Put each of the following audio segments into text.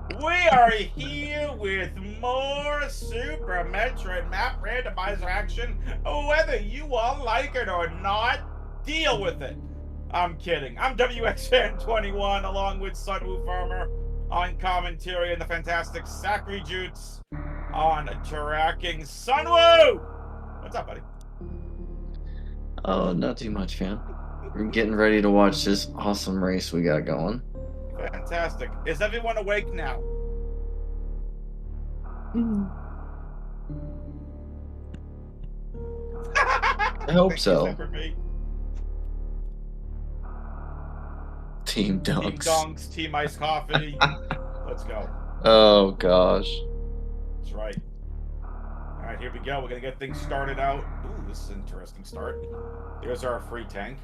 We are here with more Super Metroid map randomizer action. Whether you all like it or not, deal with it. I'm kidding. I'm WXFan21 along with Sunwoo Farmer on commentary and the fantastic Sakri Jutes on tracking. Sunwoo! What's up, buddy? Oh, not too much, fam. We're getting ready to watch this awesome race we got going. Fantastic. Is everyone awake now? I hope Thank you, so. Semper Fi. Team Team Dunks. Dunks, Team Ice Coffee. Let's go. Oh gosh. That's right. All right, here we go. We're gonna get things started out. Ooh, this is an interesting start. Here's our free tank.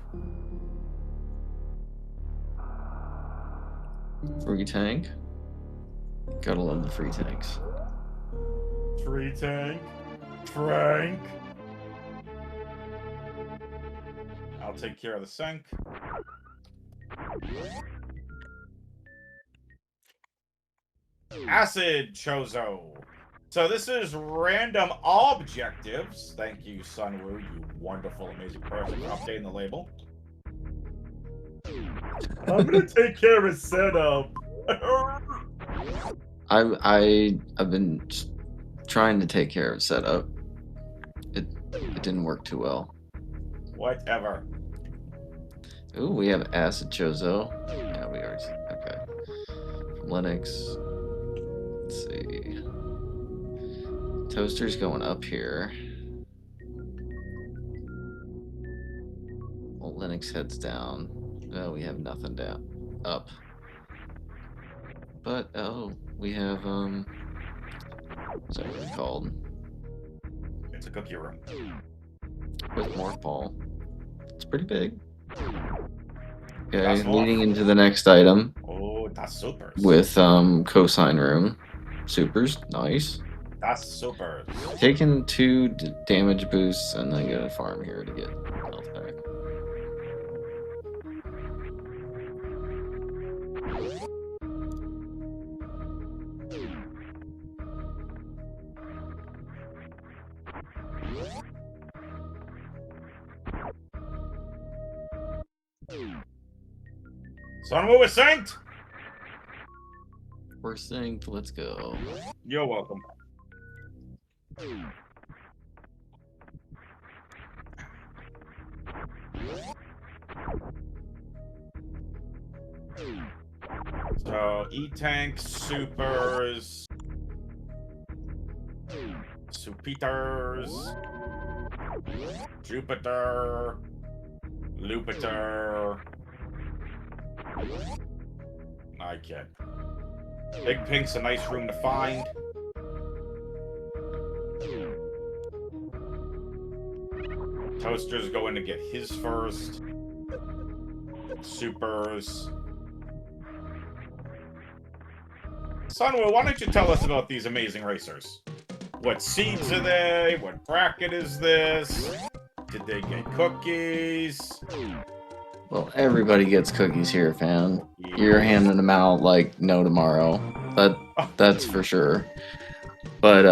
Free tank. Gotta love the free tanks. Free tank. Frank. I'll take care of the sink. Acid Chozo. So this is random objectives. Thank you, Sunwoo, you wonderful, amazing person, for updating the label. I'm gonna take care of setup. I've been trying to take care of setup. It didn't work too well. Whatever. Ooh, we have Acid Chozo. Yeah, we already. Okay. Lunix. Let's see. Toaster's going up here. Well, Linux heads down. No, we have nothing down. Up. But, oh, we have, what's that really called? It's a cookie room. With Morph Ball. It's pretty big. Okay, That's leading off. into the next item. Oh, that's supers. With, cosine room. Supers, nice. That's supers. Taking 2 damage boosts and then get a farm here to get health back. Sunwoo is synced. We're synced, let's go. You're welcome. So E-Tank, Supers, Supeters, Jupiter, Lupiter. I get. Big Pink's a nice room to find. Toaster's going to get his first. Supers. Sunwoo, why don't you tell us about these amazing racers? What seeds are they? What bracket is this? Did they get cookies? Well, everybody gets cookies here, fam. You're handing them out like no tomorrow. That's for sure. But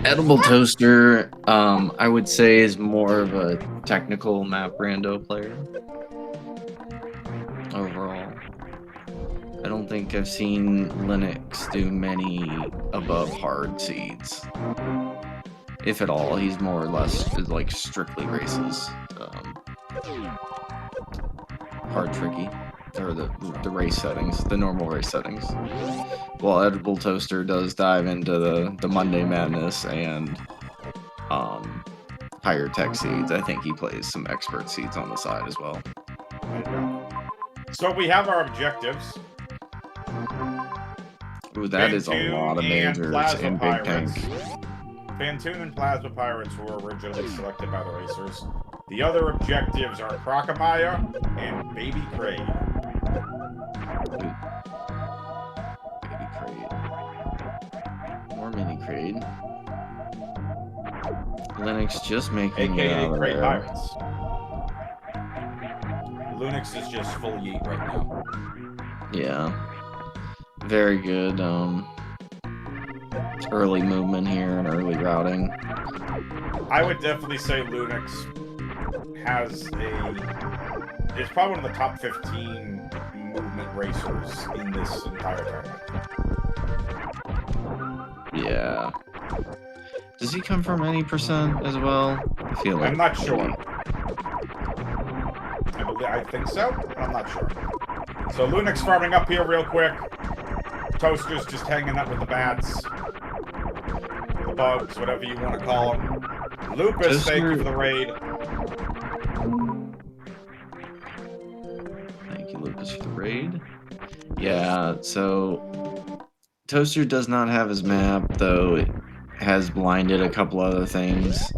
Edible Toaster, I would say is more of a technical map rando player. Overall, I don't think I've seen Linux do many above hard seeds. If at all, he's more or less like strictly races. Hard tricky, or the race settings, the normal race settings. While Edible Toaster does dive into the Monday Madness and higher tech seeds, I think he plays some expert seeds on the side as well. So we have our objectives. Ooh, that is a lot of majors and big tank. Phantoon and Plasma Pirates were originally selected by the racers. The other objectives are Crocomire and Baby Crade. Baby Crade. More Mini Crade. Linux just making AKA it Crade there. Pirates. Lunix is just full yeet right now. Yeah. very good early movement here and early routing. I would definitely say Lunix is probably one of the top 15 movement racers in this entire tournament. Yeah. Does he come from any percent as well? I feel like I'm not sure. I think so, but I'm not sure. So Lunix farming up here real quick. Toaster's just hanging up with the bats. The bugs, whatever you want to call them. Lupus, thank you for the raid. Thank you, Lupus, for the raid. Yeah, so Toaster does not have his map, though it has blinded a couple other things.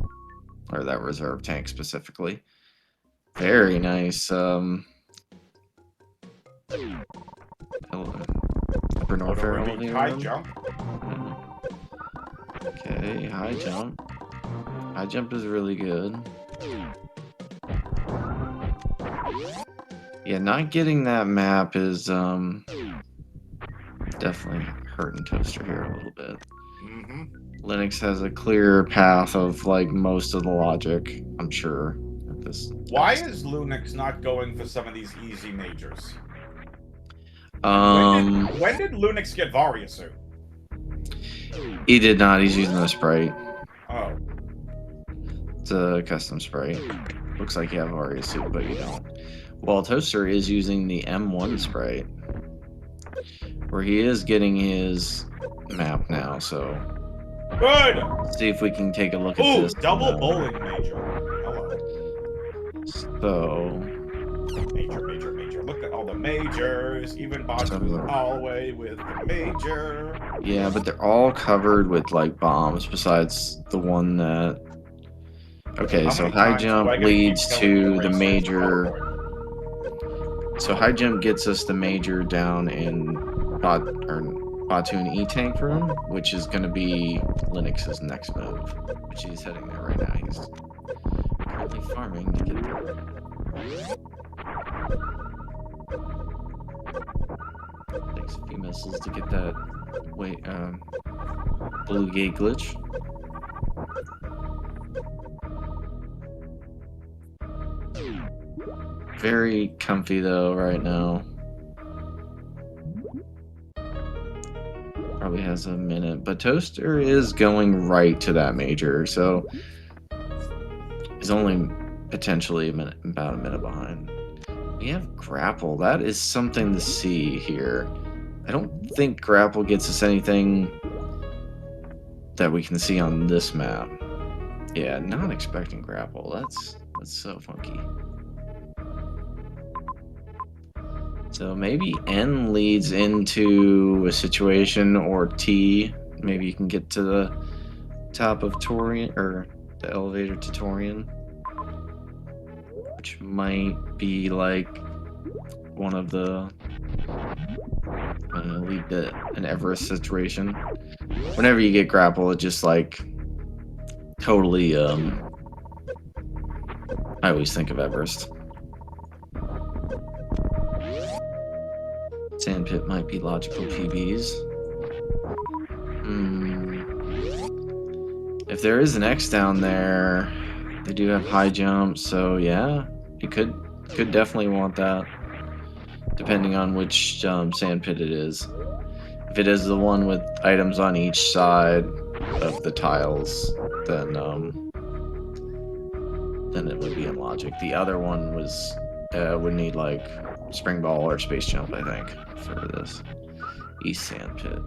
Or that reserve tank specifically. Very nice. Upper North elevator. High jump. Okay, high jump. High jump is really good. Yeah, not getting that map is definitely hurting Toaster here a little bit. Lunix has a clear path of like most of the logic, I'm sure. Why is Lunix not going for some of these easy majors? When did Lunix get Varia suit? He did not. He's using a sprite. Oh. It's a custom sprite. Looks like you have Varia suit, but you don't. Well, Toaster is using the M1 sprite, where he is getting his map now, so... Good! Let's see if we can take a look at this. Double bowling major. Hello. So... Major. Look at all the majors. Even bots in the hallway with the major. Yeah, but they're all covered with, like, bombs, besides the one that... Okay, so high jump leads to the major... So high jump gets us the major down in Batoon E-Tank room, which is going to be Linux's next move, which he's heading there right now. He's currently farming to get there. Takes a few missiles to get that blue gate glitch. Very comfy though right now. Probably has a minute, but Toaster is going right to that major, so he's only potentially about a minute behind. We have grapple. That is something to see here. I don't think grapple gets us anything that we can see on this map. Yeah, not expecting grapple. That's so funky. So maybe N leads into a situation, or T. Maybe you can get to the top of Torian, or the elevator to Torian, which might be like one of the lead to an Everest situation. Whenever you get grapple, it just like totally. I always think of Everest. Sandpit might be logical PBs. If there is an X down there, they do have high jump, so yeah, you could definitely want that, depending on which sandpit it is. If it is the one with items on each side of the tiles, then it would be in logic. The other one was would need like spring ball or space jump, I think, for this east sandpit.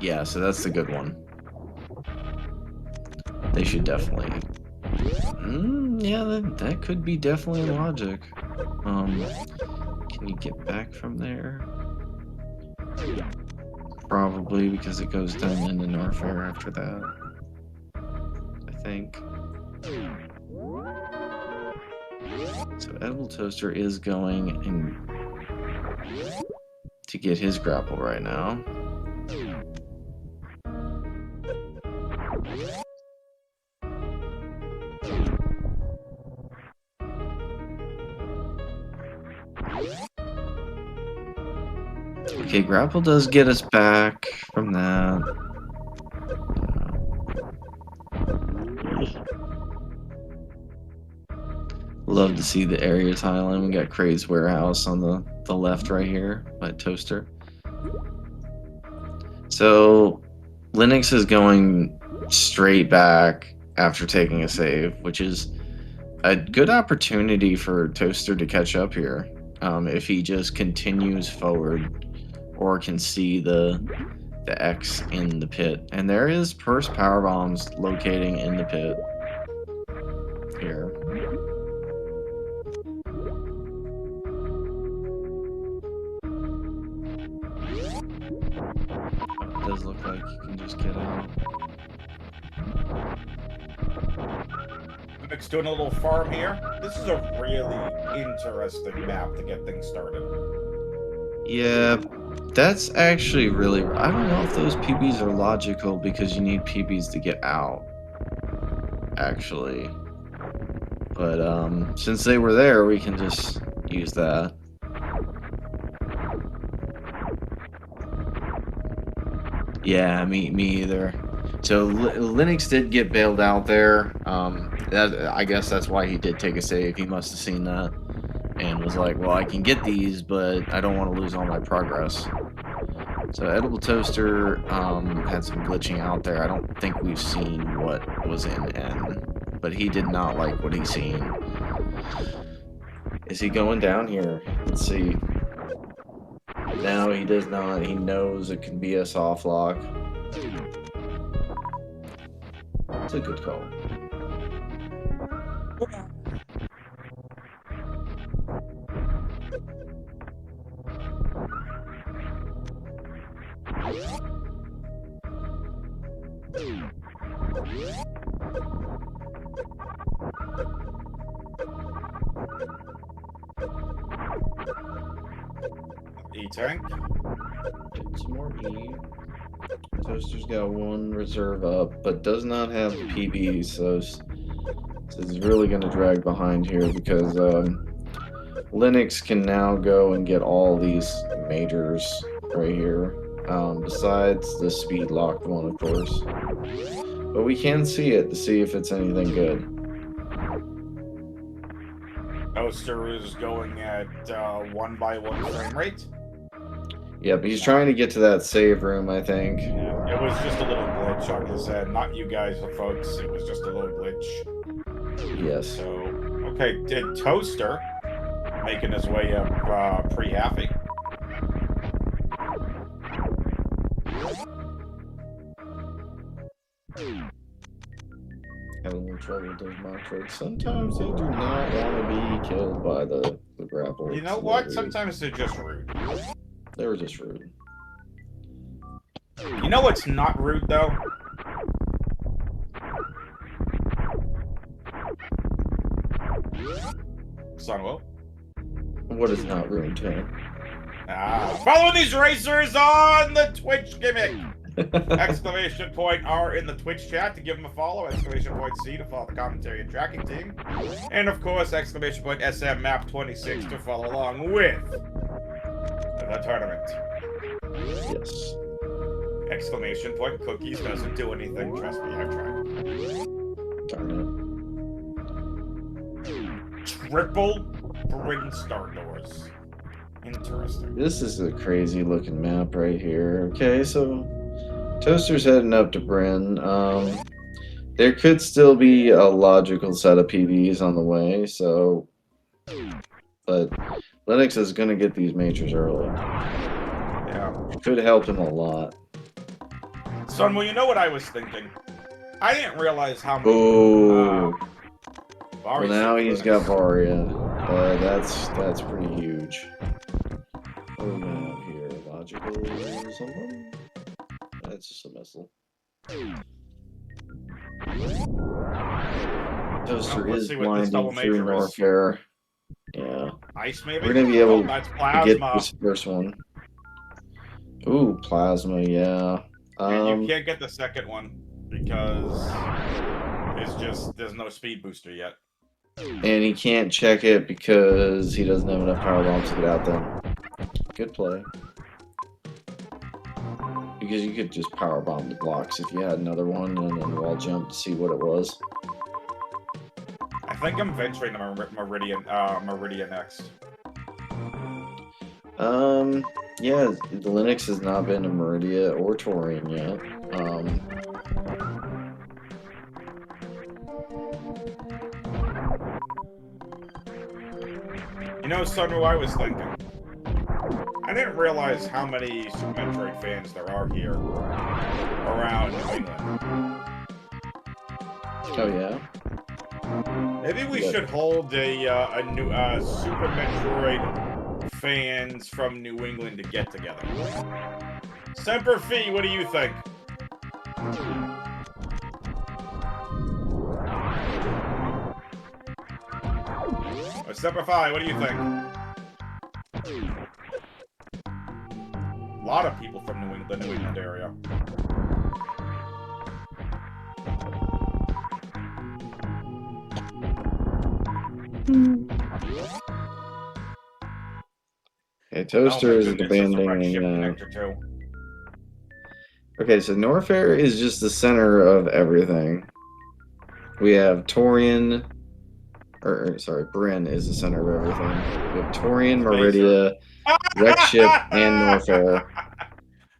Yeah, so that's the good one. They should definitely. Yeah, that could be definitely in logic. Can you get back from there? Probably, because it goes down into Norfair after that, I think. So Edible Toaster is going in to get his grapple right now. Okay, grapple does get us back from that. Love to see the area tiling. We got Craze Warehouse on the left right here by Toaster. So Linux is going straight back after taking a save, which is a good opportunity for Toaster to catch up here. If he just continues forward or can see the X in the pit. And there is Purse Power Bombs locating in the pit here. It does look like you can just get out. Lunix doing a little farm here. This is a really interesting map to get things started. Yeah, that's actually really... I don't know if those PBs are logical because you need PBs to get out, actually. But since they were there, we can just use that. Yeah, me either. So Linux did get bailed out there. I guess that's why he did take a save. He must have seen that and was like, well, I can get these, but I don't want to lose all my progress. So Edible Toaster had some glitching out there. I don't think we've seen what was in N, but he did not like what he's seen. Is he going down here? Let's see. No, he does not. He knows it can be a soft lock. It's a good call. E-tank. Get some more E. Toaster's got one reserve up, but does not have PB, so it's really going to drag behind here because Linux can now go and get all these majors right here, besides the speed locked one, of course. But we can see it to see if it's anything good. Toaster is going at 1x1 frame rate. Yeah, but he's trying to get to that save room, I think. Yeah, it was just a little glitch on his end. Not you guys, folks. It was just a little glitch. Yes. So, okay, did Toaster making his way up pretty happy. Having a little trouble with those Metroids. Sometimes they do not want to be killed by the grapple. You know what? Sometimes they're just rude. They were just rude. You know what's not rude, though? Sunwell. What is not rude, Tim? Follow these racers on the Twitch gimmick! Exclamation point R in the Twitch chat to give them a follow. Exclamation point C to follow the commentary and tracking team. And of course, exclamation point SM map 26 to follow along with the tournament. Yes. Exclamation point cookies doesn't do anything. Trust me, I've tried. Darn it. Triple Brinstar doors. Interesting. This is a crazy looking map right here. Okay, so Toaster's heading up to Bryn. There could still be a logical set of PVs on the way, so... But Linux is going to get these majors early. Yeah. It could help him a lot. Son, well, you know what I was thinking? I didn't realize how much... Oh. Well, now he's got Varia. That's pretty huge. What do we have here? Logical something? That's just a missile. Toaster is blinding through Norfair. Yeah. Ice, maybe? We're gonna be able that's to get this first one. Ooh, plasma, yeah. And you can't get the second one because there's no speed booster yet. And he can't check it because he doesn't have enough power bombs to get out there. Good play. Because you could just power bomb the blocks if you had another one and then wall jump to see what it was. I think I'm venturing to Meridian next. Yeah, the Lunix has not been to Meridia or Torian yet. You know, Sunru, I was thinking. I didn't realize how many Super Metroid fans there are here around New England. Oh yeah. Maybe we should hold a new Super Metroid fans from New England to get together. Semper Fi, what do you think? Or Semper Fi, what do you think? A lot of people from the New England area. Okay, Toaster is abandoning. Okay, so Norfair is just the center of everything. We have Torian, or sorry, Bryn is the center of everything. We have Torian, Meridia, Wreckship, and Norfair.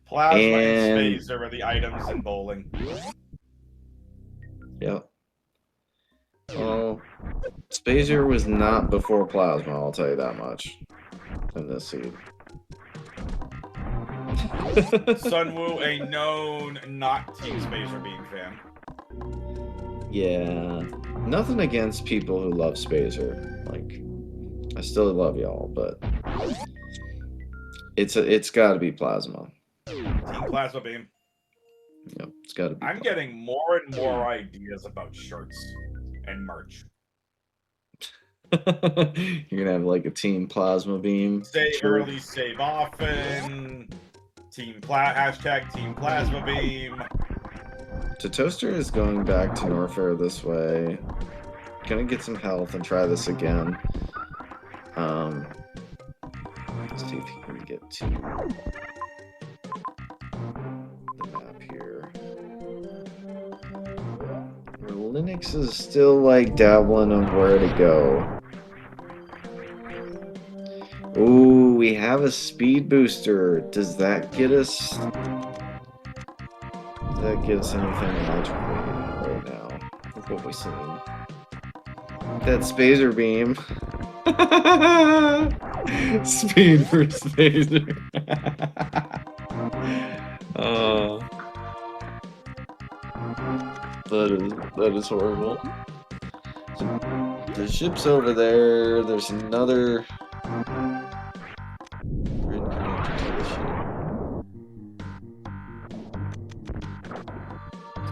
Plasma and Spacer are the items in bowling. Yep. Well, Spacer was not before Plasma, I'll tell you that much. In this seed. Sunwoo, a known not Team Spacer Beam fan. Yeah. Nothing against people who love Spacer. Like, I still love y'all, but it's gotta be Plasma. Team Plasma Beam. Yep, it's gotta be. I'm getting more and more ideas about shirts and merch. You're gonna have like a Team Plasma Beam. Save early, save often. Hashtag Team Plasma Beam. So Toaster is going back to Norfair this way. Gonna get some health and try this again. Let's see if he can get to the map here. Lunix is still like dabbling on where to go. Ooh, we have a speed booster. Does that get us? Does that get us anything magical right now? With what we've seen. That Spacer Beam. Speed for Spacer. Oh. That is horrible. So, the ship's over there. There's another grid connected to the ship.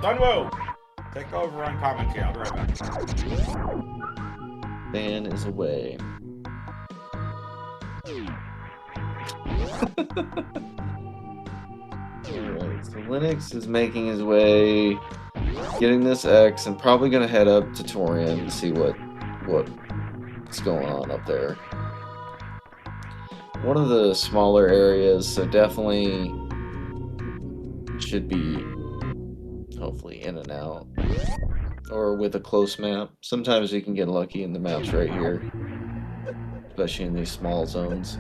Sunwoo, take over on commentary. I'll be right back. Van is away. Alright, so Lunix is making his way, getting this X, and probably gonna head up to Torian to see what's going on up there. One of the smaller areas, so definitely should be hopefully in and out. Or with a close map. Sometimes you can get lucky in the maps right here. Especially in these small zones.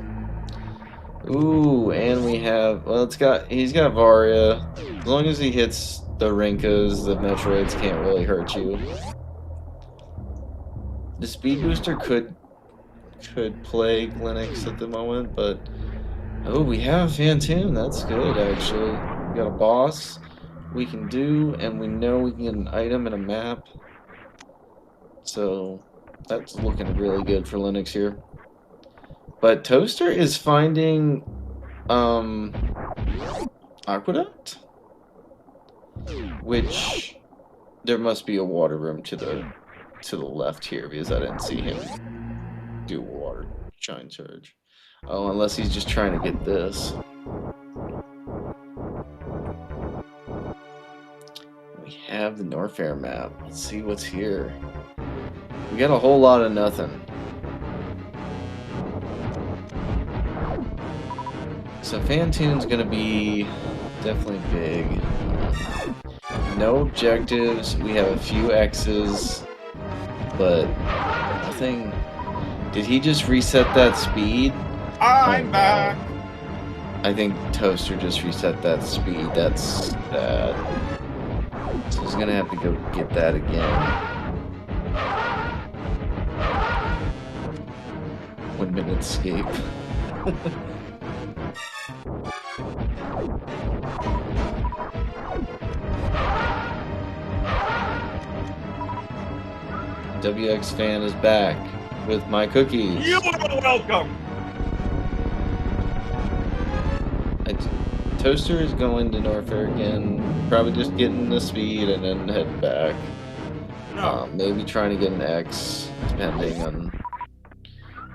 Ooh, and we have, well, he's got Varia. As long as he hits the Rinkas, the Metroids can't really hurt you. The Speed Booster could plague Lunix at the moment, but oh, we have Phantom. That's good, actually. We got a boss we can do, and we know we can get an item and a map. So that's looking really good for Lunix here. But Toaster is finding Aqueduct, which there must be a water room to the left here, because I didn't see him do water shine charge. Oh, unless he's just trying to get this. We have the Norfair map. Let's see what's here. We got a whole lot of nothing. So Phantoon's gonna be definitely big. No objectives. We have a few X's, but nothing. Did he just reset that speed? I'm back. I think Toaster just reset that speed. That's bad. So he's gonna have to go get that again. 1 minute escape. WX fan is back with my cookies. You are welcome. Toaster is going to Norfair again, probably just getting the speed and then head back. No. Maybe trying to get an X, depending on.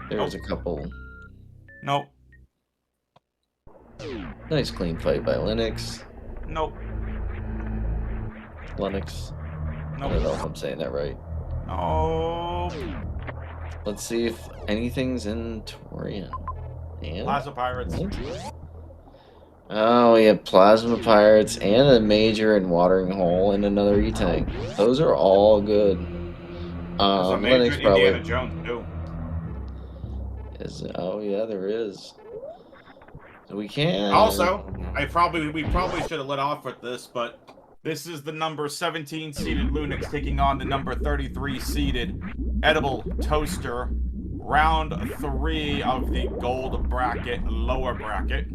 There's a couple. Nope. Nice clean fight by Lunix. Nope. Lunix. Nope. I don't know if I'm saying that right. Oh. Let's see if anything's in Torian. And Plaza Pirates. oh, we have Plasma Pirates and a Major and Watering Hole and another E-Tank. Those are all good. There's a Major Linux probably Indiana Jones too. is. Oh yeah, there is. So we can. Also, we probably should have let off with this, but this is the number 17 seeded Lunix taking on the number 33 seeded Edible Toaster. Round 3 of the gold bracket, lower bracket.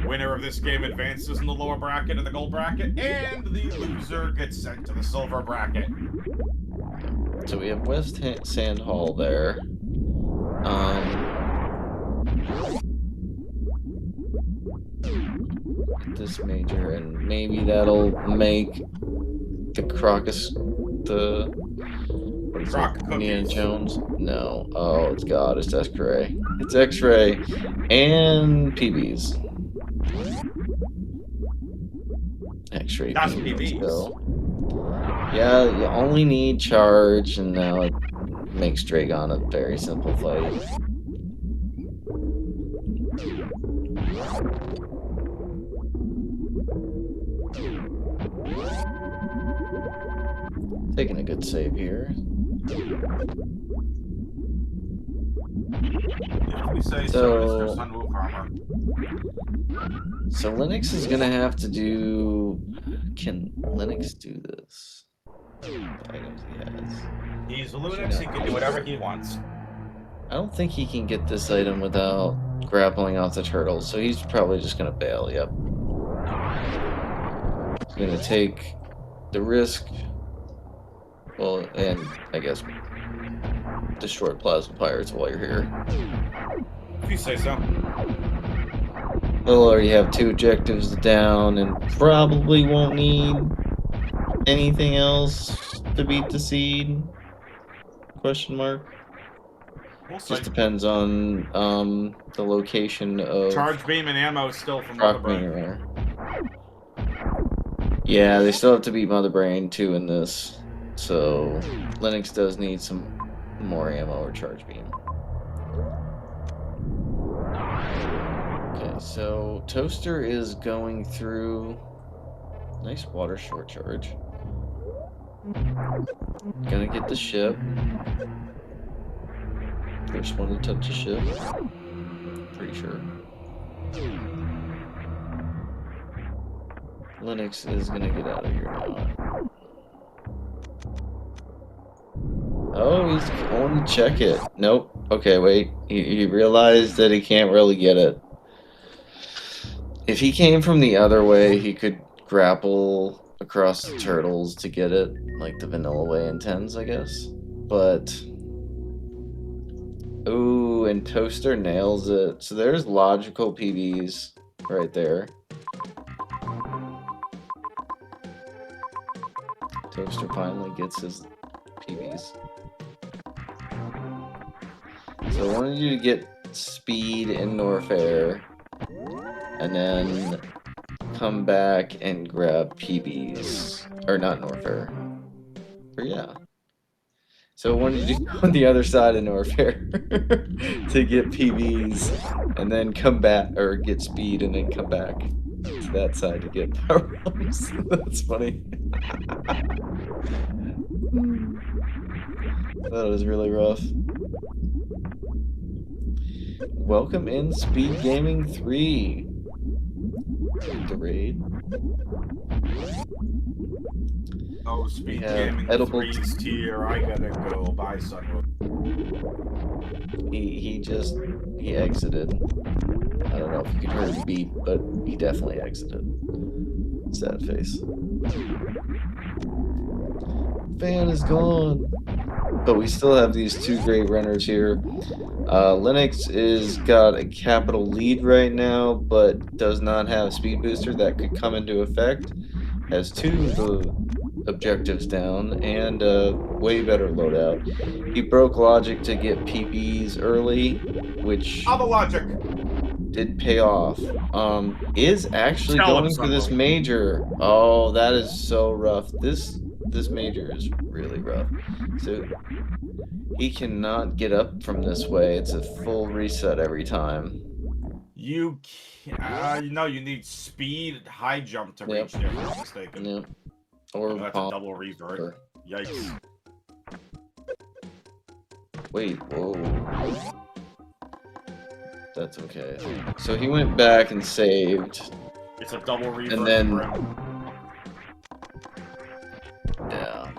Winner of this game advances in the lower bracket of the gold bracket, and the loser gets sent to the silver bracket. So we have West Sand Hall there. This Major, and maybe that'll make the Crocus, the Indiana Jones. No, oh, it's God, it's X-Ray. It's X-Ray and PBs. X-Ray. That's PBs. So. Yeah, you only need charge, and now it makes Dragon a very simple fight. Taking a good save here. We say so So Linux is gonna have to do. Can Linux do this? Items he has. He's Lunix. He can do whatever he wants. I don't think he can get this item without grappling off the turtles, so he's probably just gonna bail. Yep. He's gonna take the risk. Well, and I guess destroy Plasma Pirates while you're here. If you say so. We'll already have 2 objectives down and probably won't need anything else to beat the seed? Question mark. We'll see. Just depends on the location of charge beam and ammo still from Mother Brain. Yeah, they still have to beat Mother Brain too in this. So Linux does need some more ammo or charge beam. Okay, so Toaster is going through. Nice water short charge. Gonna get the ship. First one to touch the ship. Pretty sure. Linux is gonna get out of here now. Oh, he's going to check it. Nope. Okay, wait. He realized that he can't really get it. If he came from the other way, he could grapple across the turtles to get it, like the vanilla way in 10s, I guess. But ooh, and Toaster nails it. So there's logical PBs right there. Toaster finally gets his PBs. So I wanted you to get speed in Norfair, and then come back and grab PBs. Or not Norfair. Or yeah. So what did you do on the other side of Norfair to get PBs and then come back, or get speed and then come back to that side to get power ups? That's funny. That was really rough. Welcome in SpeedGaming 3. The raid. Oh, SpeedGaming edible 3's tier. I gotta go buy some. He exited. I don't know if you can hear him beep, but he definitely exited. Sad face. Fan is gone. But we still have these two great runners here. Lunix is got a capital lead right now, but does not have a speed booster that could come into effect. Has two of the objectives down and a way better loadout. He broke logic to get PBs early, which All the logic did pay off. Is actually Tell him, going for this Sunwell. major. Oh, that is so rough. This major is really rough. So he cannot get up from this way. It's a full reset every time. You know you need speed high jump to reach there, if I'm not mistaken. Yep. Or that's a double revert. Yikes. Wait, whoa. That's okay. So he went back and saved. It's a double revert. And then yeah.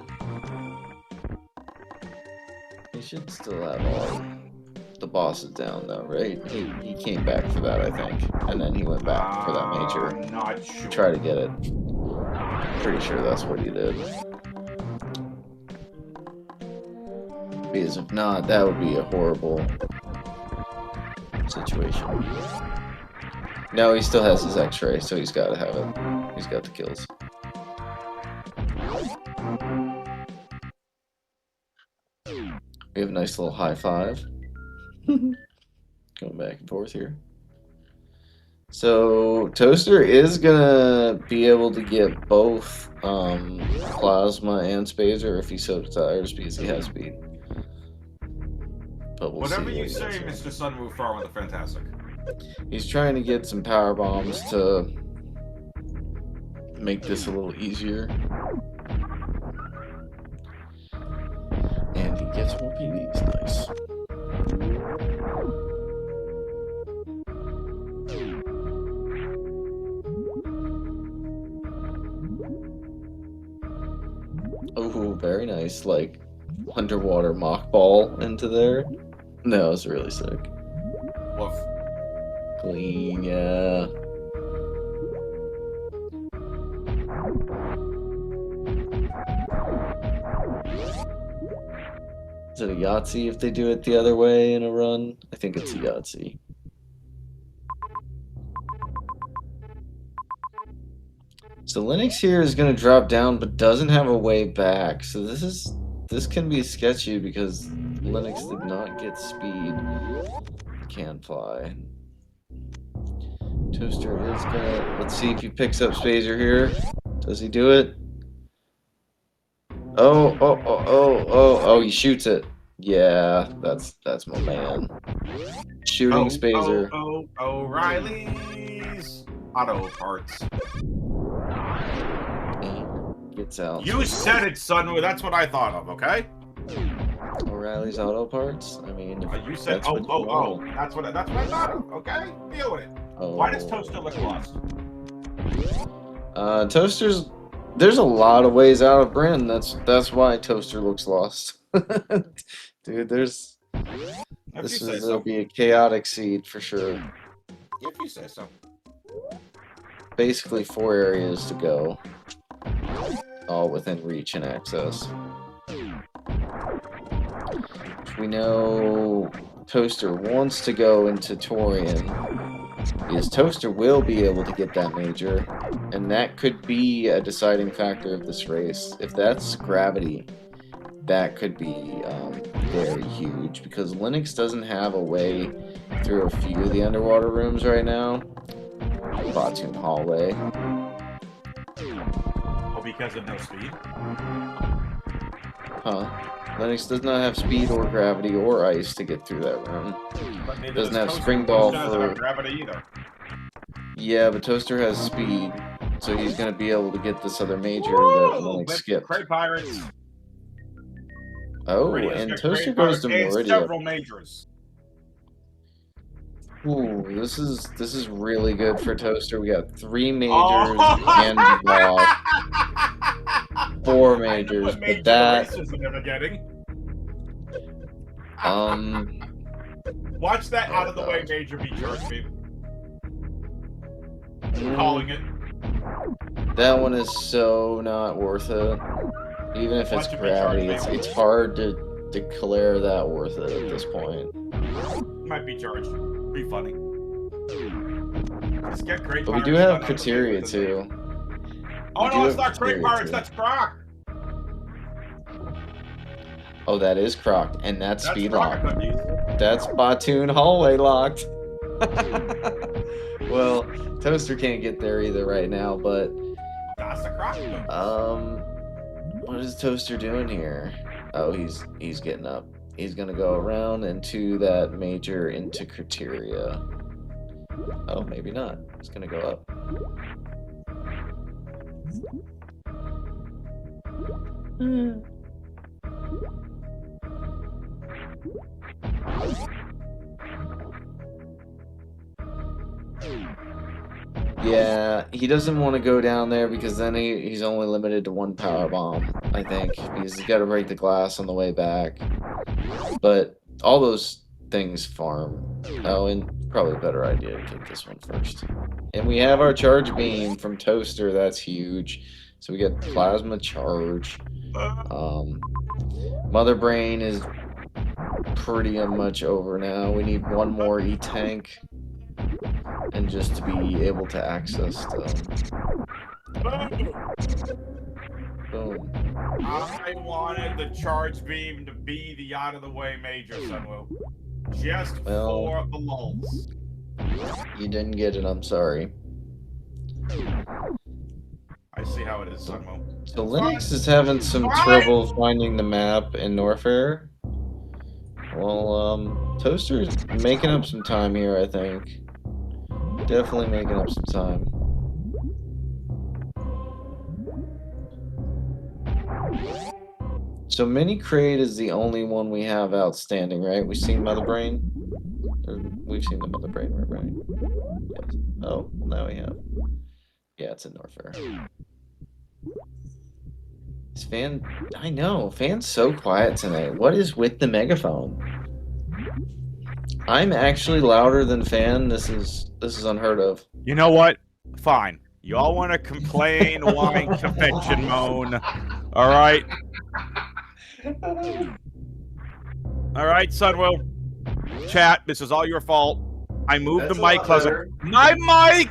He should still have all the bosses down though, right? He came back for that, I think. And then he went back for that major. I'm not sure. Try to get it. Pretty sure that's what he did. Because if not, that would be a horrible situation. No, he still has his X-ray, so he's got to have it. He's got the kills. We have a nice little high five. Going back and forth here. So Toaster is gonna be able to get both Plasma and Spazer if he so desires because he has speed. But we'll Whatever see you say, Mr. Sunwoo Far with the Fantastic. He's trying to get some power bombs to make this a little easier. And he gets more PBs, nice. Oh, very nice, like underwater mock ball into there. No, it's really sick. Woof. Clean, yeah. Is it a Yahtzee if they do it the other way in a run? I think it's a Yahtzee. So Lunix here is going to drop down, but doesn't have a way back. So this can be sketchy because Lunix did not get speed. Can fly. Toaster is gonna. Let's see if he picks up Spazer here. Does he do it? Oh! He shoots it. Yeah, that's my man. Shooting Spazer. O'Reilly's Auto Parts. Gets out. You said it, Sunwoo. That's what I thought of. Okay. O'Reilly's Auto Parts. I mean, you said oh. That's what I thought of. Okay, deal with it. Oh. Why does Toaster look lost? Toaster's. There's a lot of ways out of Bryn. That's why Toaster looks lost. Dude, this will be a chaotic seed for sure. If you say so. Basically 4 areas to go. All within reach and access. We know Toaster wants to go into Torian. Because Toaster will be able to get that major. And that could be a deciding factor of this race. If that's gravity, that could be very huge. Because Lunix doesn't have a way through a few of the underwater rooms right now. Batoon Hallway. Oh, because of no speed? Huh? Lunix does not have speed or gravity or ice to get through that room. But neither Doesn't does have Toaster. spring ball Toaster doesn't have for. gravity either. Yeah, but Toaster has speed, so he's gonna be able to get this other major that Lunix skipped. Crate Pirates. Oh, Meridia's and got Toaster Crate goes Pirates to and Meridia. several majors. Ooh, this is really good for Toaster. We got 3 majors Oh. and block. 4 majors, I know what major but that the racers are never getting. Watch that out of the way major be charge beam. Calling it. That one is so not worth it. Even if it's gravity, it's hard to declare that worth it at this point. Might be charged. Be funny. Just get Crate But we Pirates do have done out of the way Criteria with too. Oh no, it's not Crate Pirates, that's Croc! Oh, that is Croc, and that's speed locked. Cookies. That's Batoon hallway locked. Well, Toaster can't get there either right now, but That's the Croc. what is Toaster doing here? Oh, he's getting up. He's gonna go around into that major into Criteria. Oh, maybe not. He's gonna go up. Yeah, he doesn't want to go down there because then he's only limited to 1 power bomb, I think, because he's got to break the glass on the way back. But all those things farm. Oh, and probably a better idea to get this one first. And we have our charge beam from Toaster. That's huge. So we get plasma charge. Mother Brain is pretty much over now. We need 1 more E-Tank. And just to be able to access them. Boom. I wanted the charge beam to be the out of the way major, Sunwoo. Just for the lulz. You didn't get it, I'm sorry. I see how it is, Sunwoo. So Lunix is having some trouble finding the map in Norfair. Well, Toaster's making up some time here, I think. Definitely making up some time. So Mini Crate is the only one we have outstanding, right? We've seen Mother Brain? We've seen the Mother Brain, right? Yes. Oh, now we have. Yeah, it's in Norfair. Is Fan... I know, Fan's so quiet tonight. What is with the megaphone? I'm actually louder than Fan. This is unheard of. You know what? Fine. You all want to complain, whine, confection, moan. All right. All right, Sunwoo. Chat, this is all your fault. I moved the mic closer. My mic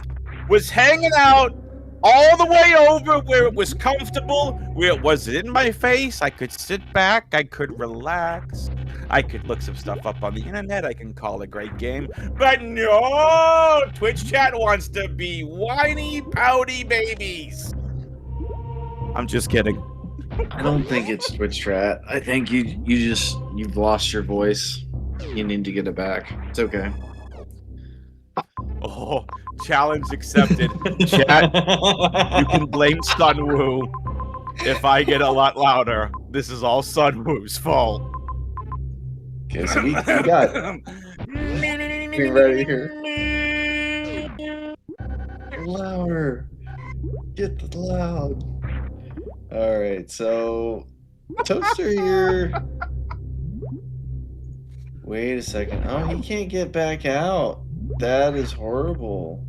was hanging out all the way over where it was comfortable, where it was in my face. I could sit back. I could relax. I could look some stuff up on the internet. I can call a great game. But no! Twitch chat wants to be whiny, pouty babies. I'm just kidding. I don't think it's Twitch chat. I think you've lost your voice. You need to get it back. It's okay. Oh, challenge accepted. Chat, you can blame Sunwoo if I get a lot louder. This is all Sunwoo's fault. Okay, so we got be ready here. Louder. Get the loud. Alright, so Toaster here. Wait a second. Oh, he can't get back out. That is horrible.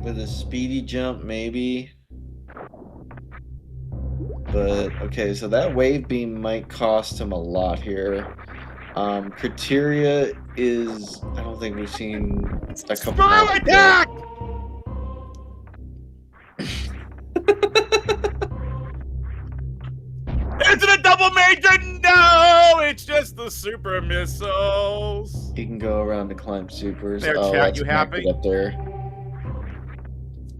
With a speedy jump, maybe. But, okay, so that wave beam might cost him a lot here. Criteria is... I don't think we've seen a couple Squirrel attack! Is it a double major? No! It's just the super missiles. He can go around to climb supers. There, oh, chat, that's you connected happy? up there.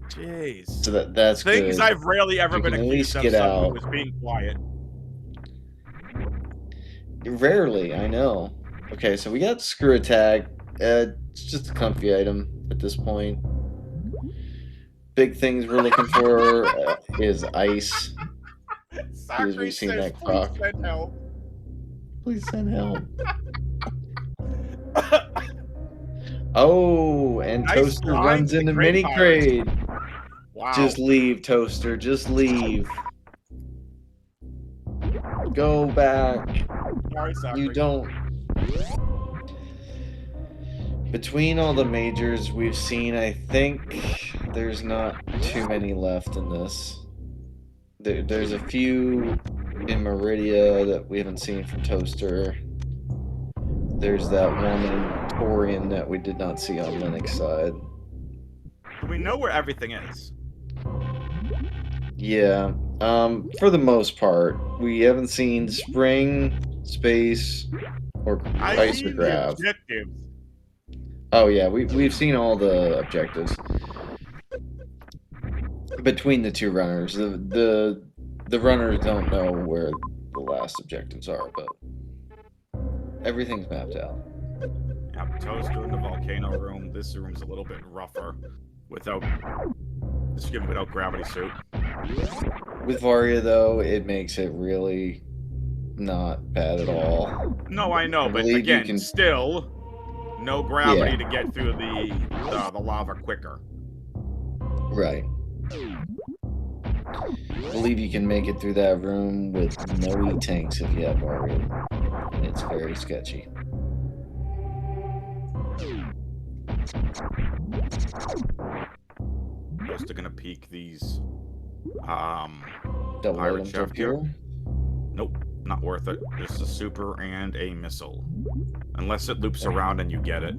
Jeez. So that's Things good. I've rarely ever You been can at accused least of, get suddenly out. was being quiet. Rarely, I know. Okay, so we got screw attack. It's just a comfy item at this point. Big things we're looking for is ice. Because Zachary we've seen says, that please croc. send help. Please send help. Oh, and Nice Toaster blind runs to the into crate mini pirates. crate. Wow. Just leave, Toaster. Just leave. Go back. Sorry, Zachary. You don't. Between all the majors we've seen, I think there's not too many left in this. There's a few in Meridia that we haven't seen from Toaster. There's that one in Torian that we did not see on Lunix side. Do we know where everything is? Yeah. For the most part, we haven't seen Spring, Space, or I Ice or mean the Grav. objectives. Oh yeah, we've seen all the objectives between the two runners. The runners don't know where the last objectives are, but everything's mapped out. Yep, Toaster in the volcano room. This room's a little bit rougher without gravity suit. With Varia though, it makes it really not bad at all. No, I know, but again, still no gravity to get through the lava quicker. Right. I believe you can make it through that room with no E-tanks if you have Varia. And it's very sketchy. Just gonna peek these Double pirate items chef up here. Nope, not worth it. Just a super and a missile. Unless it loops around and you get it.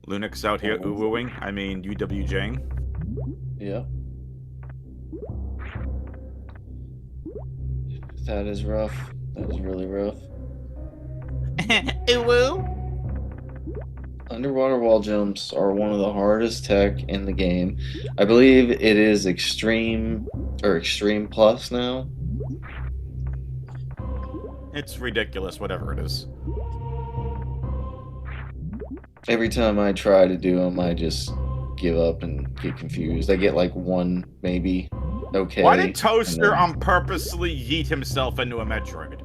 Lunix out here ooh-wooing. I mean UWJing. Yeah. That is rough. That is really rough. Ooh-woo. Underwater wall jumps are one of the hardest tech in the game. I believe it is extreme or extreme plus now. It's ridiculous, whatever it is. Every time I try to do them, I just give up and get confused. I get like one, maybe. Okay. Why did Toaster purposely yeet himself into a Metroid?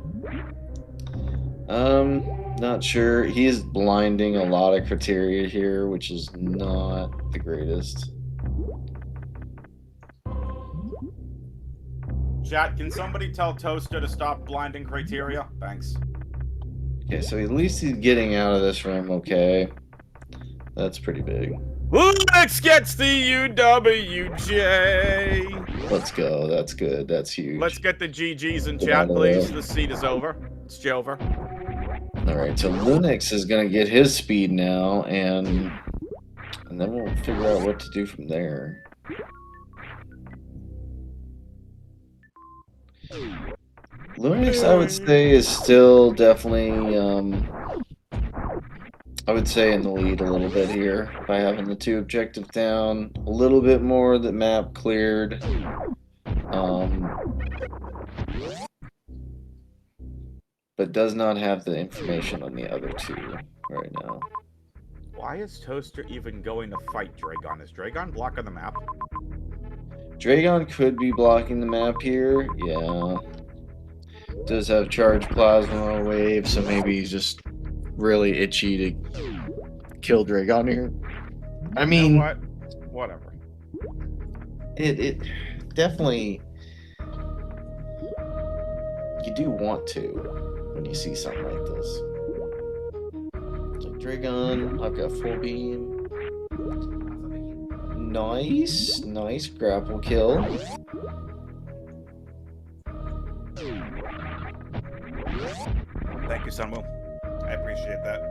Not sure. He is blinding a lot of criteria here, which is not the greatest. Chat, can somebody tell Toaster to stop blinding criteria? Thanks. Okay, so at least he's getting out of this room okay. That's pretty big. Lunix gets the UWJ. Let's go. That's good. That's huge. Let's get the GGs in chat, please. The seat is over. It's over. Alright, so Lunix is going to get his speed now, and then we'll figure out what to do from there. Lunix, I would say, is still definitely, I would say in the lead a little bit here by having the two objectives down, a little bit more the map cleared. But does not have the information on the other two right now. Why is Toaster even going to fight Dragon? Is Dragon blocking the map? Dragon could be blocking the map here, yeah. Does have charged plasma wave, so maybe he's just really itchy to kill Dragon here. I mean, you know what? Whatever. It definitely, you do want to when you see something like this. So Dragon, I've got full beam. Nice grapple kill. Thank you, Sunwell. I appreciate that.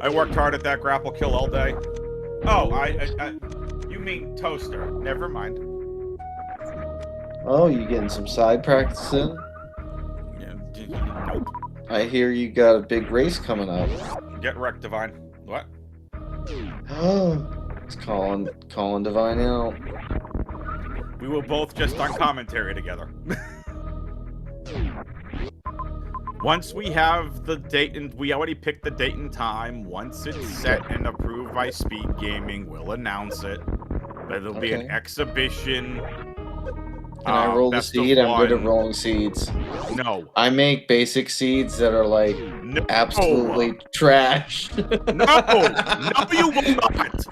I worked hard at that grapple kill all day. Oh, you mean Toaster. Never mind. Oh, you getting some side practice in? Yeah, nope. I hear you got a big race coming up. Get wrecked, Divine. What? Oh, It's calling Divine out. We were both just on commentary together. Once we have the date, and we already picked the date and time. Once it's set and approved by SpeedGaming, we'll announce it. But it'll be an exhibition. Can I roll the seed? I'm good at rolling seeds. No. I make basic seeds that are like absolutely trash. No, you will not.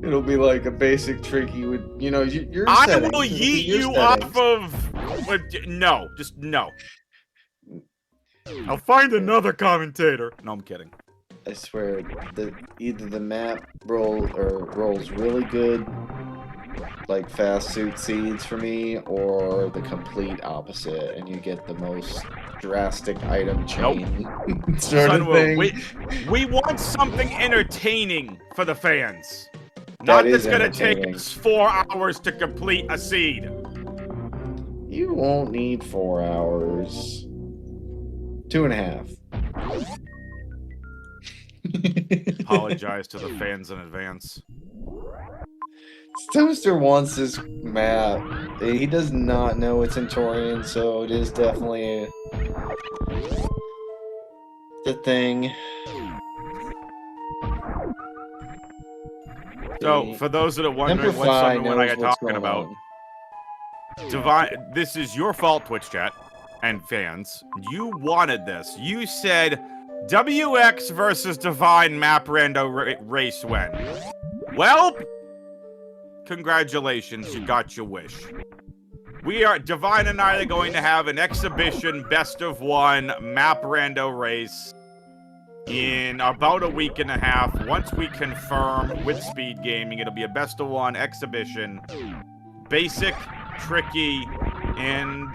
It'll be like a basic trick you would, you know, your I settings. will yeet you off of. No, just no. I'll find another commentator. No, I'm kidding. I swear, either the map rolls really good, like fast suit seeds for me, or the complete opposite, and you get the most drastic item chain sort of thing. We want something entertaining for the fans. Not that's gonna take us 4 hours to complete a seed. You won't need 4 hours. 2.5. Apologize to the fans in advance. Toaster wants this map. He does not know it's in Torian, so it is definitely the thing. So, for those that are wondering what I got talking about, Divine, this is your fault, Twitch chat and fans. You wanted this. You said WX versus Divine map rando race when. Well, congratulations, you got your wish. Divine and I are going to have an exhibition best of 1 map rando race in about a week and a half. Once we confirm with SpeedGaming, it'll be a best of 1 exhibition. Basic, tricky, and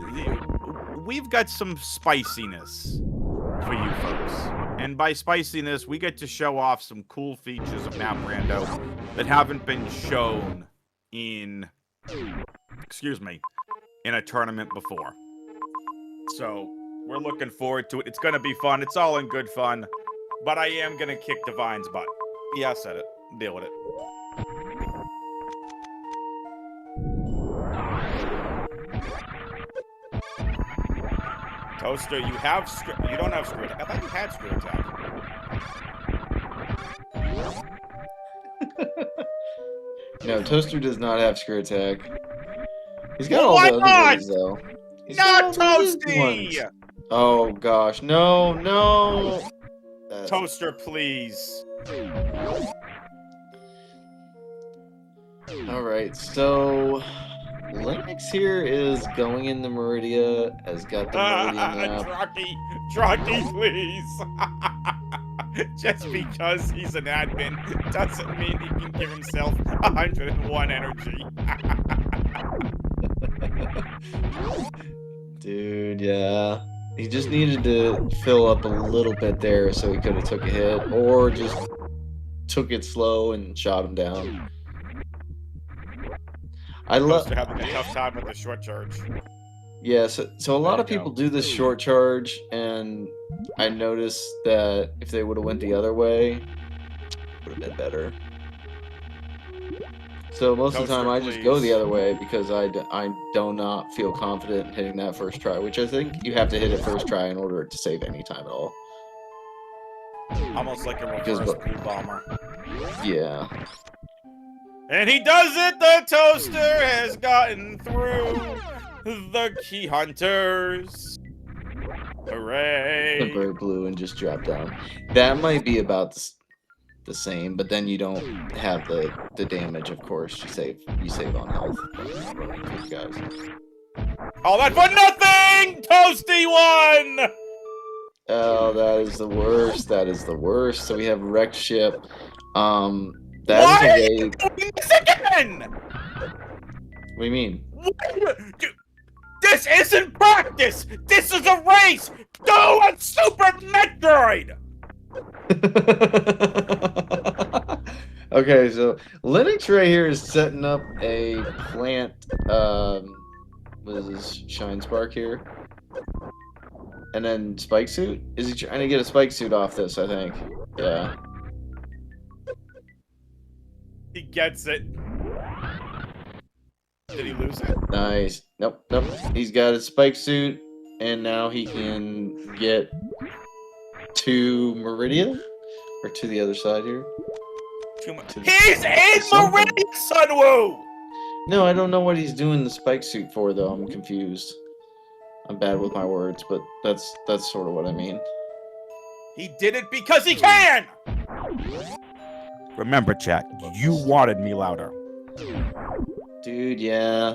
we've got some spiciness for you folks. And by spiciness, we get to show off some cool features of map rando that haven't been shown in, in a tournament before. So, we're looking forward to it. It's gonna be fun. It's all in good fun. But I am gonna kick Divine's butt. Yeah, I said it. Deal with it. Toaster, you don't have screw attack. I thought you had screw attack. No, Toaster does not have screw attack. He's got all the other ones, though. Not Toasty! Oh gosh, no. Toaster, please. Alright, so Lunix here is going in the Meridia, has got the Meridia map. Trucky, please. Just because he's an admin doesn't mean he can give himself 101 energy. Dude, yeah. He just needed to fill up a little bit there so he could have took a hit, or just took it slow and shot him down. I love having a tough time with the short charge. Yeah, so a lot of people do this short charge, and I noticed that if they would have went the other way, would have been better. So most of the time I just go the other way because I do not feel confident hitting that first try, which I think you have to hit it first try in order to save any time at all. Almost like a reverse blue bomber. Yeah. And he does it! The Toaster has gotten through the key hunters. Hooray! The bird blew and just dropped down. That might be about the same, but then you don't have the damage, of course. You save on health running through guys. All that for nothing! Toasty won! Oh, that is the worst. That is the worst. So we have wrecked ship. Why are you doing this again? What do you mean? This isn't practice! This is a race! Do a Super Metroid! Okay, so Lunix right here is setting up a plant. What is this? Shine Spark here, and then Spike Suit. Is he trying to get a Spike Suit off this? I think. Yeah. He gets it. Did he lose it? Nice. Nope. He's got his spike suit, and now he can get to Meridian, or to the other side here. He's in Meridian, Sunwoo! No, I don't know what he's doing the spike suit for, though. I'm confused. I'm bad with my words, but that's sort of what I mean. He did it because he can! Remember, chat, you wanted me louder. Dude, yeah.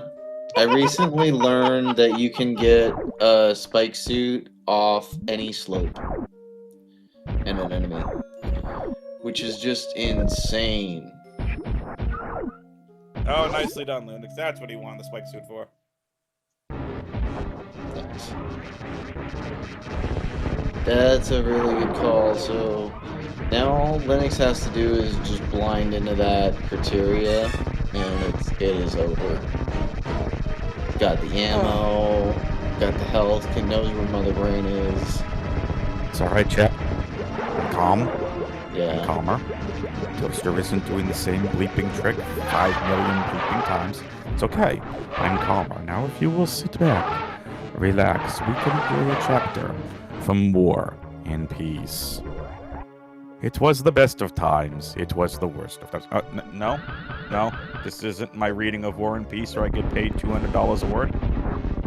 I recently learned that you can get a spike suit off any slope and an enemy, which is just insane. Oh, nicely done, Lunix. That's what he wanted the spike suit for. Nice. That's a really good call. So now all Linux has to do is just blind into that criteria, and it is over. Got the ammo, got the health, knows where Mother Brain is. It's alright, chat. I'm calm. Yeah. I'm calmer. Toaster isn't doing the same bleeping trick 5 million bleeping times. It's okay. I'm calmer. Now if you will sit back, relax, we can hear a chapter from War and Peace. It was the best of times. It was the worst of times. No. This isn't my reading of War and Peace, or I get paid $200 a word.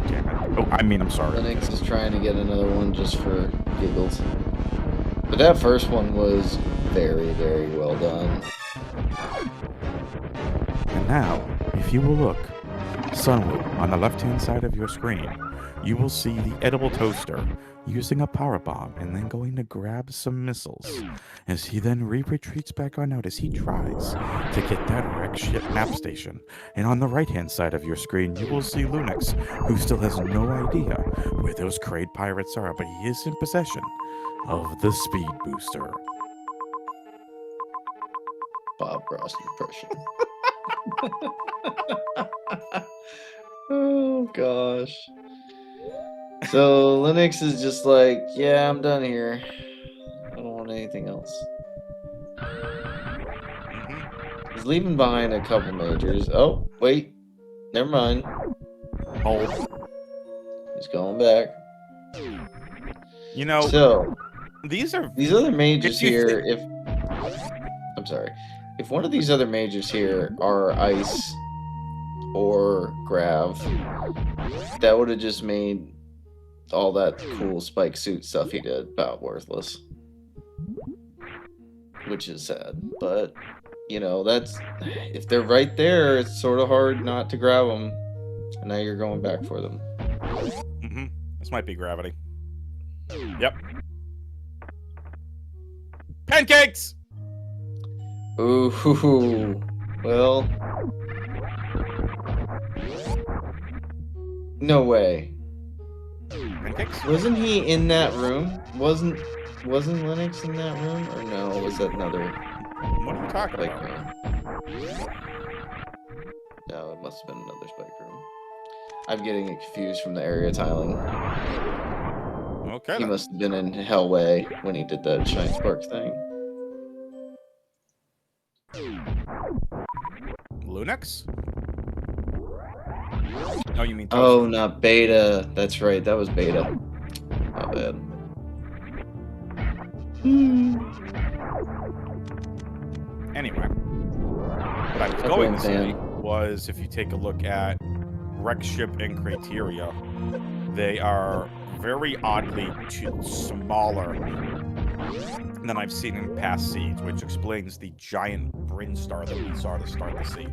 Damn it. Oh, I mean, I'm sorry. Linux is trying to get another one just for giggles. But that first one was very, very well done. And now, if you will look, Sunwoo, on the left-hand side of your screen, you will see the edible toaster using a power bomb and then going to grab some missiles, as he then retreats back on out as he tries to get that wreck ship map station. And on the right-hand side of your screen, you will see Lunix, who still has no idea where those Kraid pirates are, but he is in possession of the speed booster. Bob Ross impression. Oh gosh. So Linux is just like, yeah, I'm done here. I don't want anything else. He's leaving behind a couple majors. Oh, wait. Never mind. Hold. He's going back. You know, So these other majors here, I'm sorry. If one of these other majors here are ice or grav, that would have just made all that cool spike suit stuff he did about worthless. Which is sad. But, you know, that's... If they're right there, it's sort of hard not to grab them. And now you're going back for them. Mm-hmm. This might be gravity. Yep. Pancakes! Ooh, well... No way. Pancakes? Wasn't he in that room? Wasn't Linux in that room? Or no, was that another What are you talking spike about? room? No, it must have been another spike room. I'm getting it confused from the area tiling. Okay. He Then. must have been in Hellway when he did that Shine Spark thing. Lunix? Oh, you mean Oh, toaster. not Beta. That's right, that was Beta. Not bad. Anyway, what I was Okay, going to say Dan. was, if you take a look at Wreck Ship and Criteria, they are very oddly smaller than I've seen in past seeds, which explains the giant Bryn Star that we saw to start the seed.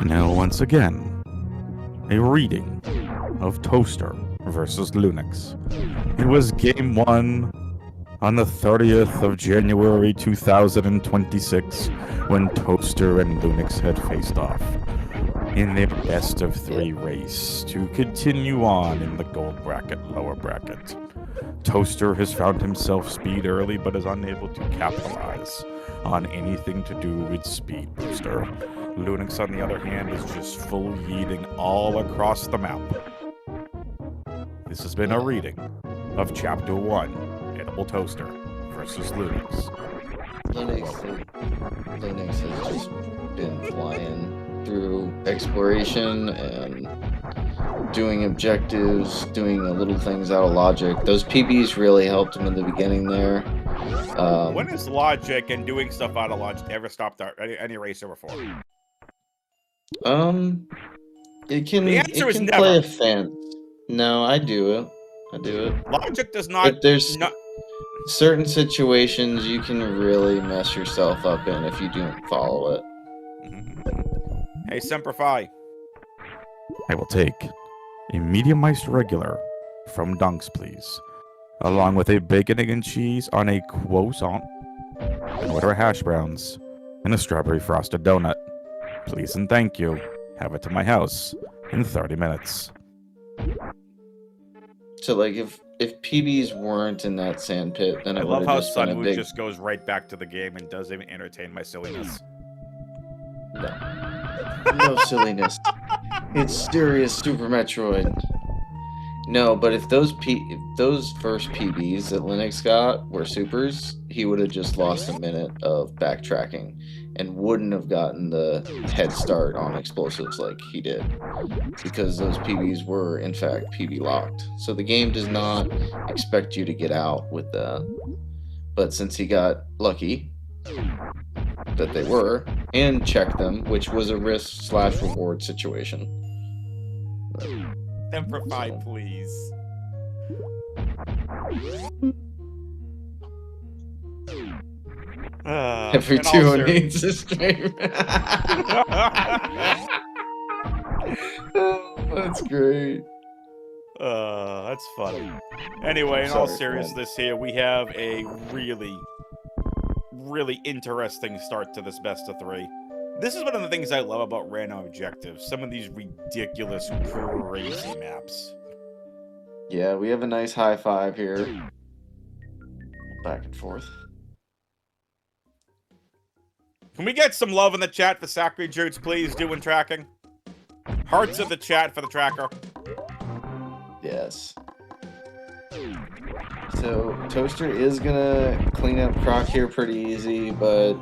Now, once again, a reading of Toaster versus Lunix. It was game 1 on the 30th of January 2026 when Toaster and Lunix had faced off in their best of 3 race to continue on in the gold bracket, lower bracket. Toaster has found himself speed early but is unable to capitalize on anything to do with Speed Booster. Lunix, on the other hand, is just full yeeting all across the map. This has been a reading of Chapter 1, Edible Toaster versus Lunix. Lunix has just been flying through exploration and doing objectives, doing the little things out of logic. Those PBs really helped him in the beginning there. When has logic and doing stuff out of logic ever stopped any racer before? It can, the answer is never. Play a fence. No, I do it. Logic does not. But there's certain situations you can really mess yourself up in if you don't follow it. Hey, Semper Fi. I will take a medium iced regular from Dunks, please, along with a bacon, egg, and cheese on a croissant, an order of hash browns, and a strawberry frosted donut. Please and thank you. Have it to my house in 30 minutes. So, like, if PBs weren't in that sand pit, then I it love would how have just been a Sunwoo big... just goes right back to the game and doesn't even entertain my silliness. No silliness. It's serious Super Metroid. No, but if those first PBs that Lunix got were supers, he would have just lost a minute of backtracking and wouldn't have gotten the head start on explosives like he did, because those PBs were in fact PB locked. So the game does not expect you to get out with that. But since he got lucky that they were and checked them, which was a risk/reward situation. Simplify, please. Every 2 needs a stream. That's great. That's funny. Anyway, in all seriousness here, we have a really, really interesting start to this best of 3. This is one of the things I love about random objectives. Some of these ridiculous, crazy maps. Yeah, we have a nice high five here. Back and forth. Can we get some love in the chat for Sacred Jutes, please, doing tracking? Hearts in the chat for the tracker. Yes. So, Toaster is gonna clean up Croc here pretty easy, but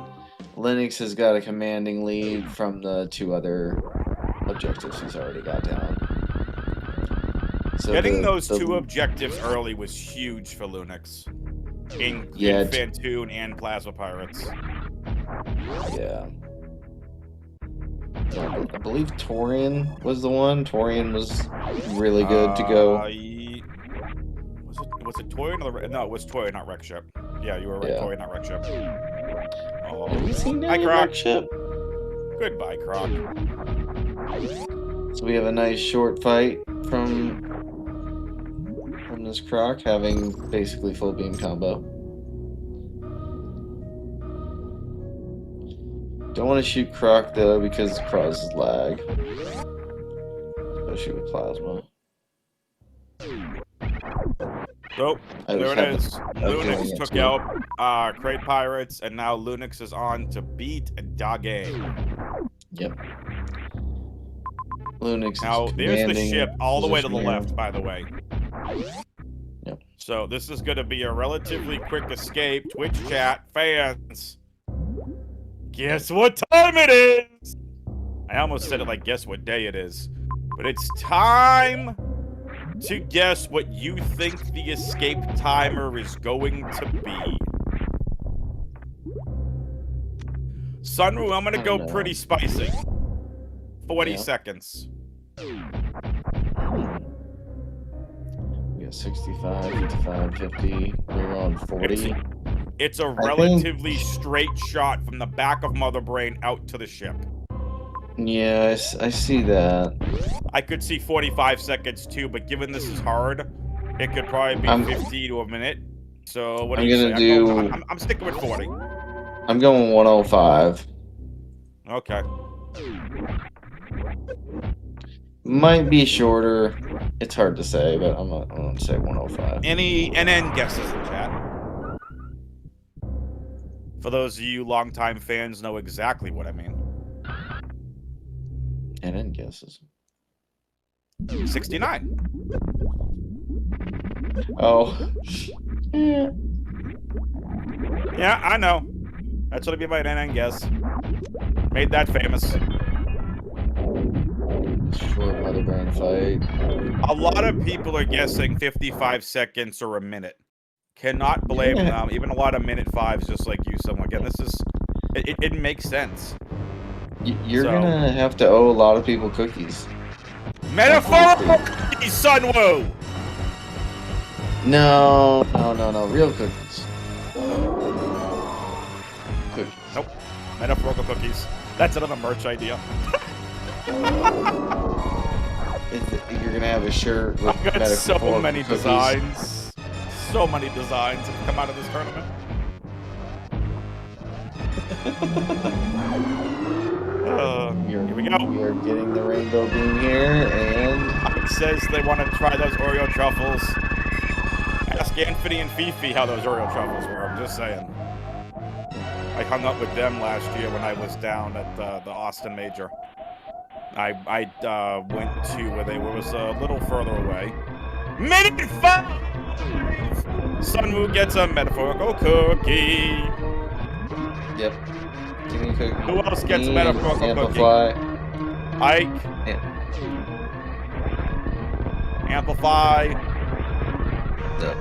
Lunix has got a commanding lead from the 2 other objectives he's already got down. So getting those 2 objectives early was huge for Lunix. In Fantoon and Plasma Pirates. Yeah. I believe Torian was the one. Torian was really good to go. Was it Torian or no, it was Torian, not Wreck Ship. Yeah, you were right. Yeah. Torian, not Wreck Ship. Oh. Have we seen Hi, Croc. Wreck Ship? Goodbye, Croc. So we have a nice short fight from this Croc, having basically full beam combo. Don't want to shoot Croc though because it causes lag, especially with plasma. So there it is. Lunix took out Crate Pirates, and now Lunix is on to beat Dage. Yep. Lunix now is there's the ship all the way to the here. left, by the way. Yep. So this is going to be a relatively quick escape. Twitch chat fans, guess what time it is? I almost said it like guess what day it is, but it's time to guess what you think the escape timer is going to be. Sunwoo, I'm gonna go pretty spicy. 40 seconds. We got 65, 55, 50. We're on 40. It's a relatively straight shot from the back of Mother Brain out to the ship. Yeah, I see that. I could see 45 seconds too, but given this is hard, it could probably be 50 to a minute. So what do you say? I'm sticking with 40. I'm going 105. Okay. Might be shorter. It's hard to say, but I'm going to say 105. Any NN guesses in chat? For those of you longtime fans know exactly what I mean. And then guesses. 69. Oh. Yeah. Yeah, I know. That's what I mean by an NN guess. Made that famous. Short mother brain fight. A lot of people are guessing 55 seconds or a minute. Cannot blame them. Even a lot of minute fives, just like you, someone. Again, this is... It makes sense. You're gonna have to owe a lot of people cookies. Metaphorical cookies, Sunwoo! No. Real cookies. Cookies. Nope. Metaphorical cookies. That's another merch idea. You're gonna have a shirt with I've got so many cookies. designs. So many designs have come out of this tournament. Here we go. We are getting the rainbow beam here, and It says they want to try those Oreo truffles. Ask Anthony and Fifi how those Oreo truffles were. I'm just saying. I hung up with them last year when I was down at the Austin Major. I went to where they was a little further away. Minute 5! Sunwoo gets a metaphorical cookie. Yep. Give me a cookie. Who else gets a metaphorical Amplify. cookie? Ike. Yeah. Amplify. Yeah.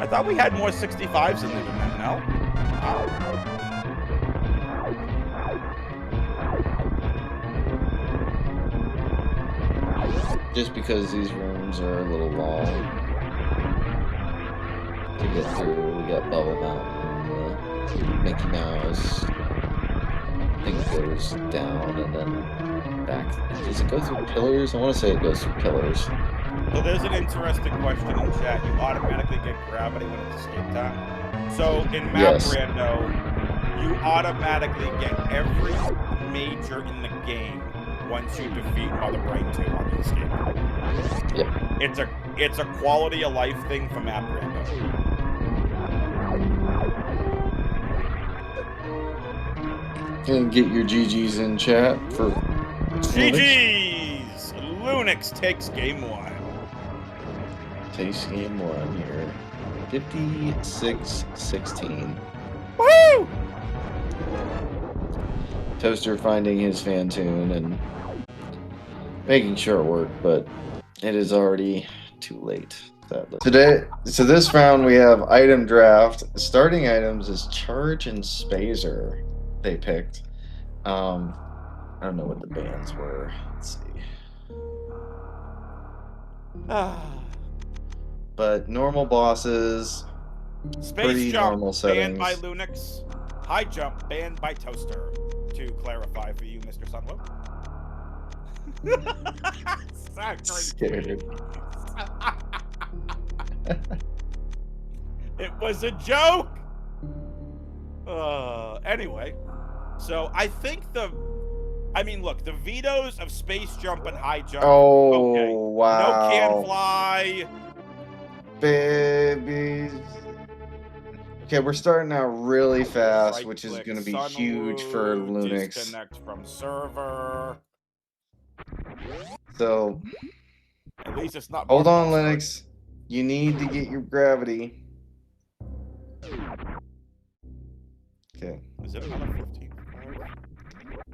I thought we had more 65s in the event, no? Just because these rooms are a little long to get through. We got Bubble Mountain, Mickey Mouse. I think it goes down and then back. Does it go through pillars? I want to say it goes through pillars. So there's an interesting question in chat. You automatically get gravity when it's escape time. So in Map Rando, you automatically get every major in the game once you defeat Mother Brain 2 on the escape. Yep. It's a quality of life thing for Map Rando. And get your GGs in chat for GG's! Lunix takes game 1. Takes game 1 here. 56-16. Woo! Toaster finding his fan tune and making sure it worked, but it is already too late. Today, so this round we have item draft. Starting items is Charge and Spazer. They picked. I don't know what the bands were. Let's see. But normal bosses. Space jump normal banned settings. by Lunix. High jump banned by Toaster. To clarify for you, Mr. Sunwoo. Scared. It was a joke. Anyway, so I think look, the vetoes of space jump and high jump. Oh, okay. wow. No can fly. Babies. Okay, we're starting out really fast, which is going to be huge for Lunix. Disconnect from server. So, at least it's not. Hold on, Lunix. You need to get your gravity. Okay. Is it another 15?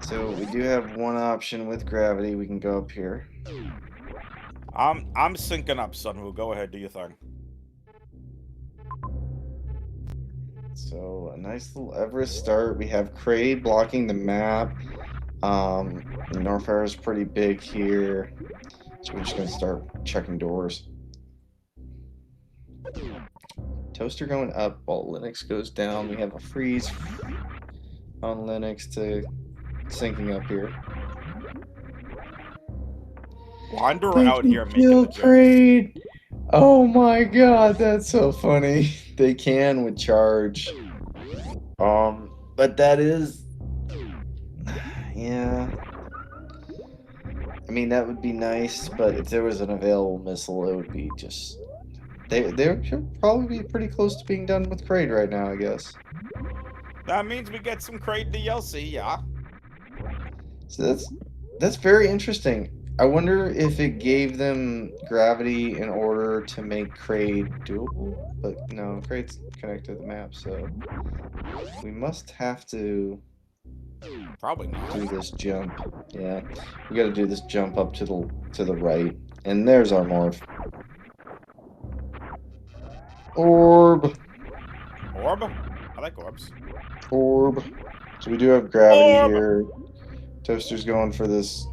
So we do have one option with gravity. We can go up here. I'm syncing up, Sunwoo. Go ahead, do your thing. So a nice little Everest start. We have Kraid blocking the map. Norfair is pretty big here. So we're just gonna start checking doors. Toaster going up while Lunix goes down. We have a freeze on Lunix to syncing up here. Wanderer out here making the Kraid. Oh my god, that's so funny. They can with charge. But that is, yeah. I mean, that would be nice, but if there was an available missile, it would be just They should probably be pretty close to being done with Kraid right now, I guess. That means we get some Kraid DLC, yeah. So that's very interesting. I wonder if it gave them gravity in order to make Kraid doable, but no, Kraid's connected to the map, so we must have to Probably not. do this jump. Yeah, we got to do this jump up to the right, and there's our morph. Orb. Orb? I like orbs. Orb. So we do have gravity Orb! here. Toaster's going for this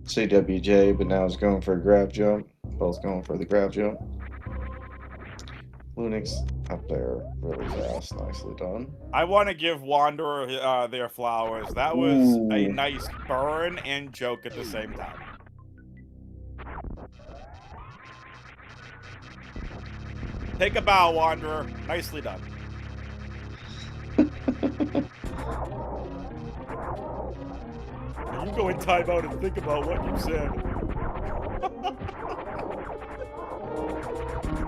CWJ, but now it's going for a grab jump. Both going for the grab jump. Lunix up there really fast. Nicely done. I want to give Wanderer their flowers. That was a Ooh. nice burn and joke at the same time. Take a bow, Wanderer. Nicely done. You go in timeout and think about what you said.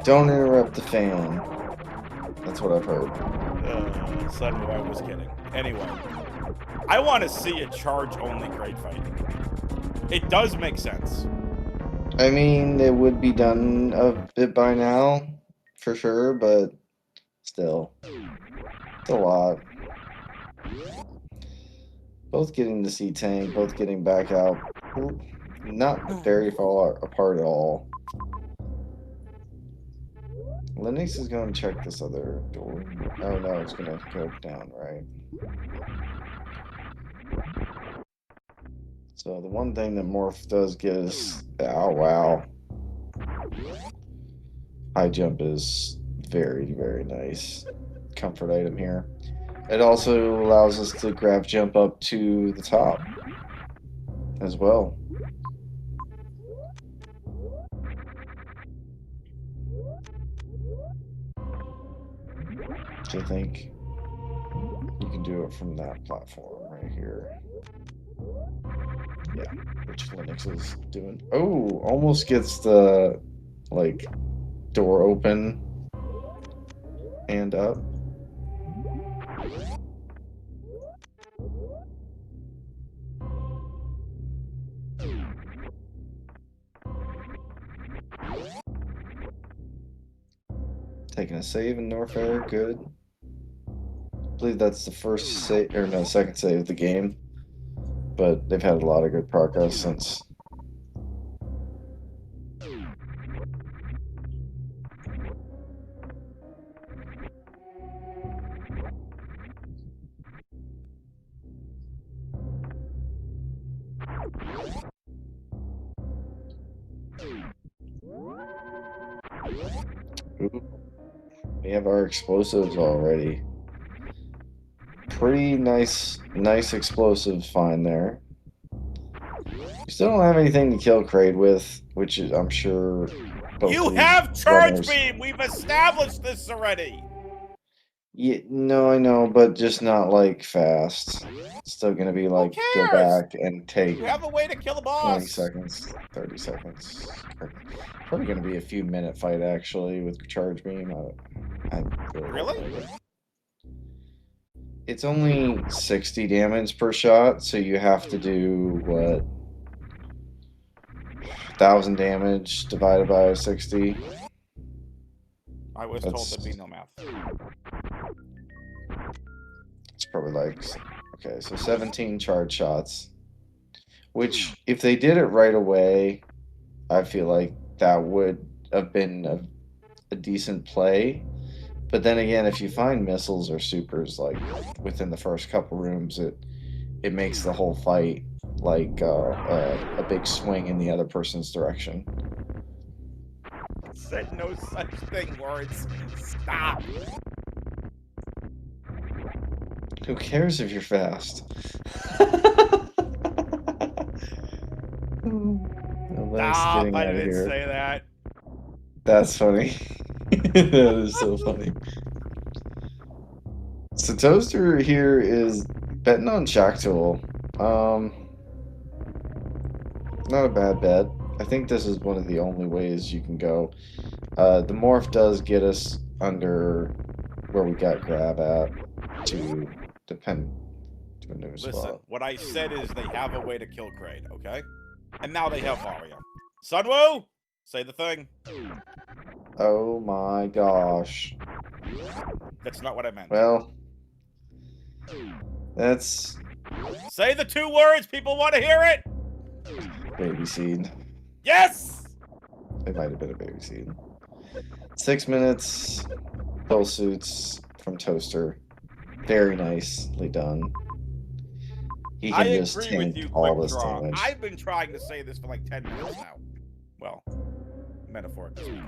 Don't interrupt the fan. That's what I've heard. Suddenly I was kidding. Anyway, I want to see a charge-only Kraid fight. It does make sense. I mean, it would be done a bit by now, for sure, but still. It's a lot. Both getting the C-Tank, both getting back out. Not very far apart at all. Lunix is going to check this other door. Oh no, it's going to go down, right? So the one thing that Morph does get is... Oh, wow. High jump is very, very nice. Comfort item here. It also allows us to grab jump up to the top as well. So I think you can do it from that platform right here. Yeah, which Lunix is doing. Oh, almost gets the like door open and up. Taking a save in Norfair, good. I believe that's the first save, or no, second save of the game. But they've had a lot of good progress since. Ooh. We have our explosives already. Pretty nice explosives find there. We still don't have anything to kill Kraid with, which is, I'm sure. You have charge beam! We've established this already! Yeah, no, I know, but just not like fast. It's still gonna be like go back and take You have a way to kill the boss! 20 seconds, 30 seconds. Probably gonna be a few minute fight actually with charge beam. I Really? It's only 60 damage per shot, so you have to do what? 1,000 damage divided by 60. I was told there'd be no math. It's probably like, okay, so 17 charge shots. Which, if they did it right away, I feel like that would have been a decent play. But then again, if you find missiles or supers like within the first couple rooms, it makes the whole fight like a big swing in the other person's direction. Said no such thing, words. Stop. Who cares if you're fast? Stop, I didn't say that. That's funny. That is so funny. So Toaster here is betting on Shacktool. Not a bad bet. I think this is one of the only ways you can go. The morph does get us under where we got grab at to depend to a new Listen, spot. what I said is they have a way to kill Kraid, okay? And now they have Varia. Sunwoo, say the thing. Oh my gosh. That's not what I meant. Well, that's Say the 2 words. People want to hear it. baby seed. Yes. It might have been a baby seed. 6 minutes. Full suits from Toaster. Very nicely done. He can just agree with tank you, all Quick this Draw. damage. I've been trying to say this for like 10 minutes now. Well, metaphorically speaking.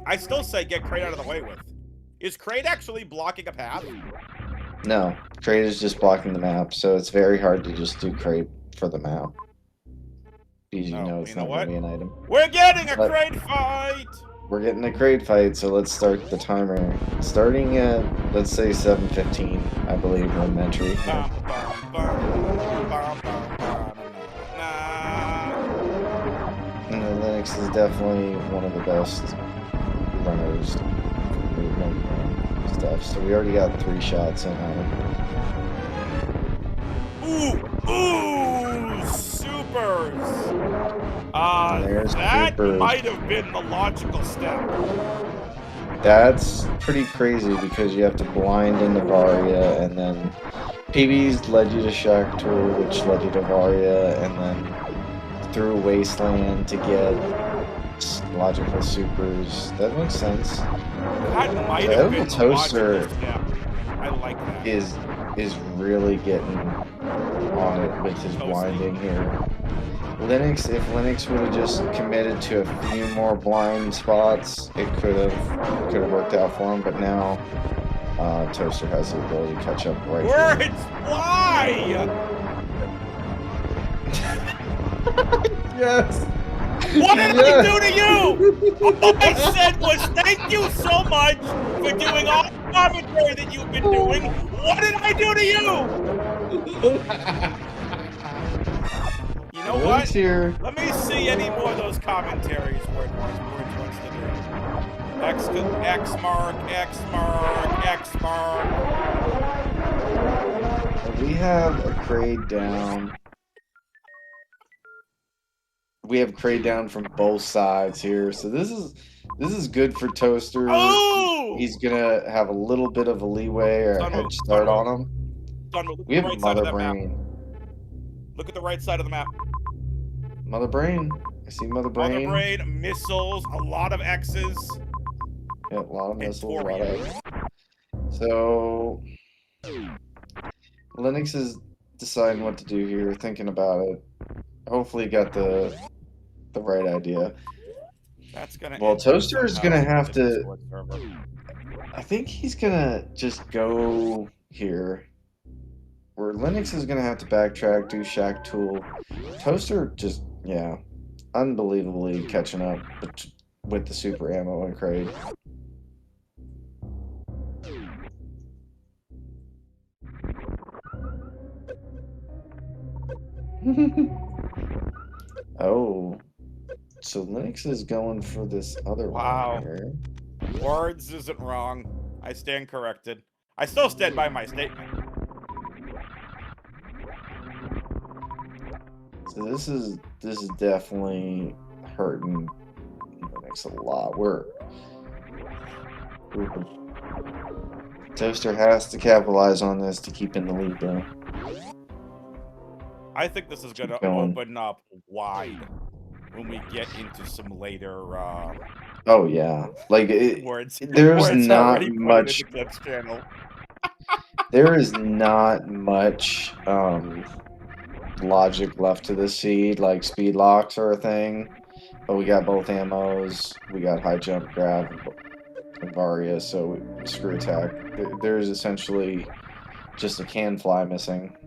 I still say get Kraid out of the way with. Is Kraid actually blocking a path? No, Kraid is just blocking the map, so it's very hard to just do Kraid for the map. Because you know it's not going to be an item. We're getting a But- Kraid fight! We're getting a Kraid fight, so let's start the timer. Starting at, let's say, 7:15, I believe, on entry. Bum, bum, bum, bum, bum, bum, nah. And the Linux is definitely one of the best runners for movement and stuff. So we already got 3 shots in on it. Ooh, supers! There's That supers. might have been the logical step. That's pretty crazy because you have to blind into Varia, and then PBs led you to Shack Tour, which led you to Varia, and then through Wasteland to get logical supers. That makes sense. That might The have been the Toaster logical step. I like that. is really getting on it with his blinding here. Linux, if Linux would have just committed to a few more blind spots, it could have worked out for him. But now, Toaster has the ability to catch up right Words! here. Why? Yes. What did I do to you? All I said was thank you so much for doing all the commentary that you've been doing. What did I do to you? You know Linux what? here. Let me see any more of those commentaries where it wants to do. X mark, X mark, X mark. We have a Kraid down. We have Kraid down from both sides here, so this is good for Toaster. Oh! He's gonna have a little bit of a leeway or a head start on him. Look at We the have right side of Mother that map. Brain. Look at the right side of the map. Mother Brain. I see Mother Brain. Mother Brain, missiles, a lot of X's. Yeah, a lot of And missiles, a lot Torium. of. So Linux is deciding what to do here, thinking about it. Hopefully, got the right idea. That's gonna. Well, end Toaster is somehow gonna in have the to. Discord server. I think he's gonna just go here. Where Linux is gonna have to backtrack, do Shack Tool. Toaster just, yeah, unbelievably catching up with the super ammo and Kraid. Oh, so Linux is going for this other Wow. one here. Words isn't wrong. I stand corrected. I still stand by my statement. So this is definitely hurting Linux a lot. Toaster has to capitalize on this to keep in the lead, though. I think this is gonna going. open up wide when we get into some later Oh yeah, like words. there's Words not already put much. in the Clips channel. There is not much logic left to this seed. Like speed locks are a thing, but we got both ammos. We got high jump, grab, and Varia. So screw attack. There's essentially just a can fly missing.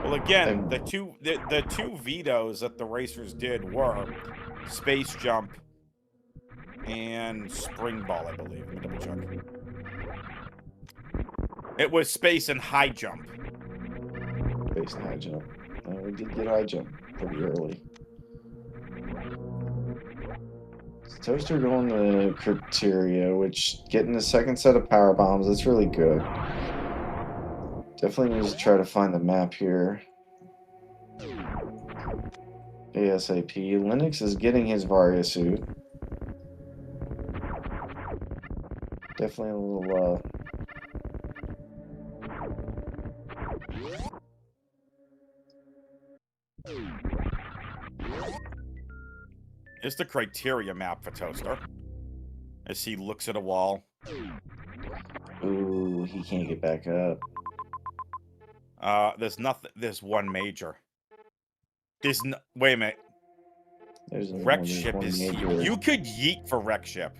Well, again, the two vetoes that the racers did were space jump and spring ball, I believe. Let me double check. It was space and high jump. Space and high jump. We did get high jump. pretty early. Toaster going to criteria, which getting the second set of power bombs, that's really good. Definitely need to try to find the map here. ASAP. Lunix is getting his Varia suit. Definitely a little, It's the criteria map for Toaster. As he looks at a wall. Ooh, he can't get back up. There's nothing. There's one major. There's no. Wait a minute. There's Wreck only ship one is here. major. You could yeet for wreck ship.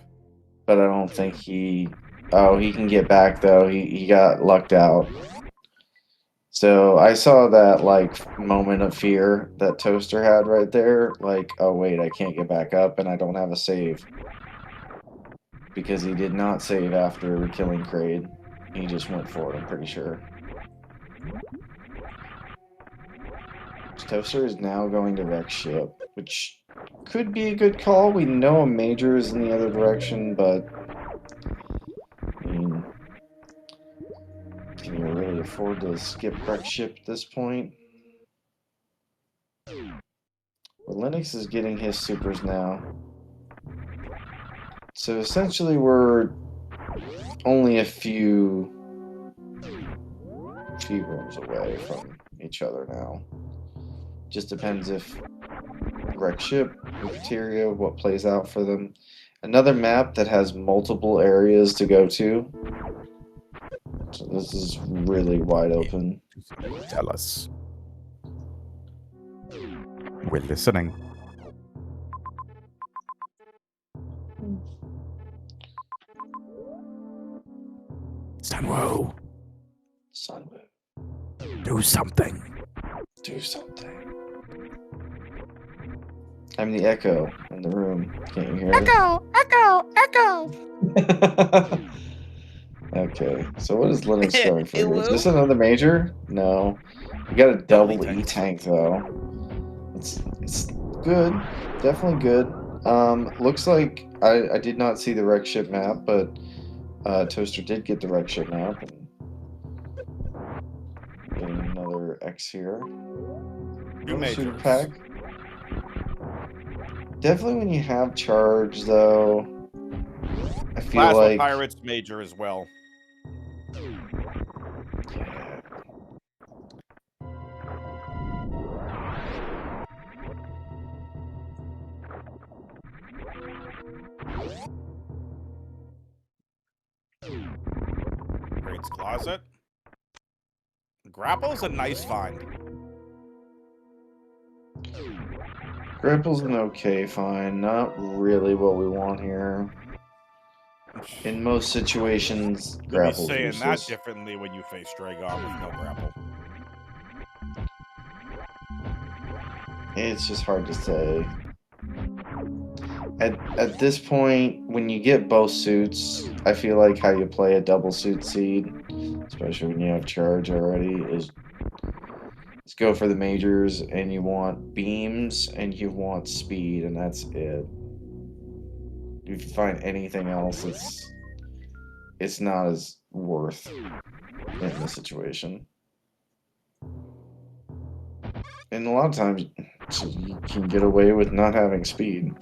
But I don't think he... Oh, he can get back, though. He got lucked out. So I saw that, like, moment of fear that Toaster had right there. Like, oh, wait, I can't get back up, and I don't have a save. Because he did not save after killing Kraid. He just went for it, I'm pretty sure. Toaster is now going to wreck ship, which could be a good call. We know a major is in the other direction, but... I mean... Can you really afford to skip wreck ship at this point? Well, Lunix is getting his supers now. So essentially we're only a few rooms away from each other now. Just depends if wreck ship, criteria, what plays out for them. Another map that has multiple areas to go to. So this is really wide open. Tell us. We're listening. Sunwoo, Sunwoo, do something. do something. I'm the echo in the room. Can't you hear Echo, echo, echo. it? Okay, so what is Linux going for here? Is this another major? No. We got a double E-tank, though. It's good. Definitely good. Looks like I did not see the wreck ship map, but Toaster did get the wreck ship map. And getting another X here. Two majors. Super pack. Definitely when you have charge, though, I feel Plasma like... Pirates major as well. Yeah. Grade's Closet. Grapple's a nice find. Grapple's an okay find. Not really what we want here. In most situations, You'll be Grapple's saying useless. that differently when you face Dragon with no grapple. It's just hard to say. At this point, when you get both suits, I feel like how you play a double suit seed, especially when you have charge already, is let's go for the majors, and you want beams and you want speed, and that's it. If you find anything else, it's not as worth in this situation. And a lot of times, you can get away with not having speed.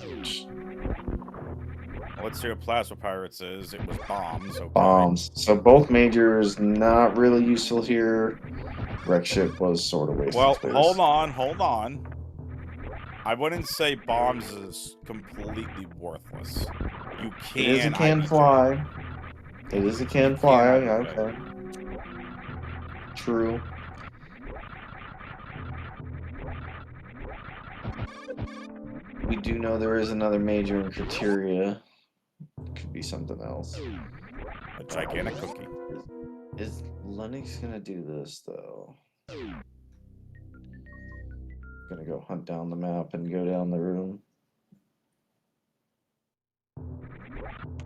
Let's see what Plasma Pirates is. It was bombs. Okay. Bombs. So both majors not really useful here. Wreck ship was sort of wasted Well, space. hold on. I wouldn't say bombs is completely worthless. You can. It is a can fly. It is a can fly. Okay. True. We do know there is another major in criteria. Could be something else. A gigantic cookie. Is Lunix gonna do this though? Gonna go hunt down the map and go down the room.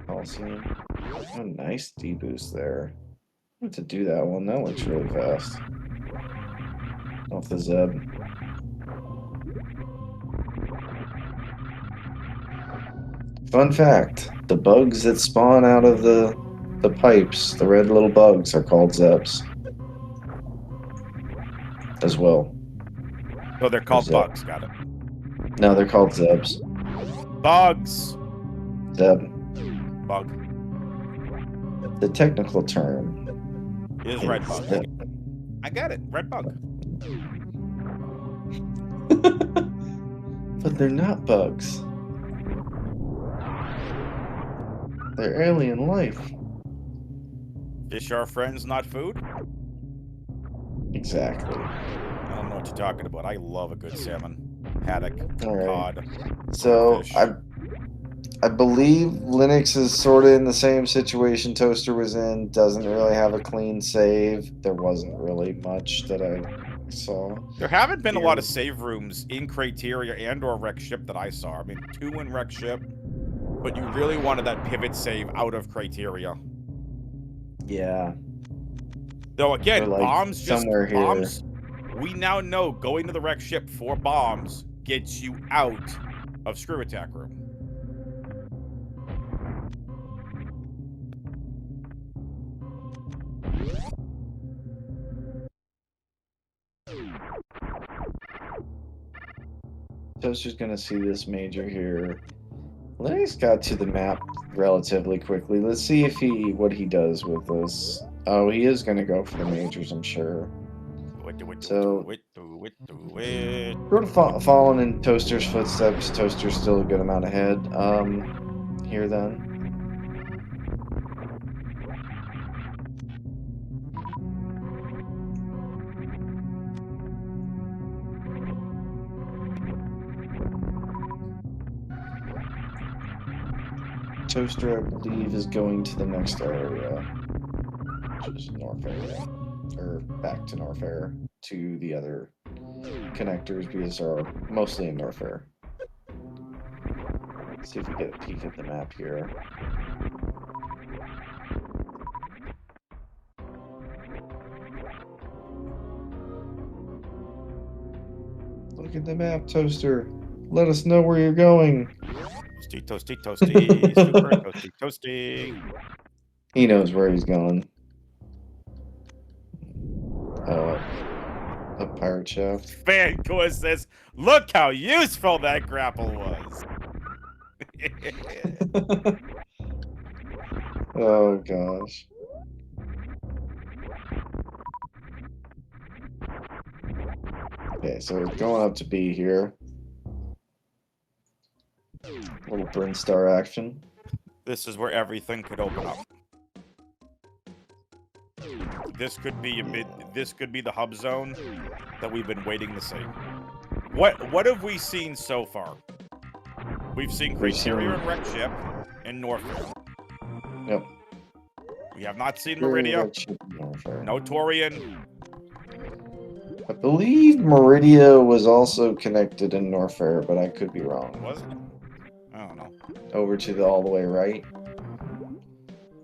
Coliseum. Oh, nice D-boost there. I have to do that one. That looks really fast. Off the Zeb. Fun fact: the bugs that spawn out of the pipes, the red little bugs, are called Zeps. As well. So they're called Zeb. bugs. Got it. No, they're called Zebs. Bugs. Zeb. Bug. The technical term Is red bug. Zeb. I got it. Red bug. But they're not bugs. They're alien life. Fish are friends, not food. Exactly. I don't know what you're talking about. I love a good salmon, haddock, All right. cod. So fish. I believe Linux is sort of in the same situation Toaster was in. Doesn't really have a clean save. There wasn't really much that I saw. There haven't been a here. lot of save rooms in Criteria and/or Wreck Ship that I saw. I mean, 2 in Wreck Ship, but you really wanted that pivot save out of Criteria. Yeah. Though again, Or, like, bombs just somewhere here. bombs. We now know going to the Wreck Ship for bombs gets you out of Screw Attack Room. Toaster's gonna see this major here. Linux got to the map relatively quickly. Let's see if what he does with this. Oh, he is gonna go for the majors, I'm sure. So, Do it. sort of following in Toaster's footsteps. Toaster's still a good amount ahead. Here then. Toaster, I believe, is going to the next area, which is North area, or back to North area, to the other connectors, because they're mostly in North area. Let's see if we get a peek at the map here. Look at the map, Toaster. Let us know where you're going. Toasty, toasty, super toasty, toasty. He knows where he's going. A pirate shaft. Fan Quiz says, look how useful that grapple was. Oh gosh. Okay, so it's going up to B here. Little Burn Star action. This is where everything could open up. This could be a bit. This could be the hub zone that we've been waiting to see. What have we seen so far? We've seen Criteria and Wreck Ship in Norfolk. Yep. We have not seen Meridia. No Torian. I believe Meridia was also connected in Norfair, but I could be wrong. Was it? I don't know. Over to the all the way right.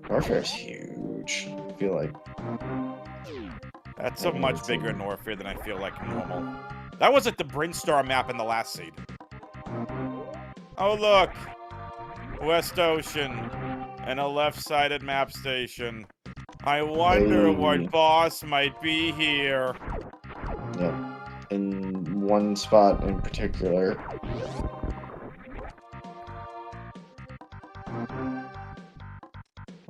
Norfair's huge. I feel like That's a much bigger Norfair than I feel like normal. That was at the Brinstar map in the last seed. Oh look! West Ocean and a left-sided map station. I wonder what boss might be here. Yep. In one spot in particular.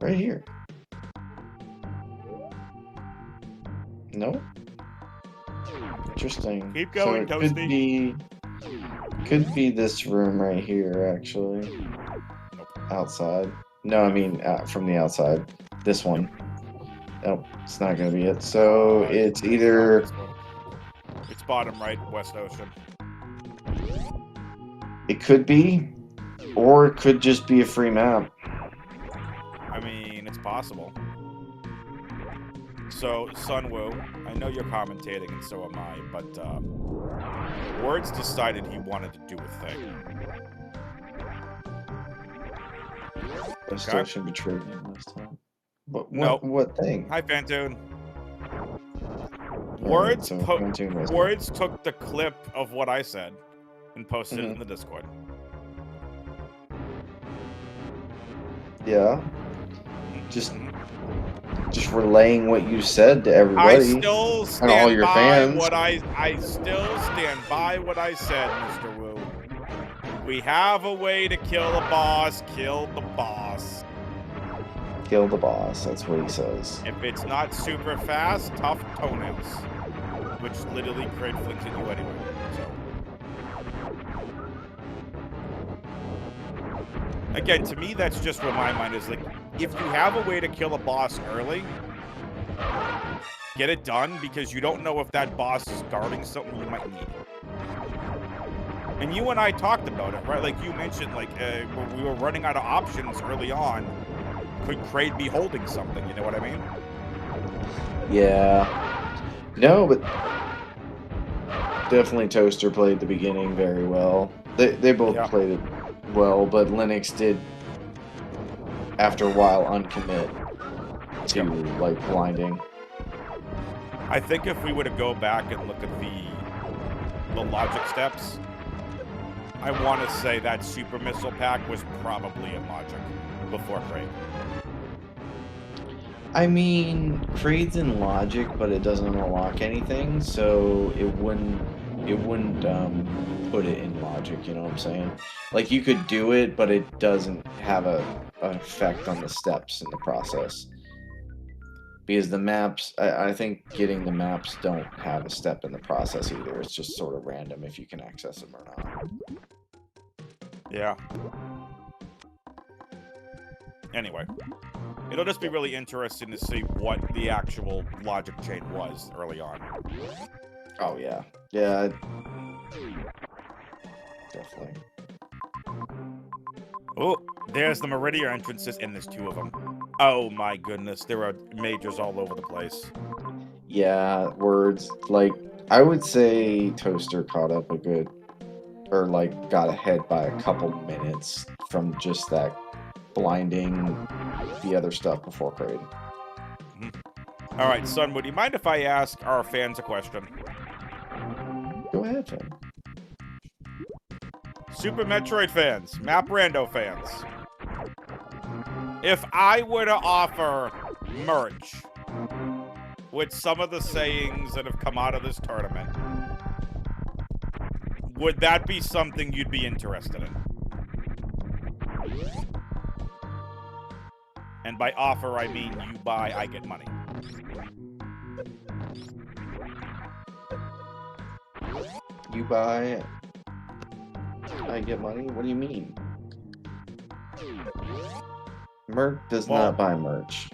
Right here. No? Interesting. Keep going, so it Toasty. could be this room right here, actually. Outside. No, I mean from the outside. This one. Nope, it's not gonna be it. So it's either... It's bottom right, West Ocean. It could be, or it could just be a free map. I mean, it's possible. So, Sunwoo, I know you're commentating, and so am I, but Words decided he wanted to do a thing. West Ocean betrayed me last time. Nope. What thing? Hi, Fantoon. Words Words took the clip of what I said and posted it in the Discord. Yeah. Just relaying what you said to everybody. I still and all stand your by fans. what I still stand by what I said, Mr. Wu. We have a way to kill a boss. Kill the boss. Kill the boss. That's what he says. If it's not super fast, tough toenails, which literally crit flings at you anyway. So. Again, to me, that's just where my mind is like, if you have a way to kill a boss early, get it done, because you don't know if that boss is guarding something you might need. And you and I talked about it, right? Like you mentioned, like when we were running out of options early on, could Kraid be holding something? You know what I mean? Yeah. No, but definitely Toaster played the beginning very well. They both played it well, but Lunix did, after a while, uncommit to like blinding. I think if we were to go back and look at the logic steps, I want to say that super missile pack was probably in logic before Kraid. I mean, Kraid's in logic, but it doesn't unlock anything, so it wouldn't put it in logic, you know what I'm saying? Like, you could do it, but it doesn't have an effect on the steps in the process. Because the maps, I think getting the maps don't have a step in the process either. It's just sort of random if you can access them or not. Yeah. Anyway, it'll just be really interesting to see what the actual logic chain was early on. Oh, yeah. Yeah. Definitely. Oh, there's the Meridia entrances, and there's 2 of them. Oh my goodness, there are majors all over the place. Yeah, words. Like, I would say Toaster caught up a good, or like got ahead by a couple minutes from just that blinding the other stuff before Kraid. All right, son, would you mind if I ask our fans a question? Go ahead, Finn. Super Metroid fans, Map Rando fans. If I were to offer merch with some of the sayings that have come out of this tournament, would that be something you'd be interested in? And by offer, I mean you buy, I get money. You buy, I get money? What do you mean? Merc does not buy merch.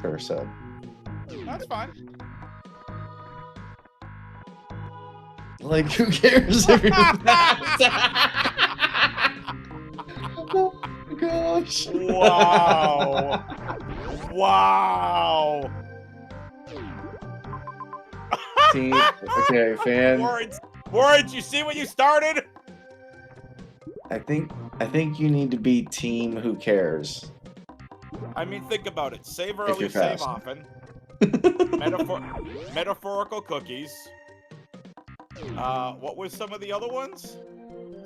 Fair said. That's fine. Like, who cares if you're Oh my gosh. Wow. Wow. Team, okay, fan. Words, you see what you started? I think you need to be team who cares. I mean, think about it. Save If early, you're save fast. often. Metaphorical cookies. What was some of the other ones?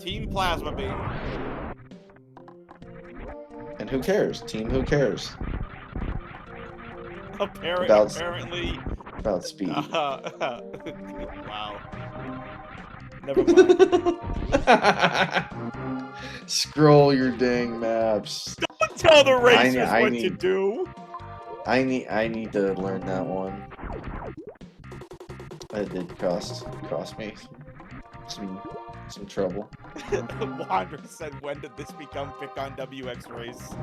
Team Plasma Beam. And who cares? Team who cares? Apparently. About speed. Wow. Never mind. Scroll your dang maps. Don't tell the racers I what need- to do. I need to learn that one. It did cost me some trouble. Wander said, when did this become Pick on WX race?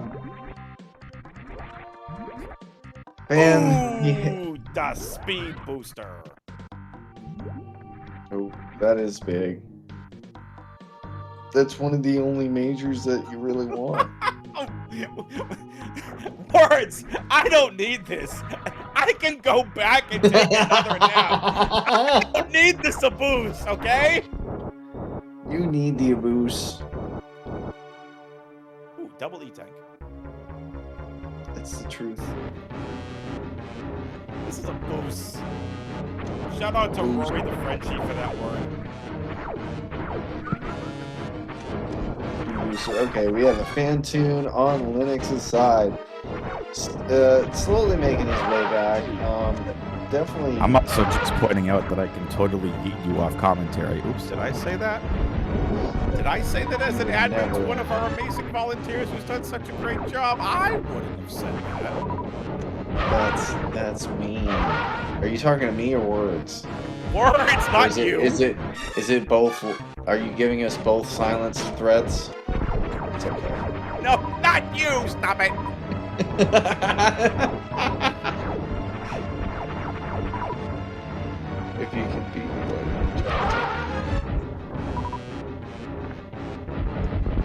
Man, Ooh, the speed booster. oh, that is big. That's one of the only majors that you really want. Words! I don't need this. I can go back and take another nap. I don't need this a boost, okay? You need the Aboose. Ooh, double E-tank. That's the truth. This is a boost. Shout out to Boost. Rory the Frenchie for that word. Do Ooh, so okay, we have a fan tune on Linux's side. Slowly making his way back. Definitely. I'm also just pointing out that I can totally eat you off commentary. Oops, did I say that? Did I say that as an admin to Never. one of our amazing volunteers who's done such a great job? I wouldn't have said that. That's mean. Are you talking to me or words? Words, Or not you. Is it both? Are you giving us both silence threats? It's okay. No, not you. Stop it. If you can be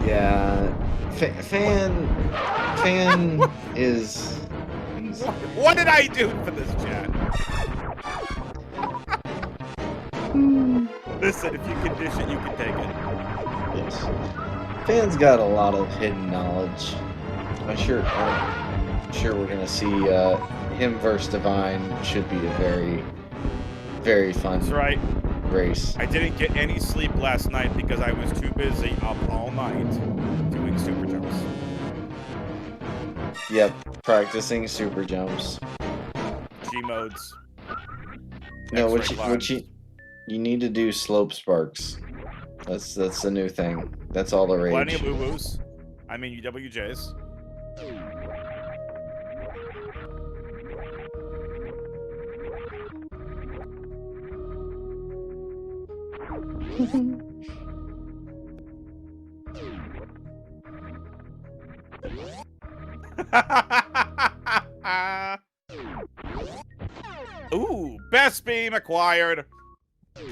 yeah, fan is. What did I do for this chat? Listen, if you can dish it, you can take it. Yes. Fan's got a lot of hidden knowledge. I'm sure we're gonna see him versus Divine. Should be a very, very fun That's right. race. I didn't get any sleep last night because I was too busy up all night doing super jumps. Yep, practicing super jumps. G modes. No, X-ray what you need to do slope sparks. That's the new thing. That's all the rage. Plenty of boo-boos. I mean UWJs. Ooh, best beam acquired.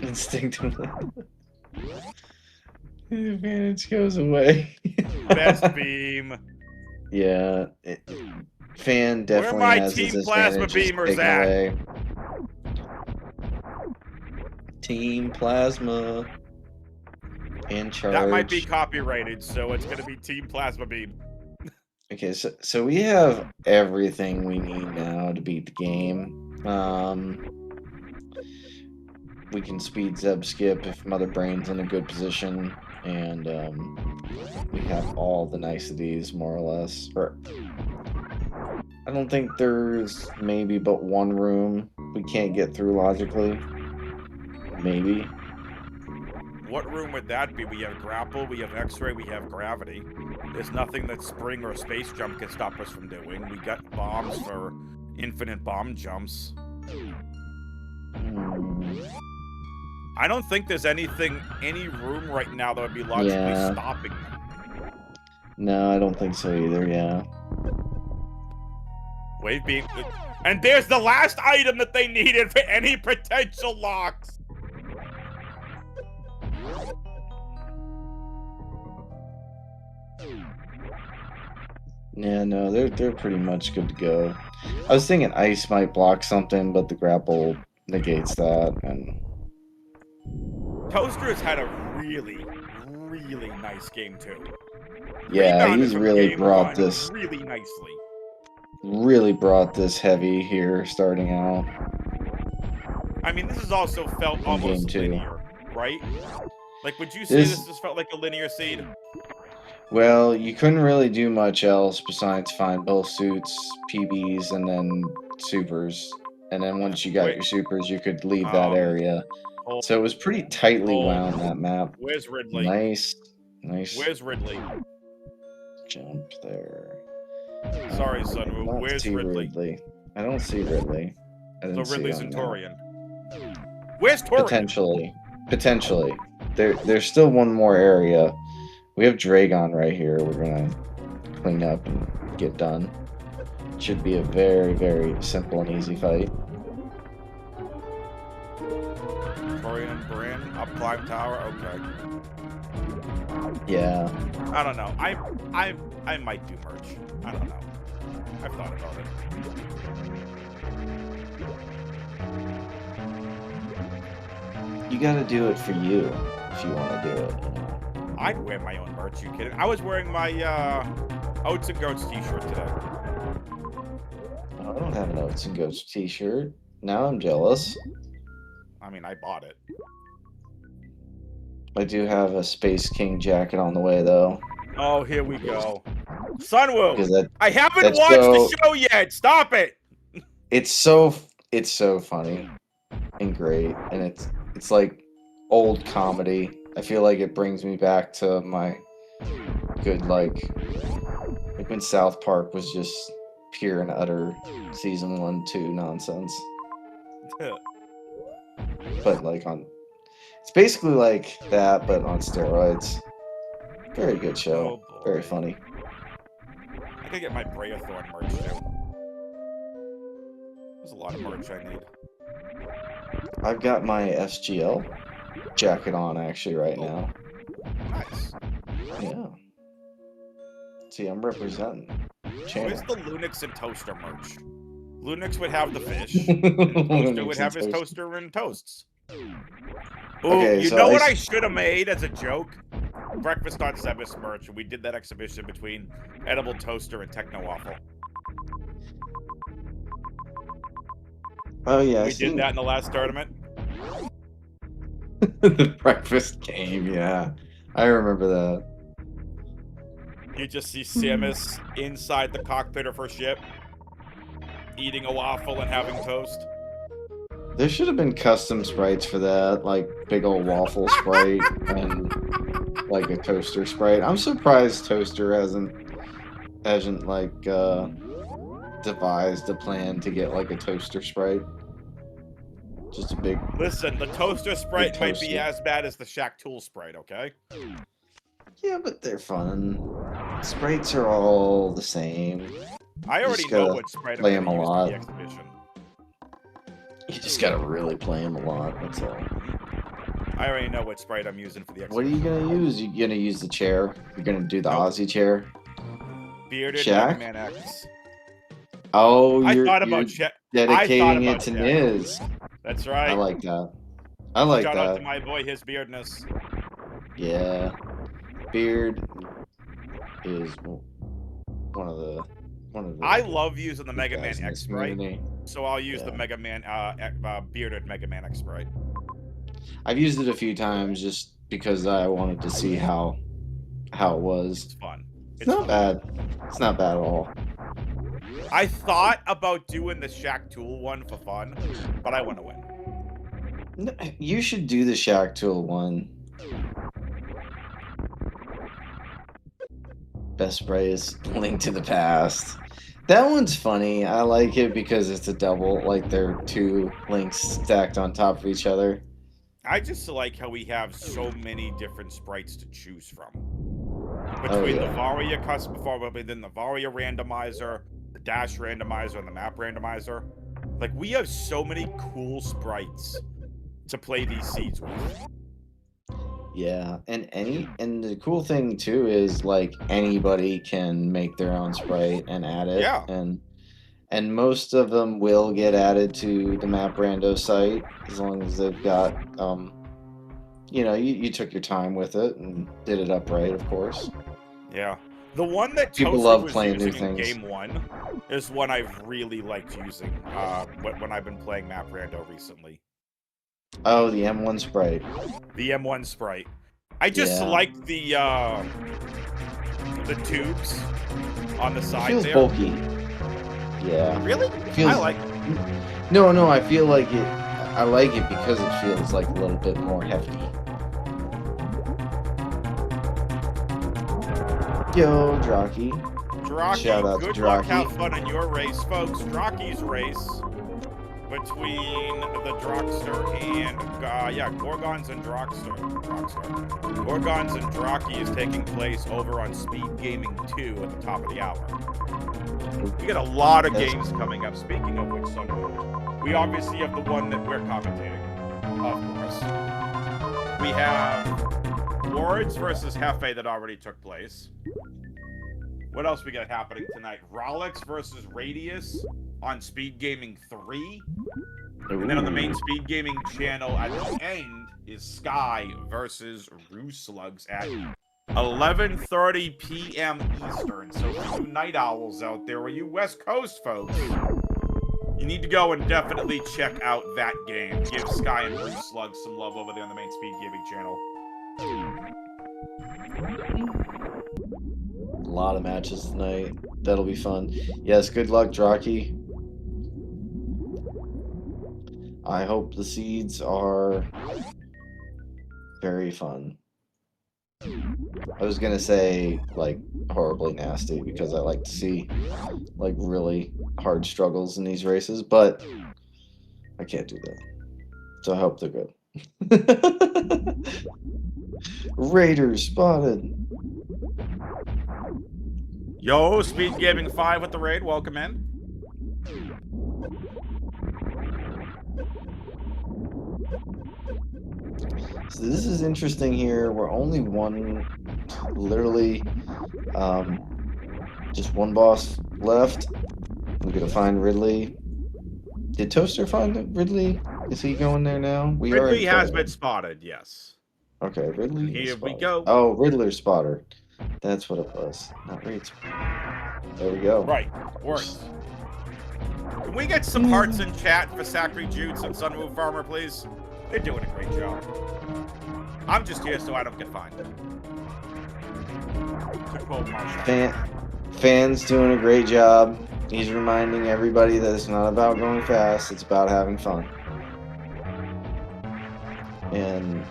Instinctively. The advantage goes away. Best beam. Yeah. Fan Where definitely my has team his plasma advantages beamers taken at? away. Team Plasma. In charge. That might be copyrighted, so it's gonna be Team Plasma Beam. Okay, so we have everything we need now to beat the game. We can speed Zeb skip if Mother Brain's in a good position, and we have all the niceties more or less. Or I don't think there's maybe but one room we can't get through logically. Maybe. What room would that be? We have grapple, we have X-ray, we have gravity. There's nothing that spring or space jump can stop us from doing. We got bombs for infinite bomb jumps. I don't think there's any room right now that would be logically stopping them. No, I don't think so either, yeah. Wave beam. And there's the last item that they needed for any potential locks. Yeah, no, they're pretty much good to go. I was thinking ice might block something, but the grapple negates that, and Toaster has had a really, really nice game too. yeah, Rebounded he's from really game brought one this really nicely. heavy here starting out. I mean, this has also felt almost two. linear, right? Like, would you say this just felt like a linear seed? Well, you couldn't really do much else besides find both suits, PBs, and then supers. And then once you got your supers, you could leave that area. So it was pretty tightly wound, that map. Where's Ridley? Nice. Where's Ridley? Jump there. Sorry, Sunwoo. Not Where's see Ridley? I don't see Ridley. I didn't So Ridley's see in him, no. Torian. Where's Torian? Potentially. There's still one more area. We have Dragon right here. We're gonna clean up and get done. Should be a very, very simple and easy fight. Torian, Bryn, up climb tower. Okay. Yeah. I don't know. I might do merch. I don't know. I've thought about it. You gotta do it for you if you want to do it. You know? I'd wear my own merch. You kidding? I was wearing my Oats and Goats t-shirt today. I don't have an Oats and Goats t-shirt. Now I'm jealous. I mean, I bought it. I do have a Space King jacket on the way, though. Oh, here we go. Sunwoo, because I haven't that's watched so- the show yet. Stop it. it's so funny and great, and it's like old comedy. I feel like it brings me back to my good like when South Park was just pure and utter season 1, 2 nonsense. But like it's basically like that, but on steroids. Very good show. Oh, boy. Very funny. I could get my Brayathorn merch too. There's a lot of merch I need. I've got my SGL jacket on actually right now. Nice. Yeah. See, I'm representing. Where's Channel. the Lunix and toaster merch? Lunix would have the fish. And toaster would have his toaster and toasts. Ooh, Okay, you so know what I should have made as a joke? Breakfast on Sebas merch. We did that exhibition between Edible Toaster and Techno Waffle. Oh yeah, We did that in the last tournament. The breakfast game, yeah. I remember that. You just see Samus inside the cockpit of her ship, eating a waffle and having toast. There should have been custom sprites for that, like big old waffle sprite and like a toaster sprite. I'm surprised Toaster hasn't like devised a plan to get like a toaster sprite. Just a big. Listen, the toaster sprite might be toaster. as bad as the Shaq Tool sprite, okay? Yeah, but they're fun. Sprites are all the same. I already just know gotta what sprite I'm play going 'em to a use lot. for the exhibition. You just gotta really play them a lot. That's all. I already know what sprite I'm using for the What are exhibition. you gonna use? You gonna use the chair? You're gonna do the Nope. Aussie chair? Bearded Shaq? Mega Man X. Oh, I you're thought about Shaq. dedicating it about to Shaq. Niz. That's right. I like that. I like Shout out to that. my boy, his beardness. Yeah, Beard is one of the I love using the Mega guys Man in X this sprite, community. so I'll use the Yeah. Mega Man, bearded Mega Man X sprite. I've used it a few times just because I wanted to see how it was. It's fun. It's not bad. It's not bad at all. I thought about doing the Shaq Tool one for fun, but I want to win. You should do the Shaq Tool one. Best spray is Link to the Past. That one's funny. I like it because it's a double, like they're two links stacked on top of each other. I just like how we have so many different sprites to choose from. Oh, Between the yeah. Varia custom, within the Varia randomizer, the Dash randomizer, and the Map randomizer. Like, we have so many cool sprites to play these seeds with. Yeah, and the cool thing too is like anybody can make their own sprite and add it. Yeah. And most of them will get added to the Map Rando site as long as they've got you took your time with it and did it up right, of course. Yeah. The one that People Toaster love was playing new using in things. Game 1 is one I've really liked using when I've been playing Map Rando recently. Oh, the M1 sprite. The M1 sprite. I just Yeah. like the tubes on the It side feels there. bulky. Yeah. Really? Feels, I like No, I feel like it. I like it because it feels like a little bit more hefty. Yo, Drocky. Drocky, Shout out to good luck, Drocky. have fun in your race, folks. Drocky's race between the Drockster and, Gorgons and Drockster. Gorgons and Drocky is taking place over on SpeedGaming 2 at the top of the hour. We got a lot of games coming up, speaking of which, we obviously have the one that we're commentating, of course. We have Words versus Hefe that already took place. What else we got happening tonight? Rolex versus Radius on SpeedGaming 3. And then on the main SpeedGaming channel at the end is Sky versus Rooslugs at 11:30 p.m. Eastern. So for you night owls out there, or you West Coast folks, you need to go and definitely check out that game. Give Sky and Rooslugs some love over there on the main SpeedGaming channel. lot of matches tonight. That'll be fun. Yes, good luck, Draki. I hope the seeds are very fun. I was gonna say, like, horribly nasty because I like to see, like, really hard struggles in these races, but I can't do that. So I hope they're good. Raiders spotted. Yo, SpeedGaming 5 with the raid. Welcome in. So this is interesting here. We're only one, literally, just one boss left. We gotta find Ridley. Did Toaster find Ridley? Is he going there now? We are Ridley in front has of been him. spotted, yes. Okay, Ridley And is here we spotted. go. Oh, Riddler spotter. That's what it was. Not Raid spotter. There we go. Right, works. Can we get some hearts in chat for Sacri Jutes and Sunwoo Farmer, please? They're doing a great job. I'm just here so I don't get fined. To quote Marshall. Fans doing a great job. He's reminding everybody that it's not about going fast, it's about having fun. And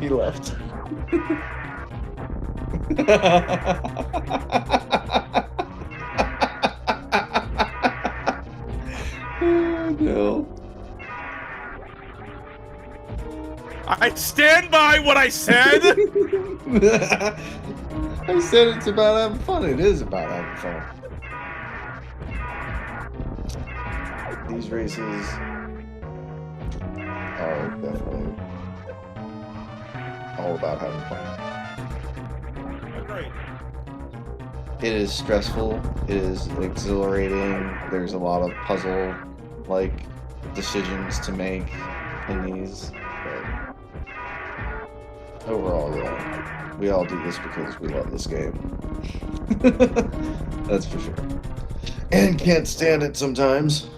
he left. Oh, no. I stand by what I said! I said it's about having fun. It is about having fun. These races are definitely all about having fun. Great. It is stressful. It is exhilarating. There's a lot of puzzle-like decisions to make in these. But overall, yeah, we all do this because we love this game. That's for sure. And can't stand it sometimes.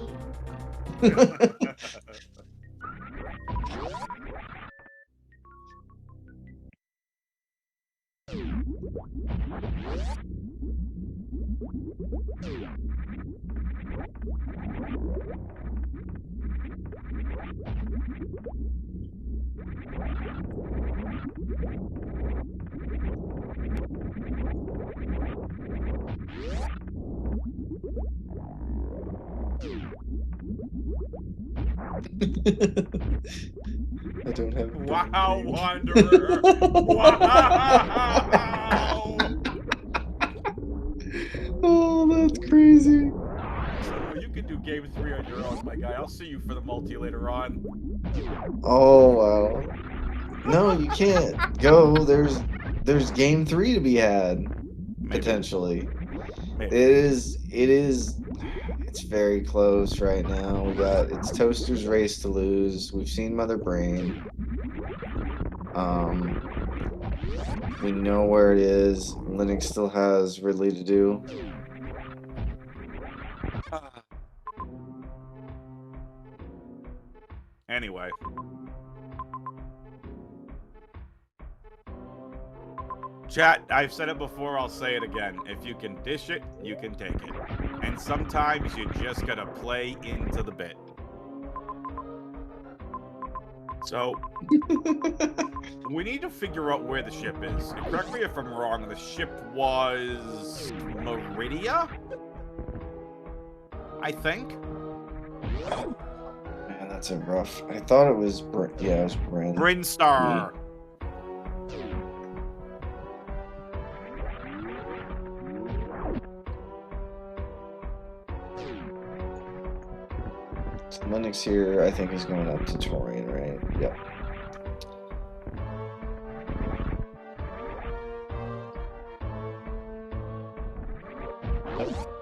I don't have. Wow, Wanderer! Wow! Oh, that's crazy. So you can do game 3 on your own, my guy. I'll see you for the multi later on. Oh wow. No, you can't go. There's game 3 to be had. Maybe. Potentially. Maybe. It's very close right now. It's Toaster's race to lose. We've seen Mother Brain. We know where it is. Lunix still has Ridley to do. Anyway. Chat, I've said it before, I'll say it again. If you can dish it, you can take it. And sometimes you just gotta play into the bit. So, we need to figure out where the ship is. Correct me if I'm wrong, the ship was Meridia? I think? Man, that's a rough. I thought it was it was Bryn. Brinstar. So Lunix here, I think, is going up to Torian, right? Yep.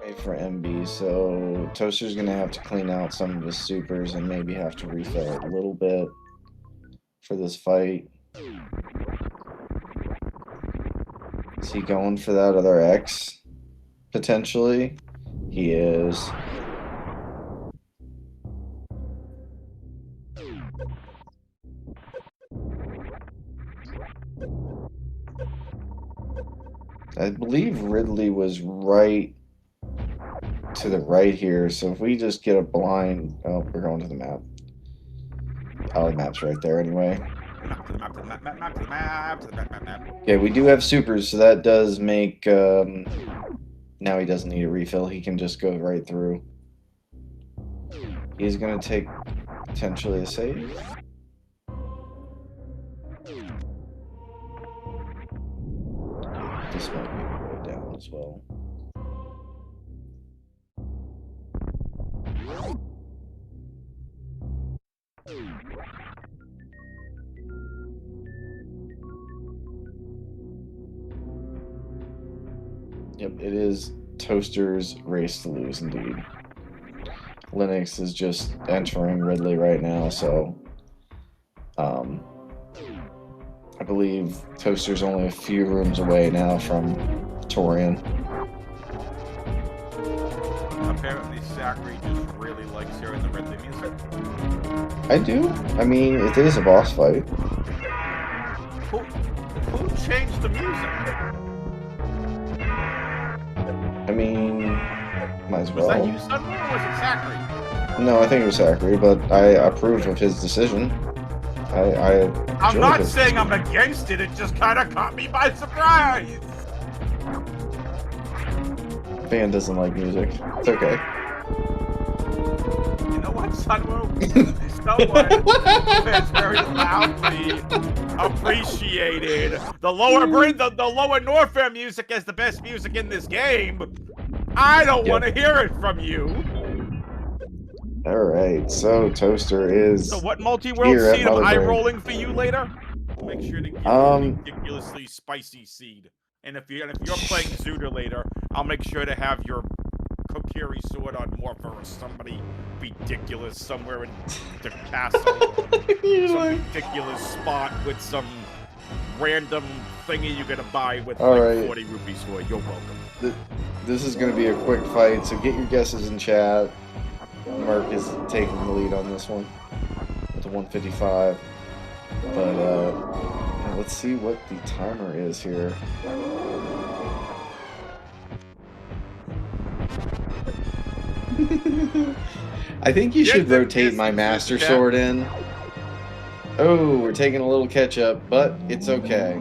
Wait for MB, so Toaster's gonna have to clean out some of his supers and maybe have to refill it a little bit for this fight. Is he going for that other X? Potentially? He is. I believe Ridley was right to the right here, so if we just get a blind... Oh, we're going to the map. Oh, the map's right there anyway. Map to the map to the map, map to the map to the map. Okay, we do have supers, so that does make... now he doesn't need a refill, he can just go right through. He's gonna take potentially a save. This might be way down as well. Yep, it is Toaster's race to lose indeed. Lunix is just entering Ridley right now, so I believe Toaster's only a few rooms away now from Torian. Apparently, Zachary just really likes hearing the Ridley music. I do. I mean, it is a boss fight. Who changed the music? I mean, might as well. Was that you, Sunway, or was it Zachary? No, I think it was Zachary, but I approve of his decision. I'm not saying I'm against it, it just kind of caught me by surprise! Fan doesn't like music. It's okay. You know what, Sunway? Someone who has very loudly appreciated the lower Norfair music as the best music in this game. I don't want to hear it from you. Alright, so Toaster is... So what multi-world seed am I rolling for you later? Make sure to give you a ridiculously spicy seed. And if you're playing Zuda later, I'll make sure to have your Kokiri sword on Morpher or somebody ridiculous somewhere in the castle. Some ridiculous spot with some random thingy you're gonna buy with like 40 rupees for it. You're welcome. This is gonna be a quick fight, so get your guesses in chat. Mark is taking the lead on this one to 155. But let's see what the timer is here. I think you should rotate my Master Sword in. Oh, we're taking a little catch up, but it's okay.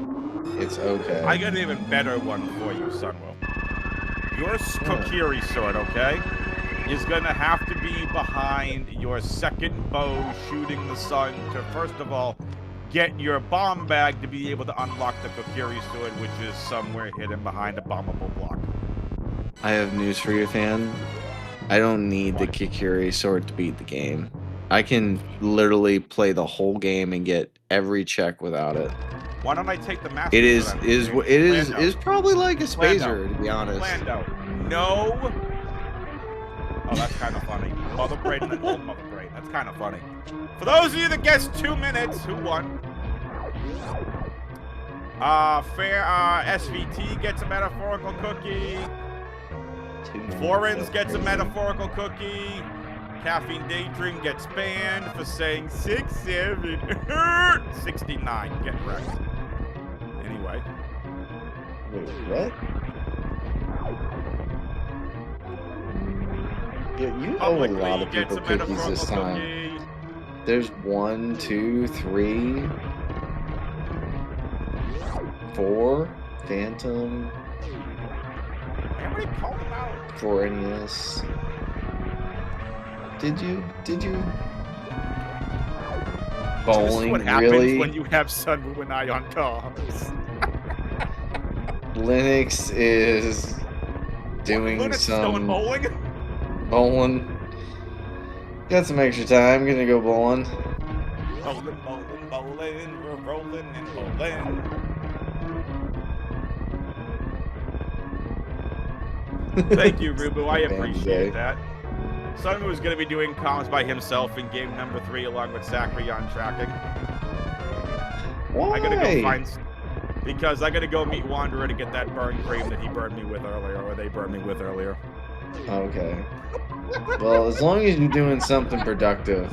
It's okay. I got an even better one for you, Sunwell. Your Kokiri sword, okay, is gonna have to be behind your second bow shooting the sun to, first of all, get your bomb bag to be able to unlock the Kokiri sword, which is somewhere hidden behind a bombable block. I have news for you, fan. I don't need the Kokiri sword to beat the game. I can literally play the whole game and get every check without it. Why don't I take the master? It is probably like a Spazer, to be honest. Lando. No. Oh, that's kind of funny. Mother Brain and old Mother Brain. That's kind of funny. For those of you that guessed 2 minutes, who won? SVT gets a metaphorical cookie. Florence gets a metaphorical cookie. Caffeine Daydream gets banned for saying 67. 69. Get wrecked. Anyway. Wait, what? Yeah, you owe a lot of people cookies this time. There's 1, 2, 3, 4 Phantom. Everybody called him out. 4 NES. Did you? Bowling, this is what happens really? When you have Sunwoo and I on comms. Lunix is doing some bowling. Bowling. Got some extra time. I'm gonna go bowling. Bowling, bowling, bowling. We're rolling and bowling. Thank you, Rubu. I appreciate that. Sunwoo is going to be doing comms by himself in game number 3 along with Zachary on tracking. Why? I gotta go find... Because I gotta go meet Wanderer to get that burn cream that he burned me with earlier, or they burned me with earlier. Okay. Well, as long as you're doing something productive.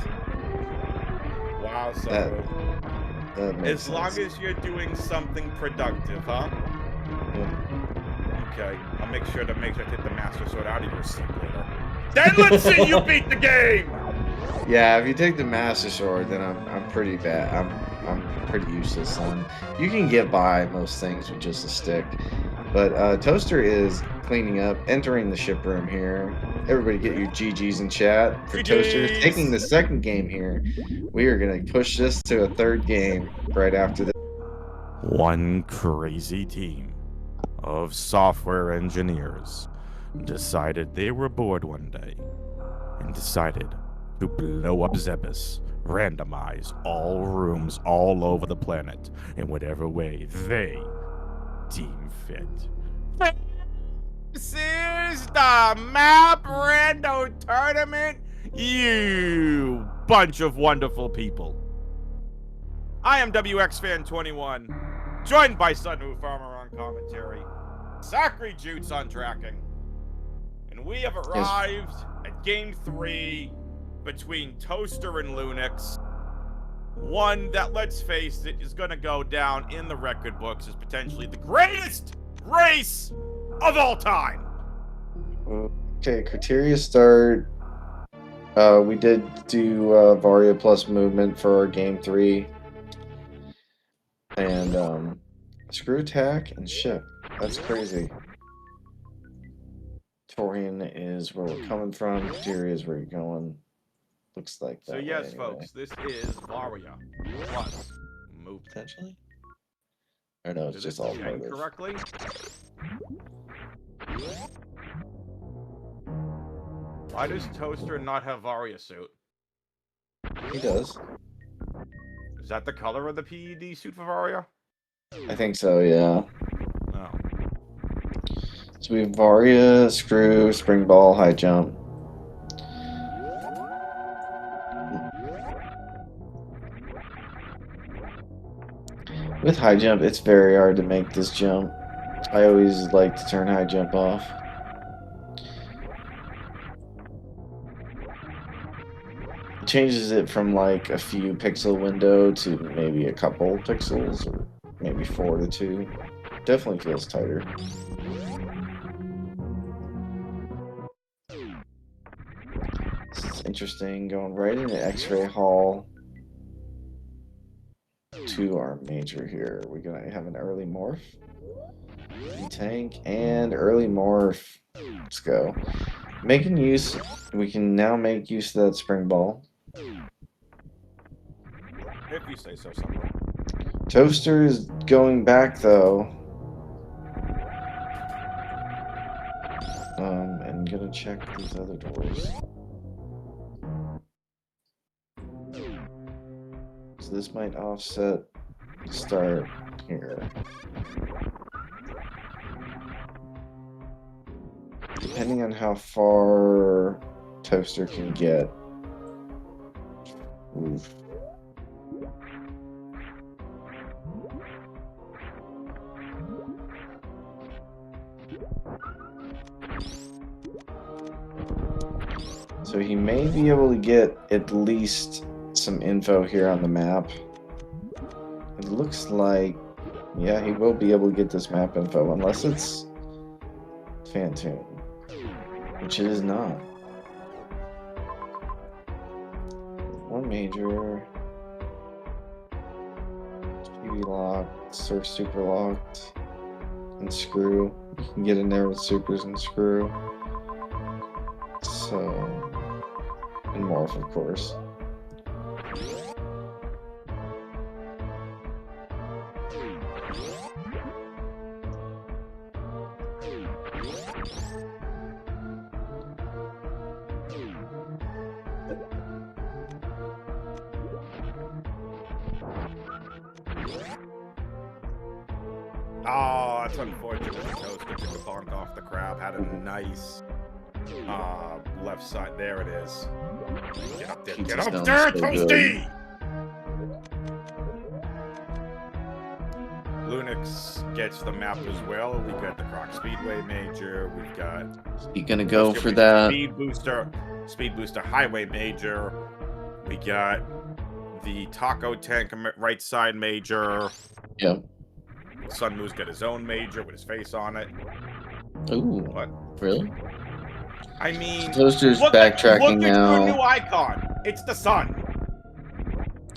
Wow, Sunwoo. That makes as long sense. as you're doing something productive, huh? Yep. Okay, I'll make sure to take the Master Sword out of your seat later. Then let's see you beat the game! Yeah, if you take the Master Sword, then I'm pretty bad. I'm pretty useless on. You can get by most things with just a stick, but Toaster is cleaning up, entering the ship room here. Everybody, get your GGs in chat for Toaster taking the second game here. We are gonna push this to a third game right after this. One crazy team of software engineers decided they were bored one day and decided to blow up Zebus, randomize all rooms all over the planet in whatever way they deem fit. This is the Map Rando Tournament, you bunch of wonderful people. I am WXFan21, joined by Sunwoo Farmer on commentary, Sakri Jutes on tracking, and we have arrived at Game 3 between Toaster and Lunix. One that, let's face it, is going to go down in the record books as potentially the greatest race of all time. Okay, criteria start. We did do Varia plus movement for our game 3. And screw attack and ship. That's crazy. Torian is where we're coming from. Criteria is where you're going. Looks like that. So yes, anyway. folks, this is Varia plus movement. Potentially? Or no, it's just all part of. Correctly? Why does Toaster not have Varia suit? He does. Is that the color of the PED suit for Varia? I think so, yeah. No. So we have Varia, screw, spring ball, high jump. With high jump, it's very hard to make this jump. I always like to turn high jump off. It changes it from like a few pixel window to maybe a couple pixels, or maybe 4 to 2. Definitely feels tighter. This is interesting, going right into X-ray hall to our major here. We're gonna have an early morph, tank, and early morph. Let's go. Making use, we can now make use of that spring ball. If you say so, someone. Toaster is going back though. And gonna check these other doors. So this might offset the start here. Depending on how far Toaster can get. Oof. So he may be able to get at least some info here on the map. It looks like, yeah, he will be able to get this map info, unless it's Phantom, which it is not. One major, TV locked, surf super locked, and screw. You can get in there with supers and screw. So, and morph, of course. Oh, that's unfortunate. Toaster took the bonk off the crab. Had a nice left side. There it is. Get up there. Get up there, Toasty! Lunix gets the map as well. We got the Croc Speedway Major. We've got. You gonna go for that? Speed Booster Highway Major. We got the Taco Tank right side Major. Yep. Sunwoo's got his own major with his face on it. Ooh, What? really? I mean, Toaster's look backtracking at your now. new icon. It's the sun.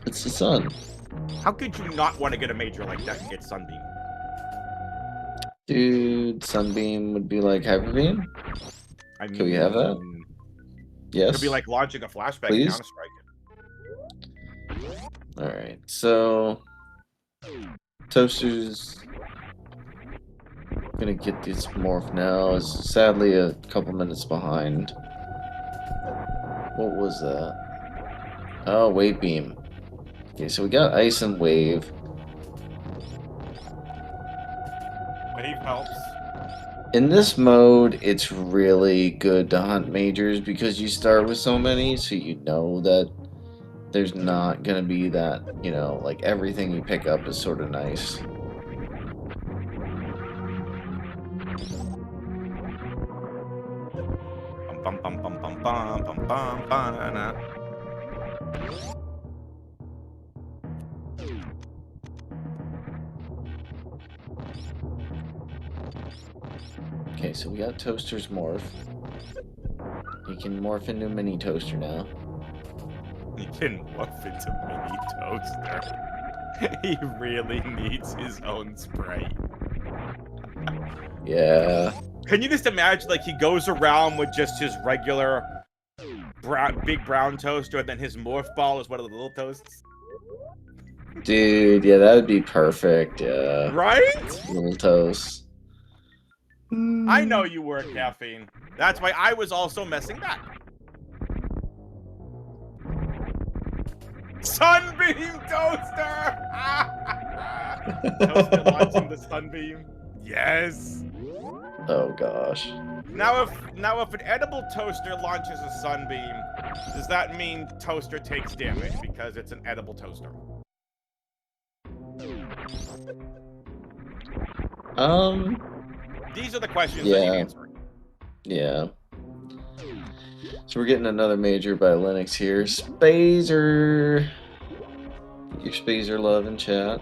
It's the sun. How could you not want to get a major like that and get Sunbeam? Dude, Sunbeam would be like Hyper Beam? I mean, Could we have that? Yes. Could be like launching a flashback in Please? Counter-Strike. Alright, so Toaster's gonna get this morph now. Is sadly a couple minutes behind. What was that? Oh, Wave Beam. Okay, so we got Ice and Wave. Wave helps. In this mode, it's really good to hunt majors because you start with so many, so you know that there's not gonna be that, you know, like everything you pick up is sort of nice. Bum, bum, bum, bum, bum, bum, bum, ba-na-na. Okay, so we got Toaster's morph. He can morph into a mini toaster now. He can morph into mini toaster. He really needs his own spray. Yeah. Can you just imagine, like, he goes around with just his regular big brown toaster, and then his morph ball is one of the little toasts? Dude, yeah, that would be perfect. Yeah. Right? Little toast. I know you were, Caffeine. That's why I was also messing back. Sunbeam toaster! Toaster launching the sunbeam. Yes. Oh gosh. Now if an edible toaster launches a sunbeam, does that mean toaster takes damage because it's an edible toaster? These are the questions that need answering. Yeah. So we're getting another major by Lunix here. Spazer. Your Spazer love in chat.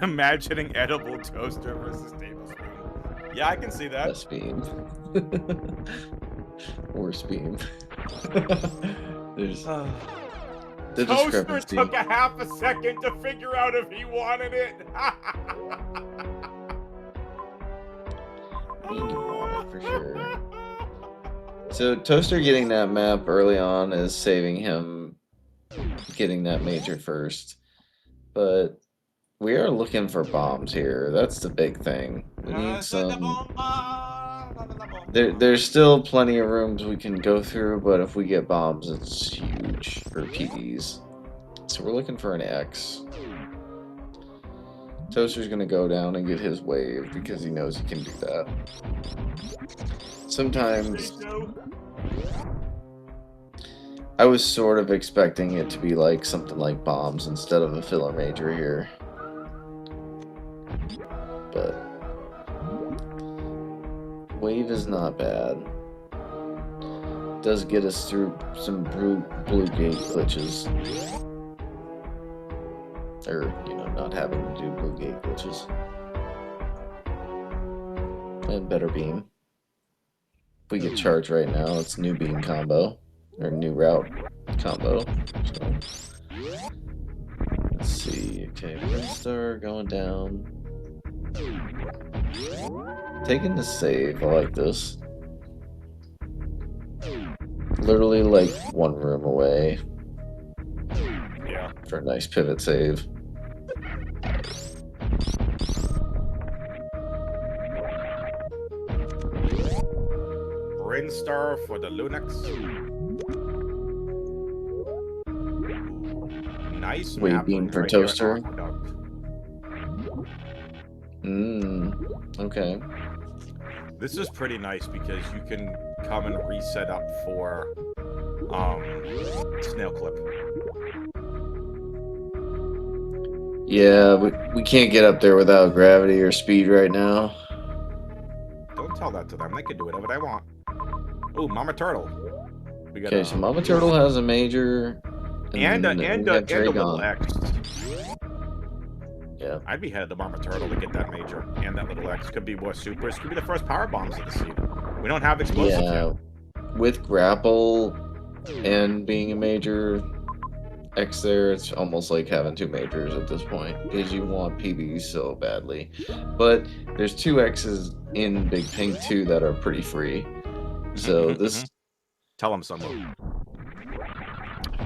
Imagining edible toaster versus tablespoon. Yeah, I can see that. Best beam. Worst beam. There's the Toaster discrepancy. took a half a second to figure out if he wanted it. You want it for sure. So Toaster getting that map early on is saving him getting that major first. But we are looking for bombs here. That's the big thing. We need some. There's still plenty of rooms we can go through, but if we get bombs, it's huge for PDs. So we're looking for an X. Toaster's gonna go down and get his wave because he knows he can do that. Sometimes I was sort of expecting it to be like something like bombs instead of a filler major here. But wave is not bad. Does get us through some blue gate glitches. Or, you know, not having to do blue gate glitches. And better beam. If we get charged right now, it's new beam combo. Or new route combo. So, let's see. Okay, Red Star going down. Taking the save, I like this. Literally like one room away. Yeah. For a nice pivot save. Brainstar for the Lunix. Nice Wave map beam for right here at Toaster. Aqueduct. Okay. This is pretty nice because you can come and reset up for snail clip. Yeah, we can't get up there without gravity or speed right now. Don't tell that to them. They can do whatever they want. Ooh, Mama Turtle. We got Okay, so Mama Turtle has a major. And a we got little Dragon. X. Yeah. I'd be headed to Mama Turtle to get that major and that little X. Could be more supers. Could be the first power bombs of the season. We don't have explosives Yeah. yet. With grapple and being a major X there, it's almost like having 2 majors at this point because you want PBs so badly. But there's 2 X's in Big Pink too that are pretty free. So this Tell him someone.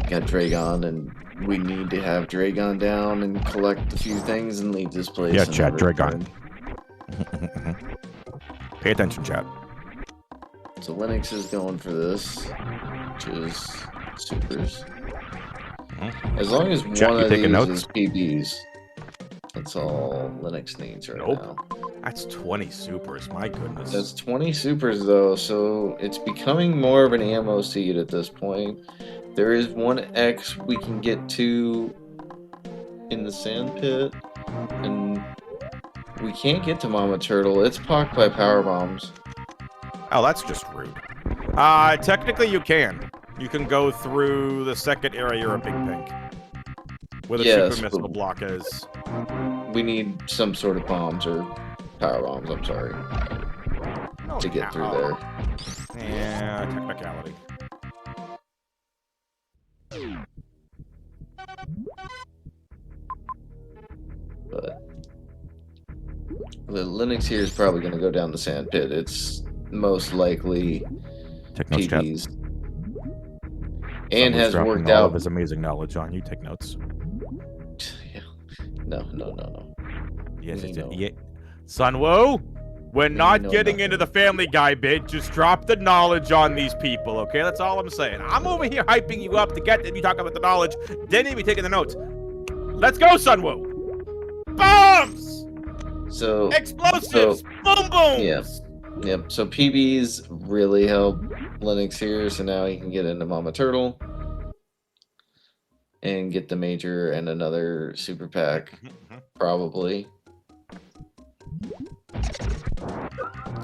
got Dragon, and we need to have Dragon down and collect a few things and leave this place. Yeah, and chat, never Dragon. return. Pay attention, chat. So Linux is going for this, which is supers. As long as Chat, one you of taking these notes? is PBs, that's all Linux needs right now. That's 20 supers. My goodness. That's 20 supers though, so it's becoming more of an ammo seed at this point. There is 1 X we can get to in the sand pit, and we can't get to Mama Turtle. It's pocked by power bombs. Oh, that's just rude. Technically you can. You can go through the second area of Big Pink. Where the Yes, super missile but- block is. We need some sort of bombs or power bombs, I'm sorry, to get through there. Yeah, technicality. But the Linux here is probably going to go down the sand pit. It's most likely Take notes, chat. PBs. And Someone's has dropping worked all out. of his amazing knowledge on you. Take notes. Yeah. No. Yes, We it's know. yeah. Sunwoo, we're not know getting nothing. into the Family Guy bit. Just drop the knowledge on these people, okay? That's all I'm saying. I'm over here hyping you up to get them. You talk about the knowledge, then you be taking the notes. Let's go, Sunwoo! Bombs! So Explosives! Boom booms! yeah. Yep. So PBs really help Linux here. So now he can get into Mama Turtle and get the major and another super pack, probably.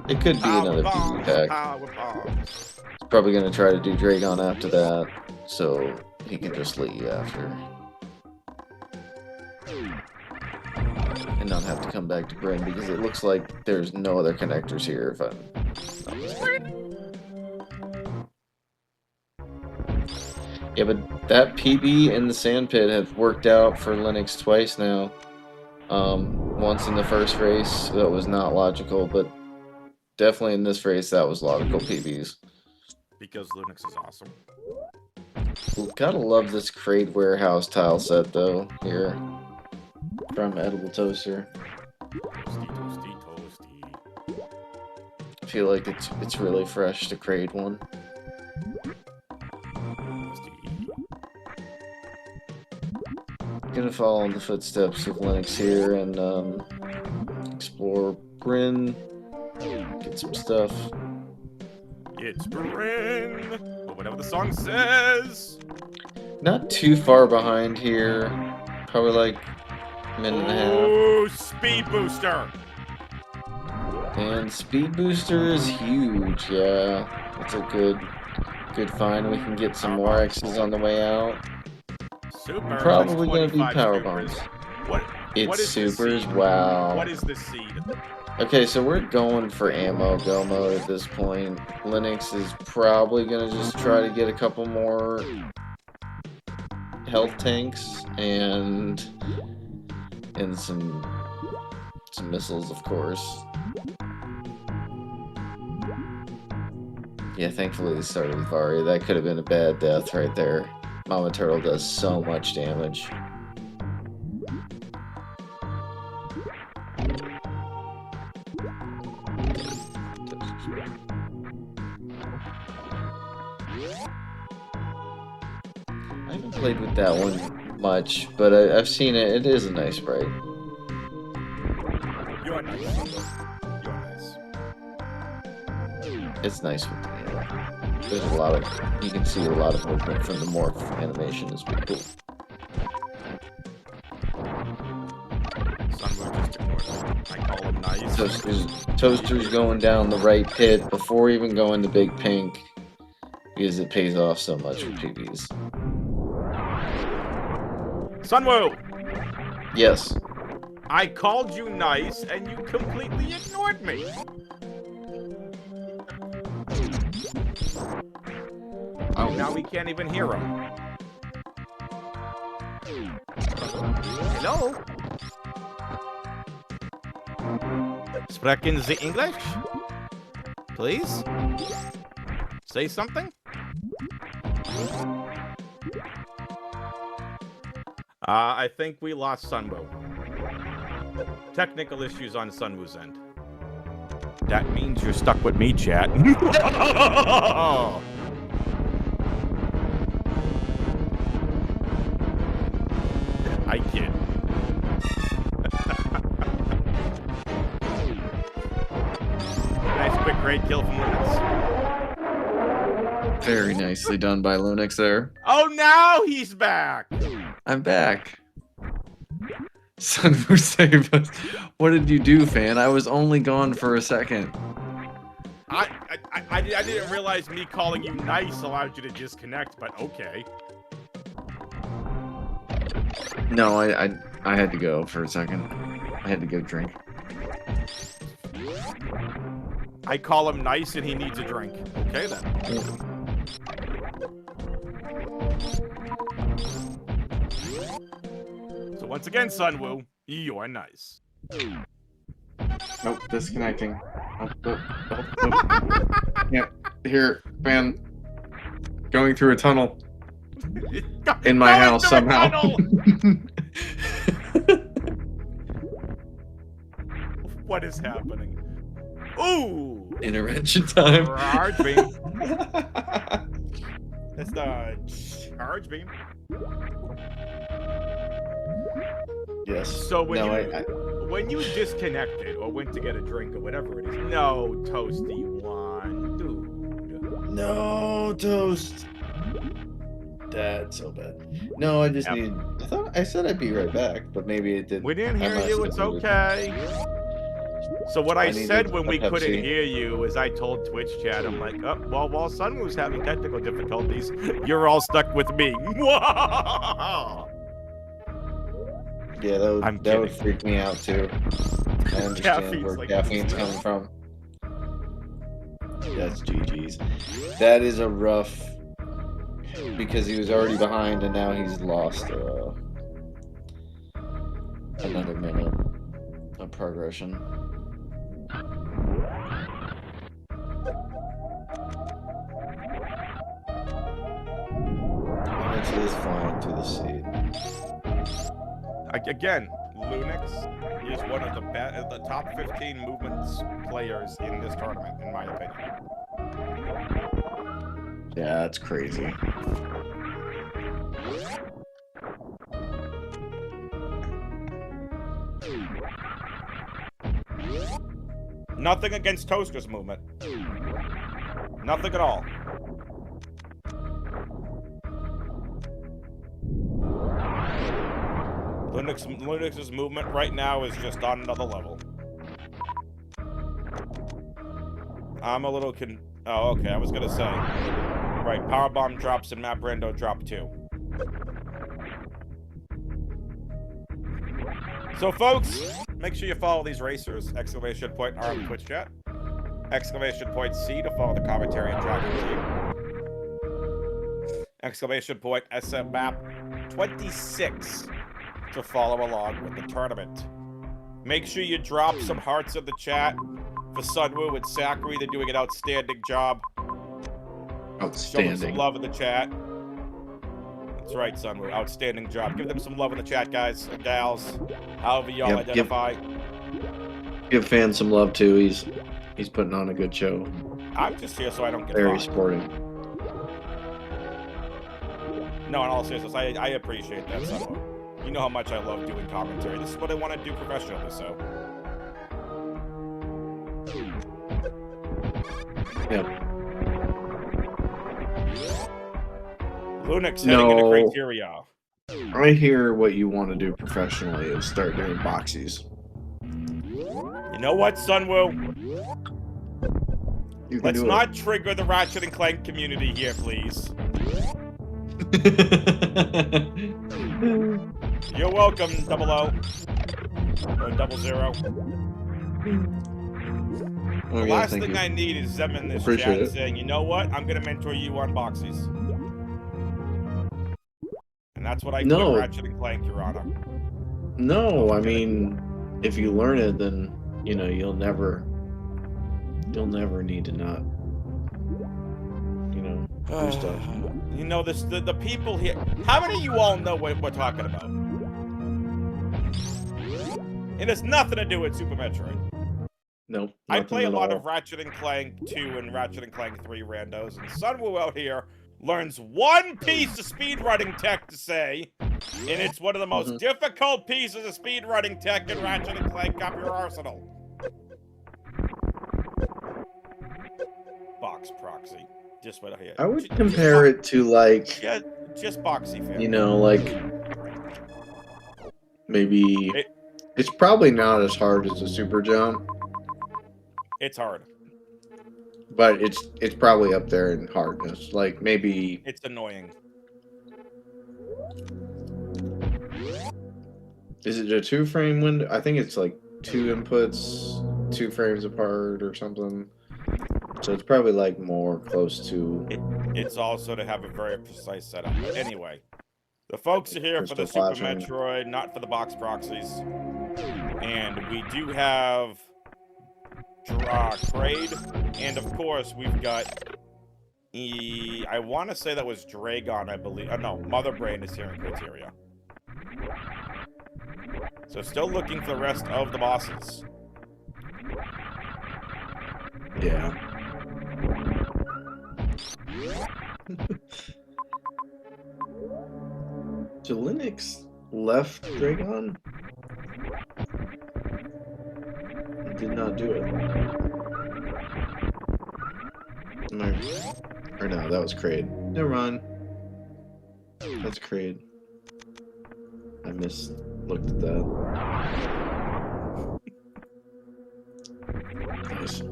It could be another PB pack. Power bombs. He's probably going to try to do Dragon after that, so he can just leave after. And not have to come back to Bryn, because it looks like there's no other connectors here, if I'm not mistaken. Yeah, but that PB in the sand pit has worked out for Linux twice now. Once in the first race, that was not logical, but definitely in this race, that was logical PBs. Because Lunix is awesome. Gotta love this Crate Warehouse tile set, though, here. From Edible Toaster. Toasty. I feel like it's really fresh, the Crate one. Gonna follow in the footsteps of Linux here and explore Bryn, get some stuff. It's Bryn, or whatever the song says. Not too far behind here, probably like a minute and a half. Oh, speed booster. And Speed Booster is huge, yeah. That's a good find. We can get some more X's on the way out. Super. Probably that's gonna be 25 power supers. bombs. What It's is this supers, seed? wow. What is this seed? Okay, so we're going for ammo go mode at this point. Linux is probably gonna just try to get a couple more health tanks and some missiles, of course. Yeah, thankfully they started with Vari. That could have been a bad death right there. Mama Turtle does so much damage. I haven't played with that one much, but I've seen it. It is a nice sprite. You're nice. You're nice. It's nice with the There's a lot of, you can see a lot of movement from the morph animation is pretty cool. Sunwoo just ignored me. I call him nice. Toaster's going down the right pit before even going to Big Pink because it pays off so much with PBs. Sunwoo, Yes. I called you nice and you completely ignored me. Oh, now we can't even hear him. Hello? Sprechen Sie English? Please? Say something? I think we lost Sunwoo. Technical issues on Sunwoo's end. That means you're stuck with me, chat. I kid. Nice quick great kill from Lunix. Very nicely done by Lunix there. Oh, now he's back! I'm back. Sunwoo save us. What did you do, fan? I was only gone for a second. I didn't realize me calling you nice allowed you to disconnect, but okay. No, I had to go for a second. I had to go drink. I call him nice and he needs a drink. Okay, then. So once again, Sunwoo, you're nice. Nope, disconnecting. Nope. Yeah, here, fan. Going through a tunnel. In my house somehow. What is happening? Ooh! Intervention time. Charge beam. That's the charge beam. Yes. So when no, when you disconnected or went to get a drink or whatever it is, no toasty one, dude. No toast. That's so bad. No, I just need. I said I'd be right back, but maybe it didn't. We didn't hear you. It's okay. So what I said when we couldn't hear you is I told Twitch chat, I'm like, oh, well, while Sunwoo's having technical difficulties, you're all stuck with me. Yeah, that would freak me out too. I understand where caffeine's coming from. That's GG's. That is a rough, because he was already behind and now he's lost another minute of progression. Lunix is flying to the seed. Again, Lunix is one of the top 15 movements players in this tournament, in my opinion. Yeah, that's crazy. Nothing against Toaster's movement. Nothing at all. Lunix's movement right now is just on another level. I'm a little oh, okay, I was gonna say. Right, Powerbomb drops and Map Rando drop 2. So folks, make sure you follow these racers. Exclamation point R on Twitch chat. Exclamation point C to follow the commentary and Dragon team. Exclamation point SM Map 26 to follow along with the tournament. Make sure you drop some hearts in the chat for Sunwoo and Sakuri. They're doing an outstanding job. Outstanding. Show them some love in the chat. That's right, Sunwoo. Outstanding job. Give them some love in the chat, guys and gals. However y'all identify. Give fans some love too. He's putting on a good show. I'm just here so I don't get very fined. sporting. No, in all seriousness, I appreciate that, Sunwoo. You know how much I love doing commentary. This is what I want to do professionally, so. Yep. Lunix heading into criteria. I hear what you want to do professionally is start doing boxies. You know what, Sunwoo? Let's not trigger the Ratchet and Clank community here, please. You're welcome, 00. Or 00. Oh, The yeah, last thank thing you. I need is them in this Appreciate chat it. saying, you know what? I'm gonna mentor you on boxies. And that's what I quit No. Ratchet and Clank, Your Honor. No, I mean, if you learn it, then you know you'll never need to not, you know, do stuff. You know, the people here. How many of you all know what we're talking about? It has nothing to do with Super Metroid. No, I nothing play a at lot all. of Ratchet and Clank 2 and Ratchet and Clank 3 randos, and Sunwoo out here learns one piece of speedrunning tech to say, and it's one of the most difficult pieces of speedrunning tech in Ratchet and Clank up your arsenal. Box proxy. Just what I hear. I would compare it to like, just boxy, fam. you know, like maybe it's probably not as hard as a super jump, It's hard. but it's probably up there in hardness. Like maybe It's annoying. is it a 2-frame window? I think it's like 2 inputs, 2 frames apart or something. So it's probably like more close to. It's also to have a very precise setup. But anyway, the folks are here for the Crystal Super flashing. Metroid, not for the box proxies. And we do have Kraid, and of course we've got I want to say that was Dragon, I believe. No, Mother Brain is here in criteria. So still looking for the rest of the bosses. Yeah. So Lunix left Dragon? He did not do it. No. Or no, that was Kraid. Never mind. That's Kraid. I looked at that. Nice.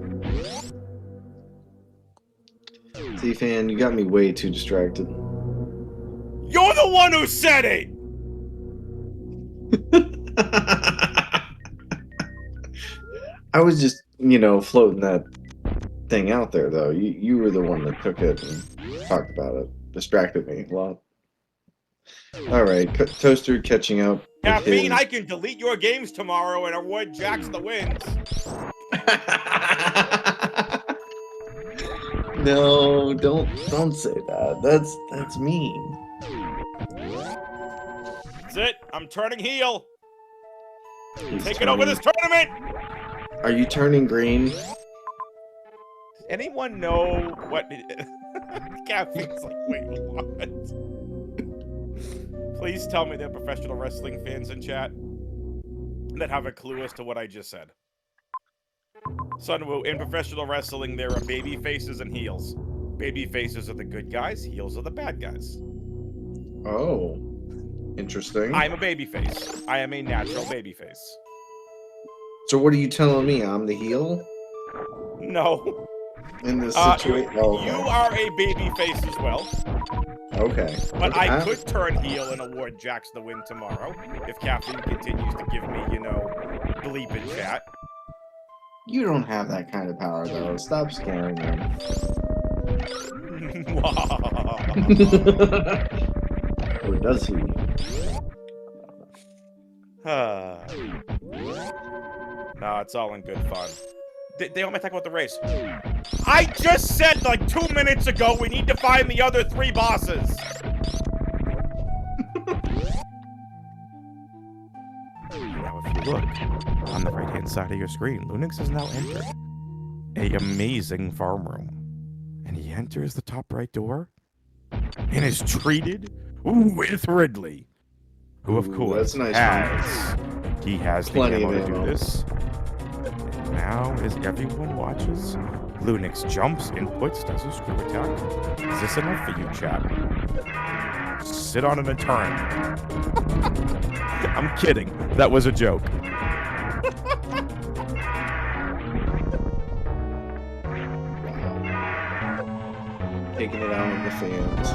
T-Fan, you got me way too distracted. You're the one who said it! I was just, you know, floating that thing out there, though. You were the one that took it and talked about it. Distracted me a lot. All right, Toaster catching up. Caffeine, I can delete your games tomorrow and avoid Jax the wins. No, don't say that. That's mean. That's it. I'm turning heel. He's Taking over this tournament. Are you turning green? Anyone know what? Caffeine's like, wait, what? Please tell me they're professional wrestling fans in chat that have a clue as to what I just said. Sunwoo, in professional wrestling, there are baby faces and heels. Baby faces are the good guys, heels are the bad guys. Oh, interesting. I'm a baby face. I am a natural baby face. So what are you telling me? I'm the heel No. in this situation? Oh, okay. You are a baby face as well. Okay. But Okay. I could turn heel and award Jax the win tomorrow if Caffeine continues to give me, you know, bleep in chat. You don't have that kind of power, though. Stop scaring me. Or does he? No, it's all in good fun. They want me to talk about the race. I just said like 2 minutes ago we need to find the other 3 bosses. Now, if you look on the right-hand side of your screen, Lunix has now entered a amazing farm room. And he enters the top right door and is treated with Ridley, who, of course, that's nice. he has the Plenty ammo of to do ammo. this. And now, as everyone watches, Lunix jumps, inputs, does a screw attack. Is this enough for you, chap? Sit on it and turn. I'm kidding. That was a joke. Taking it out on the fans.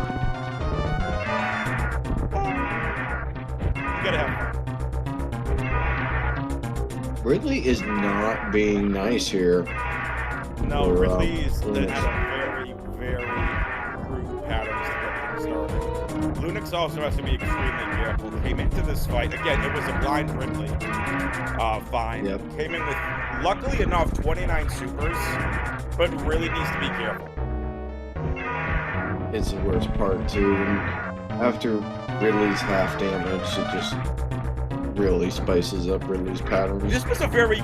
gotta have fun. Ridley is not being nice here. No, Or, Ridley's Lunix. had a very, very crude patterns to get things started. Lunix also has to be extremely careful. Came into this fight, again, it was a blind Ridley. Fine. Yep. Came in with, luckily enough, 29 supers, but really needs to be careful. It's the worst part too. After Ridley's half damage, it just really spices up Ridley's patterns. This was a very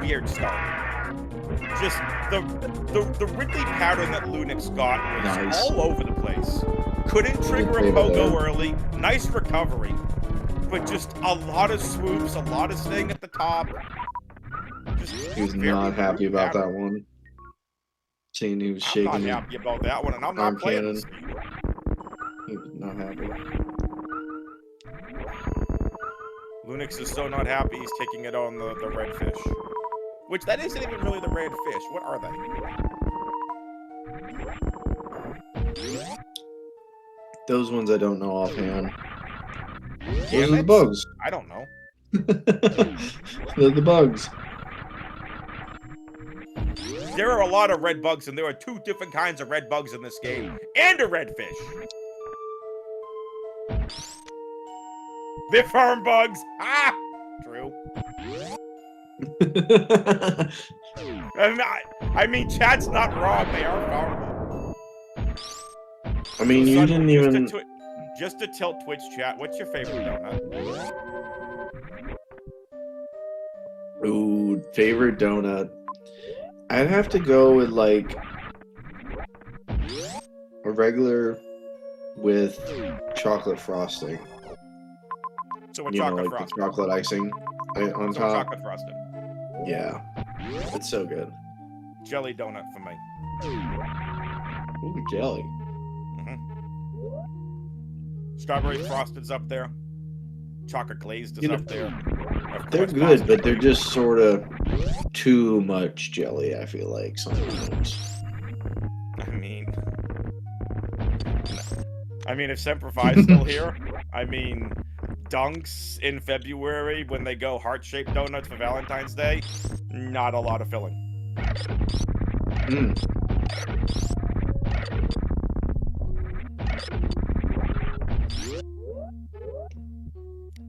weird start. Just the Ridley pattern that Lunix got was Nice. all over the place. Couldn't trigger a Good pogo there. early. Nice recovery, but just a lot of swoops, a lot of staying at the top. Just He was very not happy weird about pattern. that one. Seeing he was I'm shaking not his happy about that one, and I'm arm not playing cannon. this. He was not happy. Lunix is so not happy he's taking it on the red fish. Which, that isn't even really the red fish. What are they? Those ones I don't know offhand. Those Damn are the it. bugs. I don't know. They're the bugs. There are a lot of red bugs, and there are 2 different kinds of red bugs in this game. And a red fish. They're farm bugs. Ah! True. I mean, chat's not wrong. They are farm bugs. I mean, you Son, didn't just even. just to tilt Twitch chat, what's your favorite donut? Ooh, favorite donut. I'd have to go with like a regular with chocolate frosting. So a You know, chocolate like frosting. the chocolate icing on So a top. chocolate frosting. Yeah, it's so good. Jelly donut for me. Ooh, jelly. Strawberry frosted's up there. Chocolate glazed is You know, up there. Of They're course, good, pasta but they're cream. just sort of too much jelly, I feel like, sometimes. I mean, if Semper Fi's still here, I mean, Dunks in February when they go heart-shaped donuts for Valentine's Day, not a lot of filling. Mm.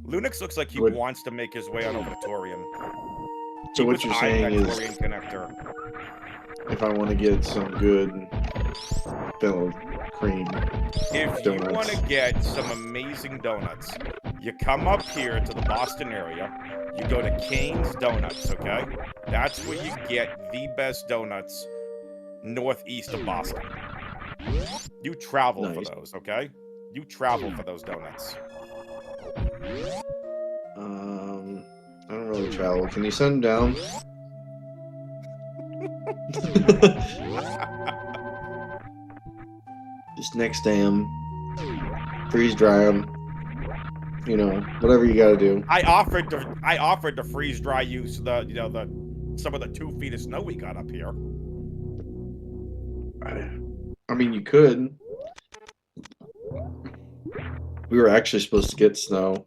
Lunix looks like he What- wants to make his way on over to Torian. So He what was you're eyeing saying that is, Torian connector. if I want to get some good vanilla cream If you donuts. want to get some amazing donuts, you come up here to the Boston area, you go to Kane's Donuts, okay? That's where you get the best donuts northeast of Boston. You travel Nice. for those, okay? You travel for those donuts. I don't really travel. Can you send them down? Just next day 'em, freeze dry them. You know, whatever you gotta do. I offered to freeze dry you some of the 2 feet of snow we got up here. I mean, you could. We were actually supposed to get snow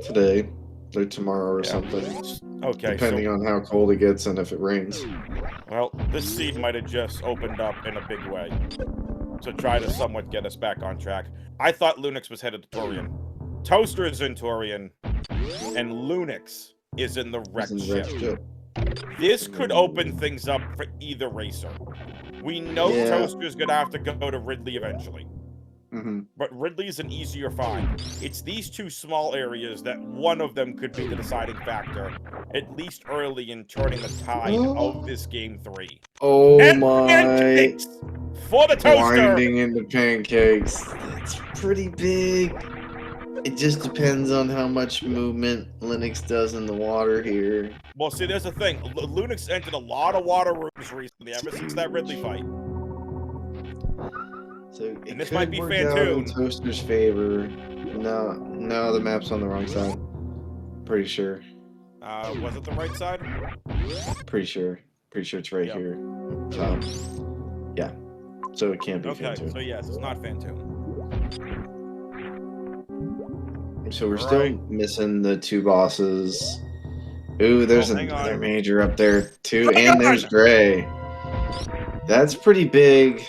today or tomorrow or Yeah. something, Okay, depending on how cold it gets and if it rains. well, this seed might have just opened up in a big way to try to somewhat get us back on track. I thought Lunix was headed to Torian. Toaster is in Torian, and Lunix is in the wreck Isn't the ship. rest ship. This could open things up for either racer. We know Yeah. Toaster's gonna have to go to Ridley eventually, Mm-hmm. but Ridley's an easier find. It's these 2 small areas that one of them could be the deciding factor, at least early in turning the tide of this game 3. Oh And my! pancakes for the Toaster! Winding into pancakes. That's pretty big. It just depends on how much movement Linux does in the water here. Well, see, there's the thing. Lunix entered a lot of water rooms recently, ever since that Ridley fight. So it And this could might be work out in Fantoon. Toaster's favor. No, the map's on the wrong side. Pretty sure. Was it the right side? Pretty sure it's right Yep. here. Yeah. So it can't be Okay, Fantoon. so yes, it's not Fantoon. So we're still missing the 2 bosses. Ooh, there's another major up there too, and there's Gray. That's pretty big.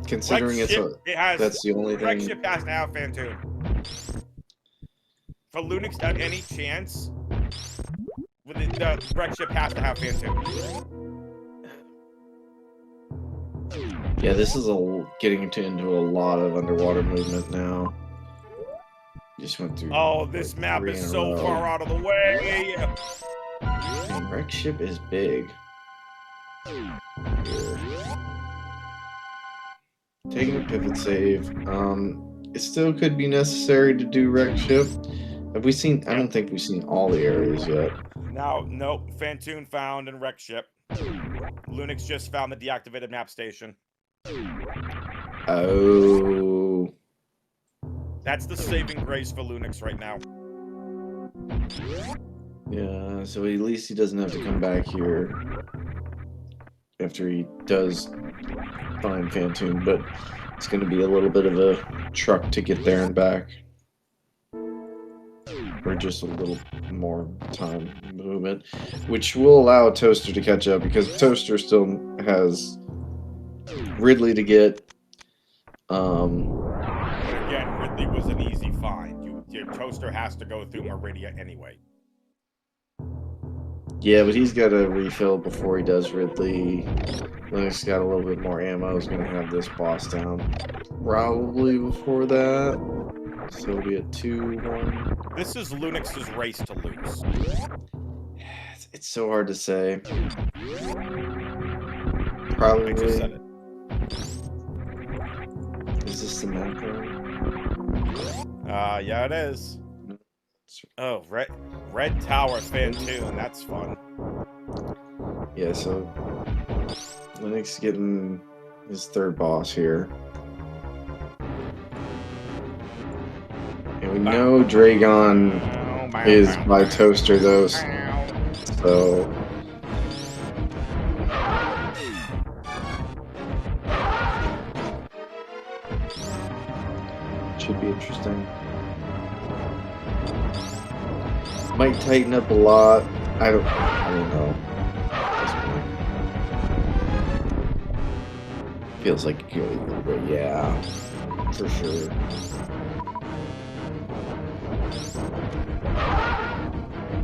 Considering that's the only thing. Wreck Ship has to have Phantoon. For Lunix to have any chance, the Wreck Ship has to have Phantoon. Yeah, this is getting into a lot of underwater movement now. Just went through. Oh, this map is so far out of the way. Man, Wreck Ship is big. Here. Taking a pivot save. It still could be necessary to do Wreck Ship. Have we seen? I don't think we've seen all the areas yet. Nope. Phantoon found and Wreck Ship. Lunix just found the deactivated map station. Oh. That's the saving grace for Lunix right now. Yeah, so at least he doesn't have to come back here after he does find Phantoon, but it's going to be a little bit of a truck to get there and back. Or just a little more time movement, which will allow Toaster to catch up, because Toaster still has Ridley to get. Again, Ridley was an easy find. Your Toaster has to go through Meridia anyway. Yeah, but he's got to refill before he does Ridley. Lunix got a little bit more ammo. He's going to have this boss down probably before that. So it'll be a 2-1. This is Lunix's race to lose. It's so hard to say. Probably. I just said it. Is this the map? Yeah, it is. Oh, Red Tower Phantoon. That's fun. Yeah, so Lunix getting his 3rd boss here. And we know Dragon is by Toaster, though, so... Should be interesting. Might tighten up a lot. I don't know. Feels like it could go a little bit, yeah, for sure.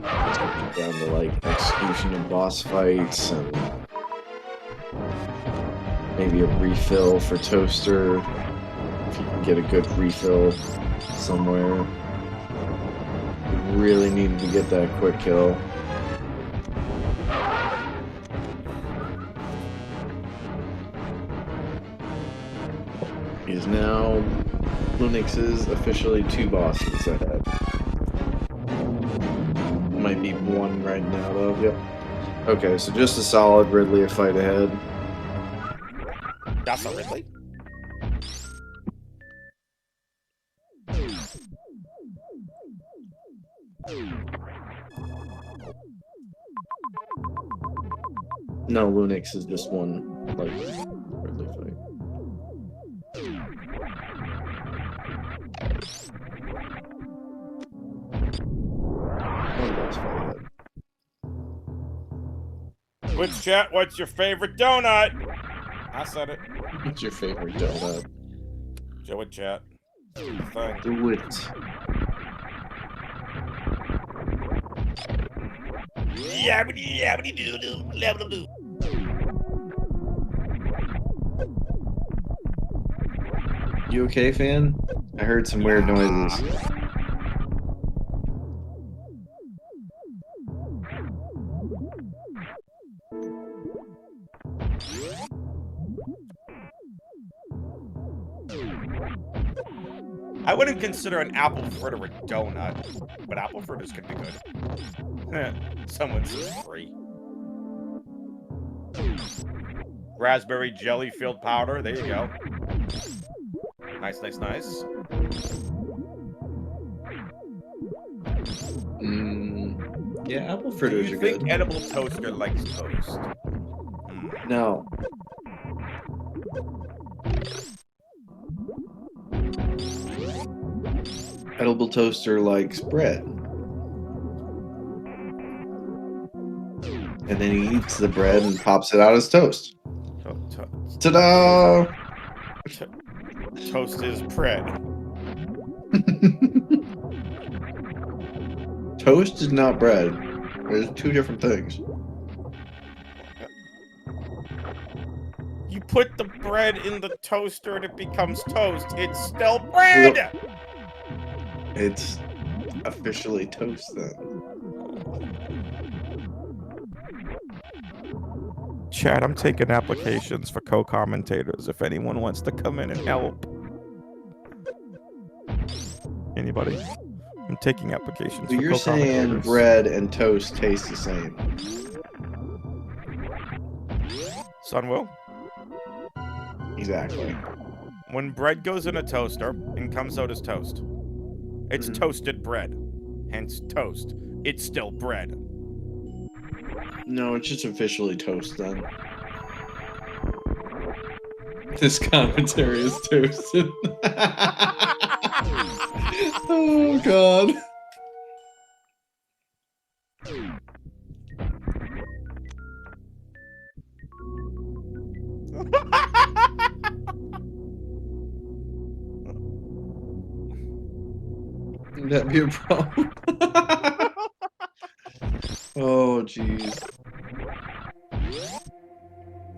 Let's get down to like execution and boss fights, and maybe a refill for Toaster if you can get a good refill somewhere. Really needed to get that quick kill. Is now Lunix is officially 2 bosses ahead. Might be 1 right now though. Yep. Okay, so just a solid Ridley a fight ahead. That's a Ridley? No, Lunix is just 1 like Ridley fight. Twitch chat, what's your favorite donut? I said it. What's your favorite donut? Joe in chat. Thing. Do it. Yabbity yabbity doo doo yabbity doo. You okay, fan? I heard some weird noises. I wouldn't consider an apple fritter a donut, but apple fritters can be good. Someone says free. Raspberry jelly filled powder. There you go. Nice, nice, nice. Yeah, apple fritters are good. Do you think Edible Toaster likes toast? No. Edible toaster likes bread. And then he eats the bread and pops it out as toast. Ta-da! Toast is bread. Toast is not bread. There's two different things. You put the bread in the toaster and it becomes toast. It's still bread! It's officially toast then. Chad, I'm taking applications for co-commentators if anyone wants to come in and help. Anybody? I'm taking applications So for you're saying co-commentators. bread and toast taste the same? Sunwell? Exactly. When bread goes in a toaster and comes out as toast, it's toasted bread. Hence toast. It's still bread. No, it's just officially toast then. This commentary is toasted. Oh god. Would that be a problem? Oh jeez.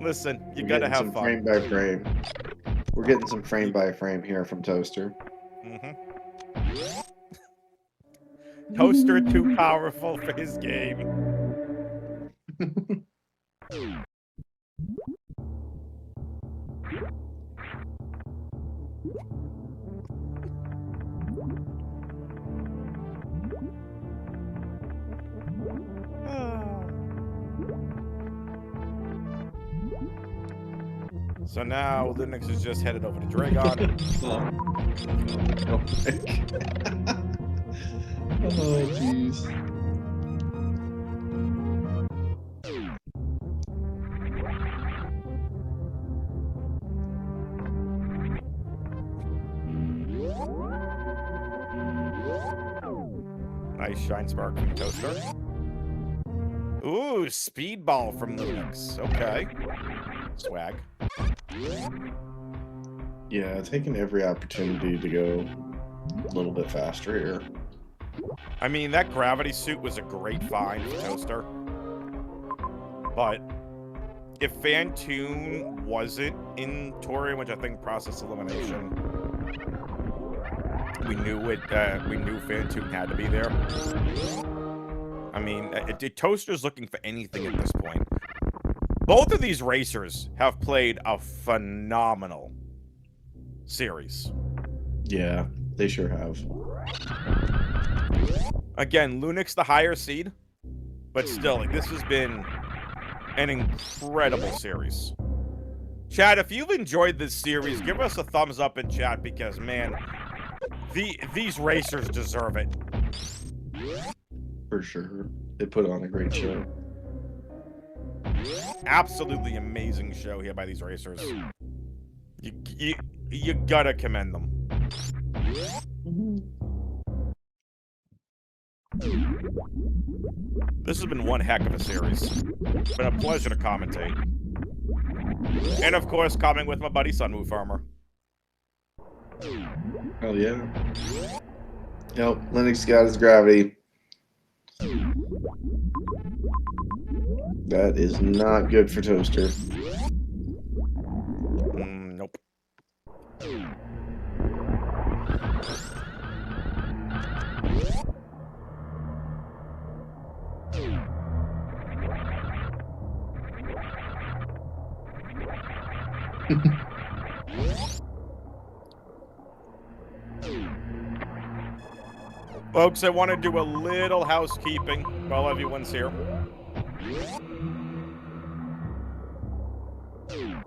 Listen, you We're gotta getting have some fun. frame by frame. We're getting some frame by frame here from Toaster. Toaster too powerful for his game. So now Lunix is just headed over to Dragon. Oh jeez. Nice shine spark from Toaster. Ooh, speedball from Lunix. Okay. Swag. Yeah, taking every opportunity to go a little bit faster here. I mean, that gravity suit was a great find for Toaster. But if Phantoon wasn't in Tori, which I think process elimination, we knew Phantoon had to be there. I mean, Toaster's looking for anything at this point. Both of these racers have played a phenomenal series. Yeah, they sure have. Again, Lunix the higher seed, but still, like, this has been an incredible series. Chad, if you've enjoyed this series, give us a thumbs up in chat because, man, these racers deserve it. For sure. They put on a great show. Absolutely amazing show here by these racers. You gotta commend them. This has been one heck of a series. It's been a pleasure to commentate. And of course, coming with my buddy Sunwoo Farmer. Oh yeah. Yep, Lunix got his gravity. That is not good for Toaster. Nope. Folks, I want to do a little housekeeping while everyone's here.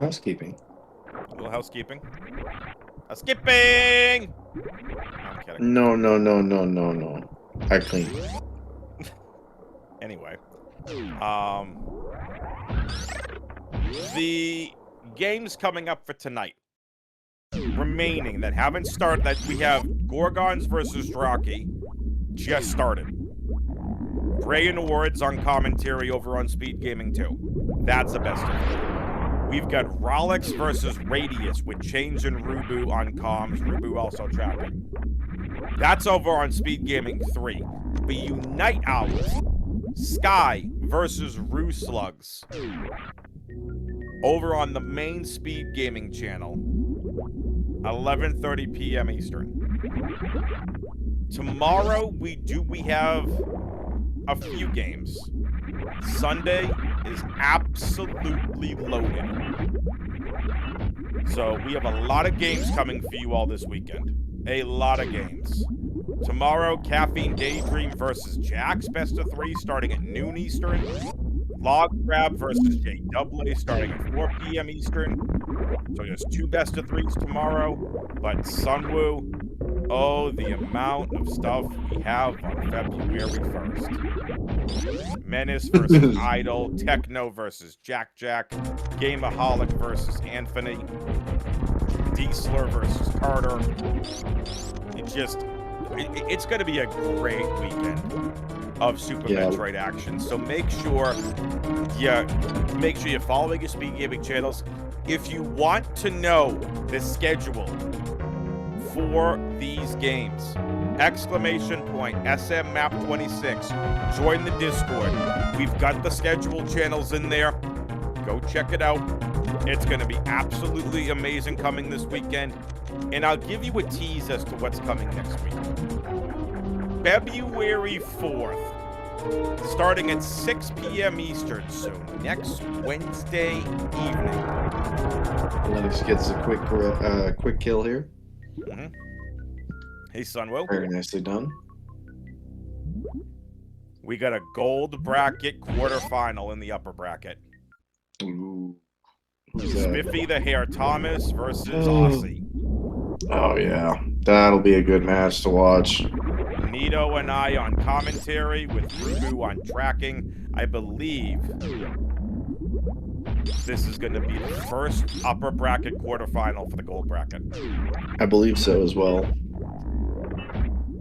Housekeeping. A little housekeeping. Housekeeping! I'm kidding. No. I clean. Anyway. The games coming up for tonight, remaining, that haven't started, that we have Gorgons versus Draki just started. Bray and Awards on commentary over on SpeedGaming 2. That's the best of it. We've got Rolex versus Radius with Change and Rubu on comms. Rubu also tracking. That's over on SpeedGaming 3. The Unite Owls, Sky versus Roo Slugs. Over on the main SpeedGaming channel. 11:30 p.m. Eastern. Tomorrow we have a few games. Sunday is absolutely loaded. So we have a lot of games coming for you all this weekend. A lot of games. Tomorrow, Caffeine Daydream versus Jax, best of 3, starting at noon Eastern. Log Grab versus J Double starting at 4 p.m. Eastern. So just 2 best of 3s tomorrow. But Sunwoo, oh, the amount of stuff we have on February 1st. Menace versus Idol, Techno versus Jack, Gameaholic versus Anthony, Diesler versus Carter. It's going to be a great weekend of Super Metroid action. So make sure you're following your SpeedGaming channels. If you want to know the schedule for these games, !SMMap26. Join the Discord. We've got the schedule channels in there. Go check it out. It's going to be absolutely amazing coming this weekend. And I'll give you a tease as to what's coming next week. February 4th, starting at 6 p.m. Eastern, so next Wednesday evening. Lunix gets a quick kill here. Mm-hmm. Hey, Sunwell. Very nicely done. We got a gold bracket quarterfinal in the upper bracket. Ooh. Who's that? Spiffy the Hair Thomas versus Aussie. Oh, yeah. That'll be a good match to watch. Nito and I on commentary with Rubu on tracking. I believe this is going to be the first upper bracket quarterfinal for the gold bracket. I believe so as well.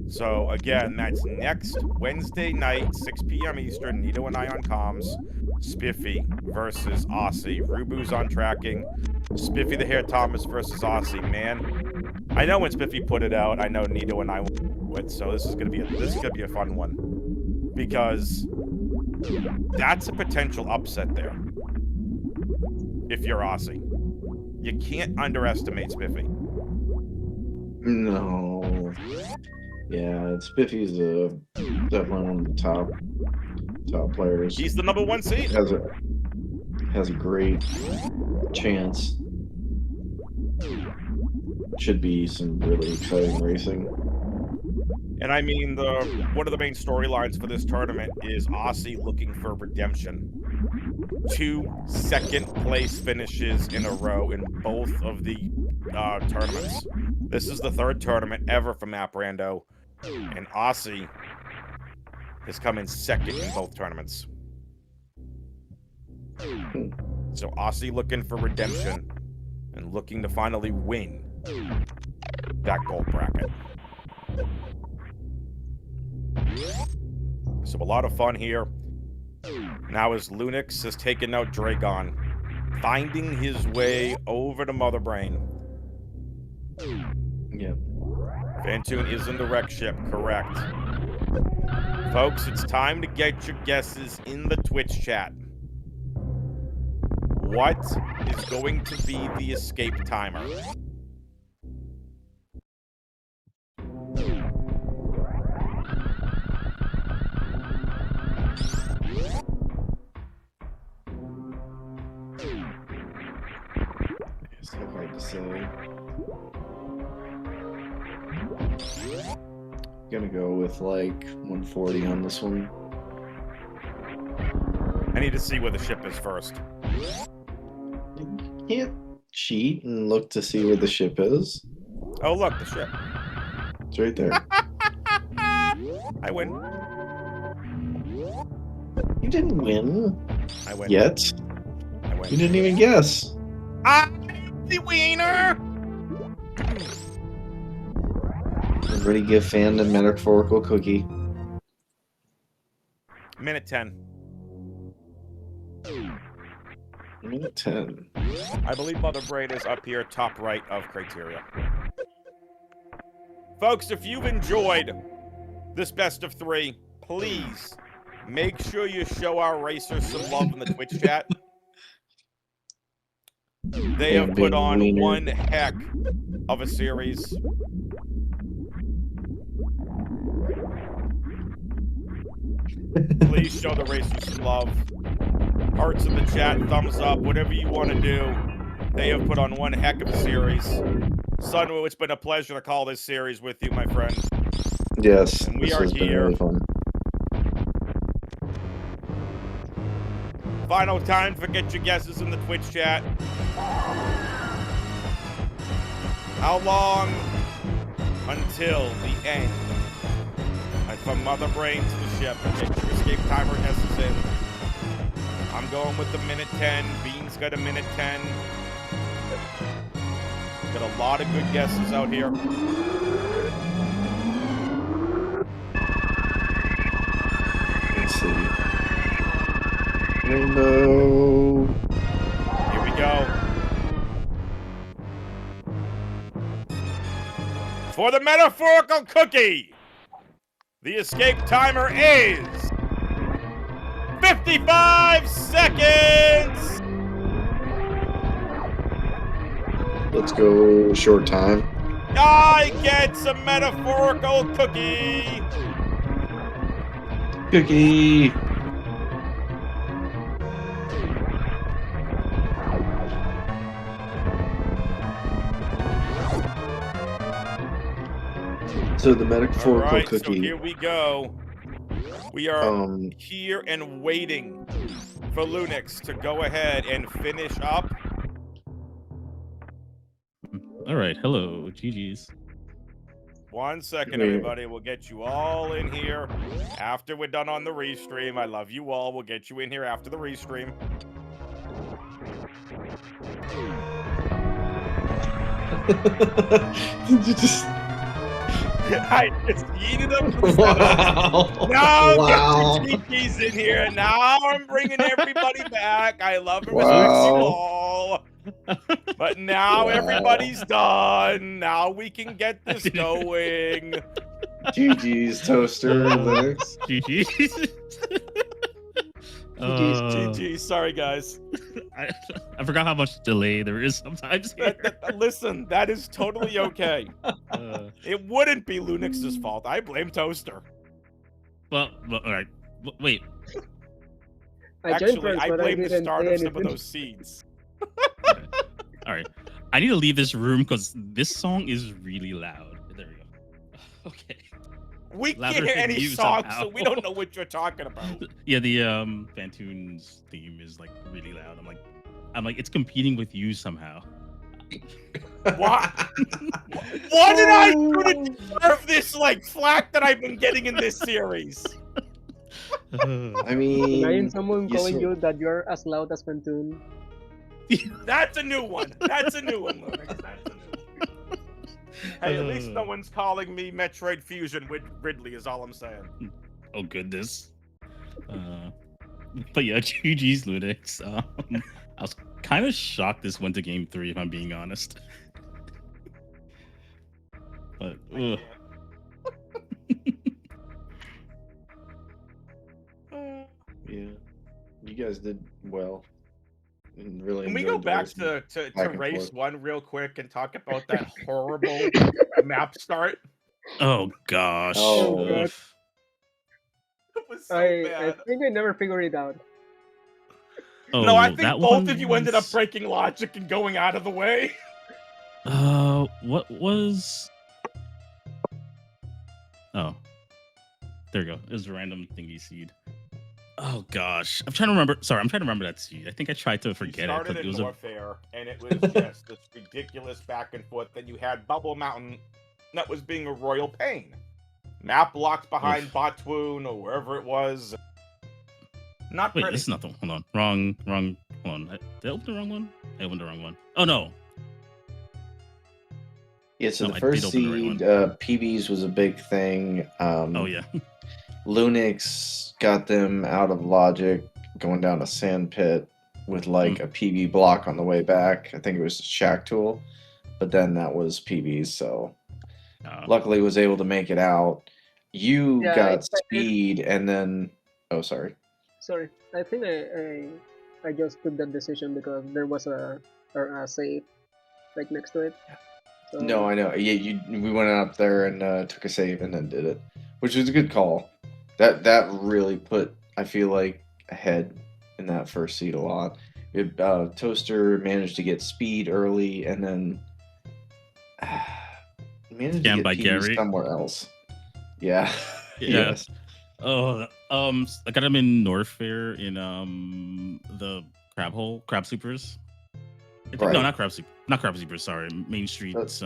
So, again, that's next Wednesday night, 6 p.m. Eastern. Nito and I on comms. Spiffy versus Aussie. Rubu's on tracking. Spiffy the Hair Thomas versus Aussie. Man, I know when Spiffy put it out, I know Nito and I would. So this is gonna be a fun one, because that's a potential upset there. If you're Aussie, you can't underestimate Spiffy. No. Yeah, Spiffy's definitely one of the top players. He's the #1 seed. Has a great chance. Should be some really exciting racing. And I mean, one of the main storylines for this tournament is Aussie looking for redemption. 2 second-place finishes in a row in both of the tournaments. This is the 3rd tournament ever for Map Rando, and Aussie has come in 2nd in both tournaments. So Aussie looking for redemption and looking to finally win that gold bracket. So a lot of fun here. Now as Lunix has taken out Dragon, finding his way over to Mother Brain. Yep. Fantoon is in the wreck ship, correct. Folks, it's time to get your guesses in the Twitch chat. What is going to be the escape timer? It's so hard to say. Gonna go with like 140 on this one. I need to see where the ship is first. You can't cheat and look to see where the ship is. Oh, look, the ship. It's right there. I win. You didn't win. I win. Yet. I win. You didn't even guess. I'm the wiener! Everybody give Fan the metaphorical cookie. Minute 10. Minute 10. I believe Mother Brain is up here, top right of criteria. Folks, if you've enjoyed this best of 3, please make sure you show our racers some love in the Twitch chat. They have put on one heck of a series. Please show the racers some love. Hearts in the chat, thumbs up, whatever you want to do. They have put on one heck of a series. Sunwoo, it's been a pleasure to call this series with you, my friend. Yes, And we this are has been here. really fun. Final time for get your guesses in the Twitch chat. How long until the end? And from Mother Brain to the ship, get your escape timer guesses in. I'm going with the minute 10. Bean's got a minute 10. Got a lot of good guesses out here. Let's see. Rainbow. Here we go. For the metaphorical cookie, the escape timer is 55 seconds! Let's go short time. I get some metaphorical cookie! Cookie. So the metaphorical All right, cookie. so here we go. We are here and waiting for Lunix to go ahead and finish up. All right, hello, GG's. 1 second, everybody. We'll get you all in here after we're done on the restream. I love you all. We'll get you in here after the restream. Did you just... I just yeeted up the Wow. Now Wow. get your GG's in here. Now I'm bringing everybody back. I love and Wow. respect you all. But now Wow. everybody's done. Now we can get this going. GG's Toaster Linux. GG's. GG. Sorry, guys. I forgot how much delay there is sometimes here. Listen, that is totally okay. It wouldn't be Lunix's fault. I blame Toaster. Well, all right. Wait. Actually, I blame the start of some of those seeds. All right. I need to leave this room because this song is really loud. There we go. Okay. We Louder can't hear than any you songs, somehow. so we don't know what you're talking about. Yeah, the Fantoon's theme is like really loud. I'm like, it's competing with you somehow. What? What did I do to deserve this like flack that I've been getting in this series? I mean, Imagine someone you calling saw- you that you're as loud as Pantoon. That's a new one. That's a new one, Lunix. That's a new one. Hey, at least no one's calling me Metroid Fusion with Ridley is all I'm saying. Oh goodness. But yeah, GG's Lunix. I was kind of shocked this went to game 3, if I'm being honest. But ugh. yeah, you guys did well. And really Can we go enjoyed back the to back and race forth. 1 real quick and talk about that horrible map start? Oh gosh. Oh, God. Ugh. It was so I bad. think I never figured it out. Oh, No, I think that both one of you ended up was- breaking logic and going out of the way. What was? Oh, there we go. It was a random thingy seed. Oh gosh, I'm trying to remember. Sorry, I'm trying to remember that seed. I think I tried to You forget it. started 'Cause in it was a Warfare, and it was just this ridiculous back and forth. Then you had Bubble Mountain, that was being a royal pain. Map locked behind Oof. Botwoon or wherever it was. Not Wait, pretty. this is not the hold on. Wrong. Hold on. Did I open the wrong one? I opened the wrong one. Oh no. Yeah, so No, the I first did open the right seed, one. PBs was a big thing. Oh yeah. Lunix got them out of Logic, going down a sand pit with like Mm. a PB block on the way back. I think it was a Shack Tool, but then that was PBs. So luckily was able to make it out. You Yeah, got speed, and then sorry. sorry. I think I just took that decision because there was a save like next to it. So, No, I know. Yeah, we went up there and took a save and then did it, which was a good call. That really put, I feel like, ahead in that first seed a lot. Toaster managed to get speed early and then managed to Scammed get by PB Gary. somewhere else. Yeah. Yeah. Yes. Oh, I got him in North Fair in the crab supers. I think, no, Right. not crab supers. Sorry, Main Street That's-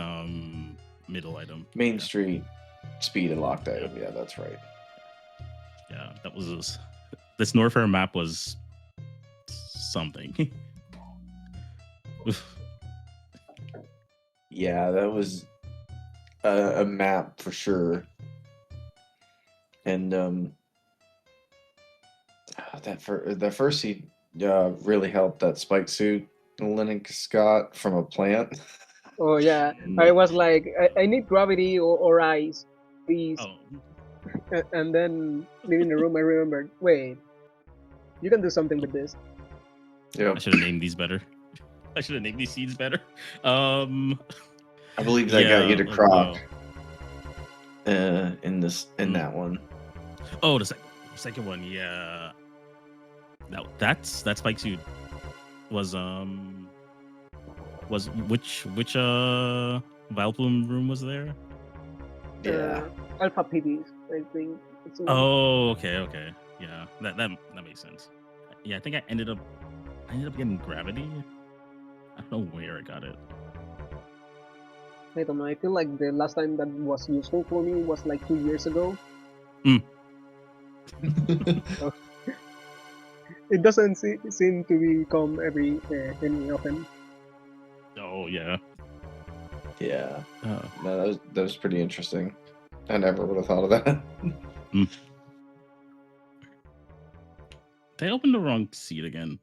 middle item. Main Yeah. Street speed and locked item. Yeah, that's right. Yeah, that was this North Fair map was something. Yeah, that was a map for sure. And the first seed really helped that spike suit Linux got from a plant. oh yeah, I was like, I need gravity or ice, please. Oh, And then leaving the room, I remembered, wait, you can do something with this. Yeah, I should have named these better. I should have named these seeds better. I believe that got you to oh, croc well. in that one. Oh, the second one, yeah. That spike suit was which Vileplume room was there? Yeah. Alpha PDs, I think. It's in- Oh, okay. Yeah, that makes sense. Yeah, I think I ended up getting gravity. I don't know where I got it. I don't know. I feel like the last time that was useful for me was like 2 years ago. It doesn't seem to become any often. Oh yeah. Yeah. No, that was pretty interesting. I never would have thought of that. They opened the wrong seat again.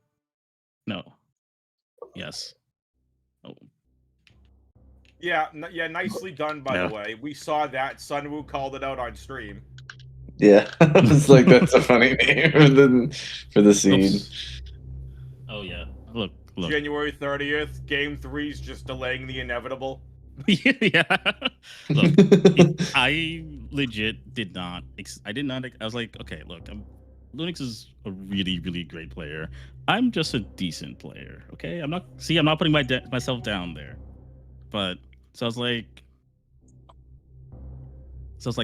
No. Yes. Oh. Yeah, nicely done, by the way. We saw that. Sunwoo called it out on stream. Yeah, I was like, that's a funny name for the seed. Oops. Oh yeah. Look. January 30th, Game 3's just delaying the inevitable. Yeah. Look, I legit did not. I was like, okay, look, Lunix is a really, really great player. I'm just a decent player. Okay, I'm not putting myself down there. But so I was like,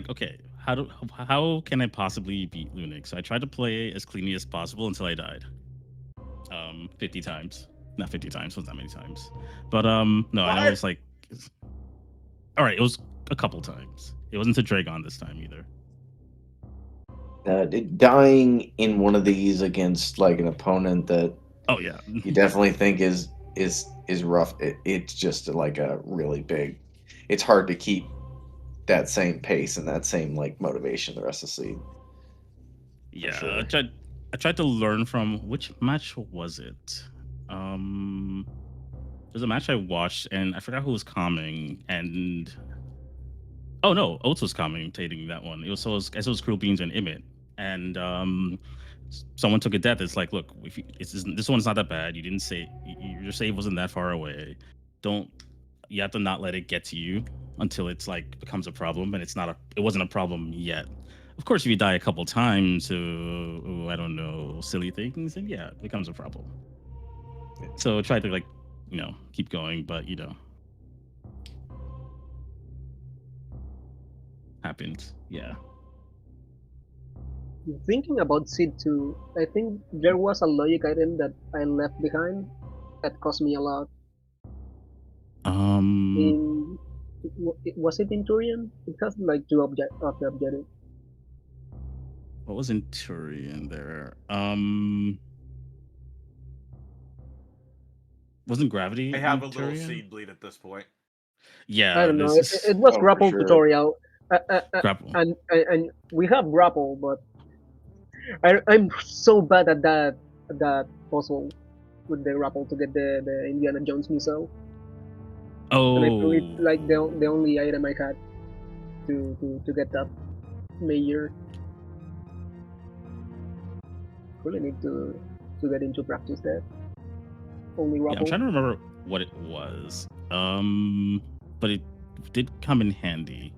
okay, how can I possibly beat Lunix? So I tried to play as cleanly as possible until I died. 50 times. Not 50 times, wasn't that many times. But no, I know it was like, all right, it was a couple times. It wasn't to Dragon this time either. Dying in one of these against like an opponent that you definitely think is rough. It's just like a really big. It's hard to keep that same pace and that same like motivation the rest of the seed. Yeah, sure. I tried to learn from which match was it? There's a match I watched and I forgot who was commenting and oh no, Oates was commentating that one. It was Cruel Beans and Imit. And someone took a death. It's like, look, this one's not that bad. You didn't say your save wasn't that far away. You have to not let it get to you until it's like becomes a problem, and it wasn't a problem yet. Of course, if you die a couple times to I don't know, silly things, then yeah, it becomes a problem. So try to keep going, but happens. Yeah. Thinking about Seed 2, I think there was a logic item that I left behind that cost me a lot. Was it in Turian? It has like two objectives. What was in Turian there? Wasn't Gravity? I have in a little Turian? seed bleed at this point. Yeah, I don't know. this is It was Oh, for grapple sure. tutorial, grapple. and we have grapple, but I'm so bad at that puzzle with the grapple to get the Indiana Jones missile, and I think it's Oh, like the only item I had to get that major. Really need to get into practice there. Only yeah, I'm grapple. trying to remember what it was. But it did come in handy.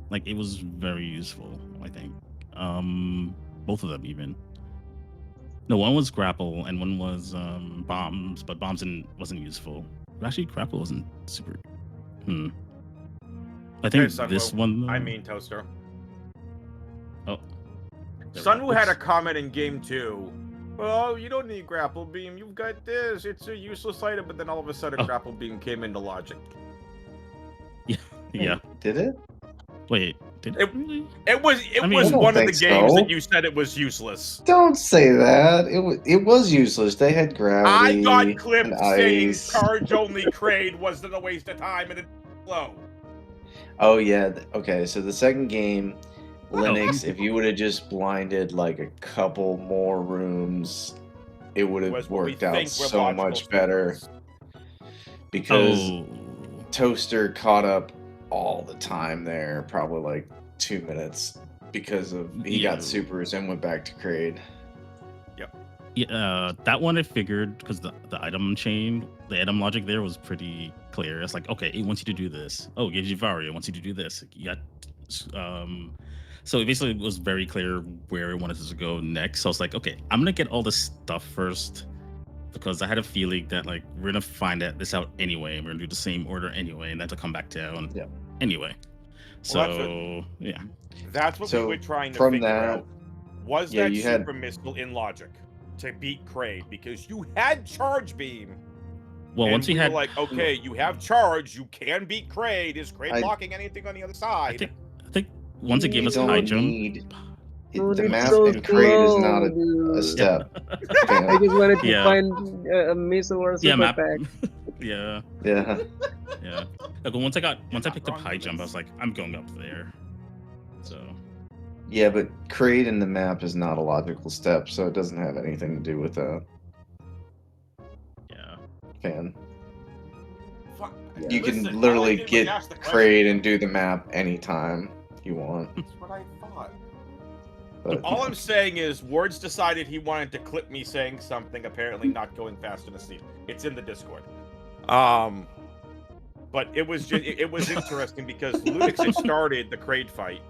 Like it was very useful, I think. Both of them even. No, one was grapple and one was bombs, but wasn't useful. But actually, grapple wasn't super. I think Sunwoo. this one. Though, I mean Toaster. oh, there we go. Sunwoo had a Oops. comment in game 2. Well, you don't need grapple beam. You've got this. It's a useless item. But then all of a sudden, Oh. grapple beam came into logic. Yeah. Did it? Wait, did it really? It was I mean, was I don't one of the think games so. that you said it was useless. Don't say that. It was useless. They had I gravity got clipped and saying ice. charge only crade wasn't a waste of time and it's slow. Oh yeah. Okay. So the second game, Linux, if you would have just blinded like a couple more rooms, it would have Was what we worked out think were so logical much better. steps. Because Oh, Toaster caught up all the time there, probably like 2 minutes, because of he Yeah. got supers and went back to Crade. yeah. That one I figured because the item chain, the item logic there was pretty clear. It's like, okay, it wants you to do this. Oh, it gives you Varia, it wants you to do this. You got, so it basically was very clear where it wanted us to go next. So I was like, okay, I'm gonna get all this stuff first because I had a feeling that like we're gonna find this out anyway. We're gonna do the same order anyway, and then to come back down. Yeah. Anyway. So Well, yeah. That's what So, we were trying to from figure that- out. Was yeah, that you super had- missile in logic to beat Crade? Because you had charge beam. Well, and once we were had like, okay, you have charge, you can beat Crade. Is Crade I- blocking anything on the other I side? think once it gave You us don't high jump. need- Dude, the it's map so in Crade is not slow, a dude. step. I just wanted to Yeah. find a missile or a super Yeah, map. pack. Yeah, Yeah. yeah. Like once I not picked up wrong, high jump, I was Lucas. like, I'm going up there. So Yeah, but Crade in the map is not a logical step, so it doesn't have anything to do with that. yeah. Fan. Fuck. You Listen, all I can literally did was get ask the question. Crade and do the map anytime you want. That's what I thought. But All I'm saying is, Words decided he wanted to clip me saying something, apparently not going fast in a scene. It's in the Discord. But it was just, it was interesting because Lunix had started the Crade fight.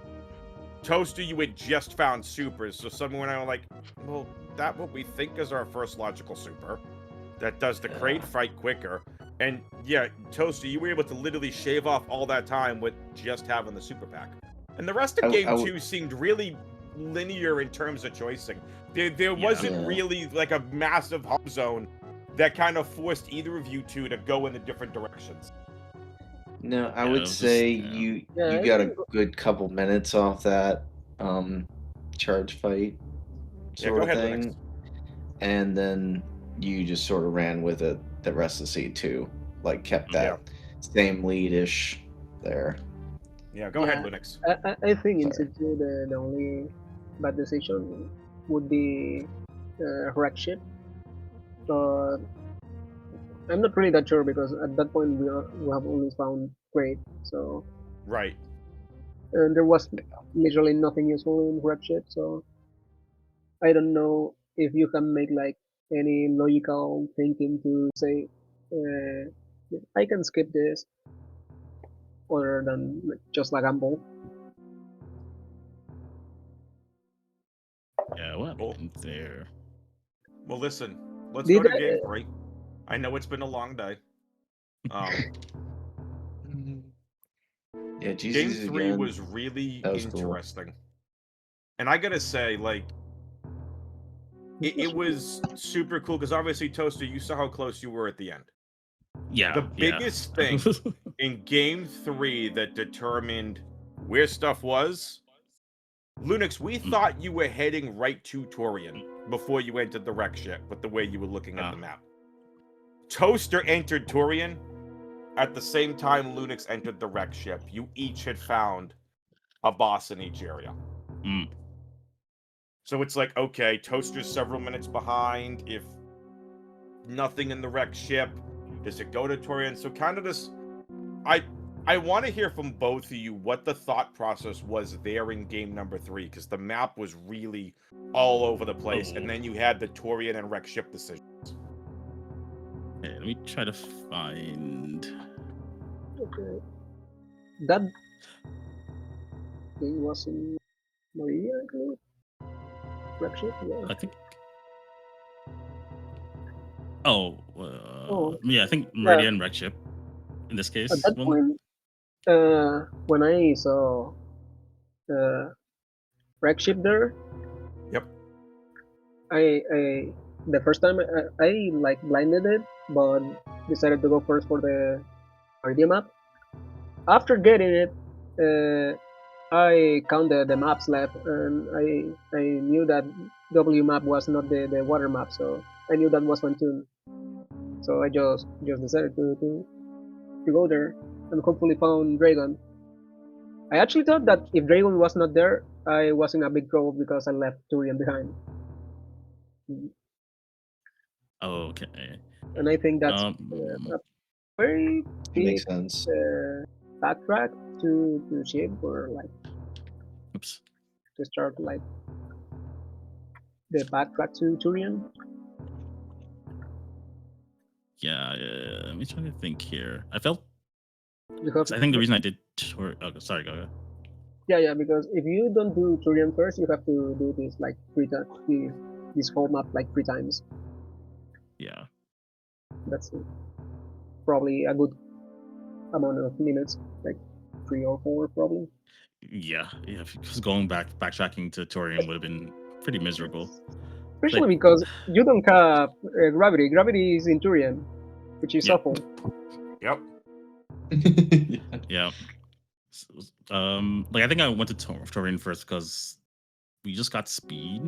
Toaster, you had just found supers, so someone and I were like, well, that what we think is our first logical super. That does the Crade fight quicker. And yeah, Toaster, you were able to literally shave off all that time with just having the super pack. And the rest of game 2 seemed really linear in terms of choicing. There wasn't really like a massive hub zone that kind of forced either of you two to go in the different directions. no, I Yeah, it would was say just- you Yeah, got a good couple minutes off that charge fight Yeah, sort go of ahead, thing. Linux. And then you just sort of ran with it the rest of C2. Like kept that same lead-ish there. Yeah, go ahead, Linux. I think in Sorry. situ the only bad decision would be wreck ship, but I'm not really that sure because at that point we have only found Crate, so Right. and there was literally nothing useful in wreck ship, so I don't know if you can make like any logical thinking to say I can skip this other than just like gamble. Yeah, what Cool. happened there? Well, listen, let's Did go to I- game 3. I know it's been a long day. Yeah, Game Jesus 3 again. was really That was cool. interesting. And I gotta say, like, it was super cool because obviously, Toaster, you saw how close you were at the end. Yeah. The biggest thing in game 3 that determined where stuff was, Lunix, we thought you were heading right to Torian before you entered the wreck ship with the way you were looking at the map. Toaster entered Torian, at the same time Lunix entered the wreck ship, you each had found a boss in each area. Mm. So it's like, okay, Toaster's several minutes behind. If nothing in the wreck ship, does it go to Torian? So kind of this, I want to hear from both of you what the thought process was there in game number 3, because the map was really all over the place, and then you had the Torian and wreck ship decisions. Okay, let me try to find. Okay. That thing was in Maria, I believe. Wreckship, yeah. I think. Oh, yeah. I think Yeah. Meridian wreck ship. In this case, At that point, when I saw wreck ship there, Yep. I the first time I like blinded it, but decided to go first for the Meridian map. After getting it, I counted the maps left, and I knew that W map was not the water map, so I knew that was Fantune. So I just decided to go there and hopefully found Dragon. I actually thought that if Dragon was not there, I was in a big trouble because I left Turian behind. okay. And I think that's a very big Makes sense. backtrack to ship, or like Oops. to start like the backtrack to Turian. Yeah, let me try to think here. I felt. Because I think the reason I did. Oh, sorry, go ahead. yeah, because if you don't do Turian first, you have to do this like this whole map like 3 times. Yeah. That's probably a good amount of minutes, like 3 or 4 probably. Yeah, because backtracking to Torian would have been pretty miserable. Especially because you don't have gravity. Gravity is in Turian, which is awful. Yep. Yeah. Like I think I went to Torian first because we just got speed,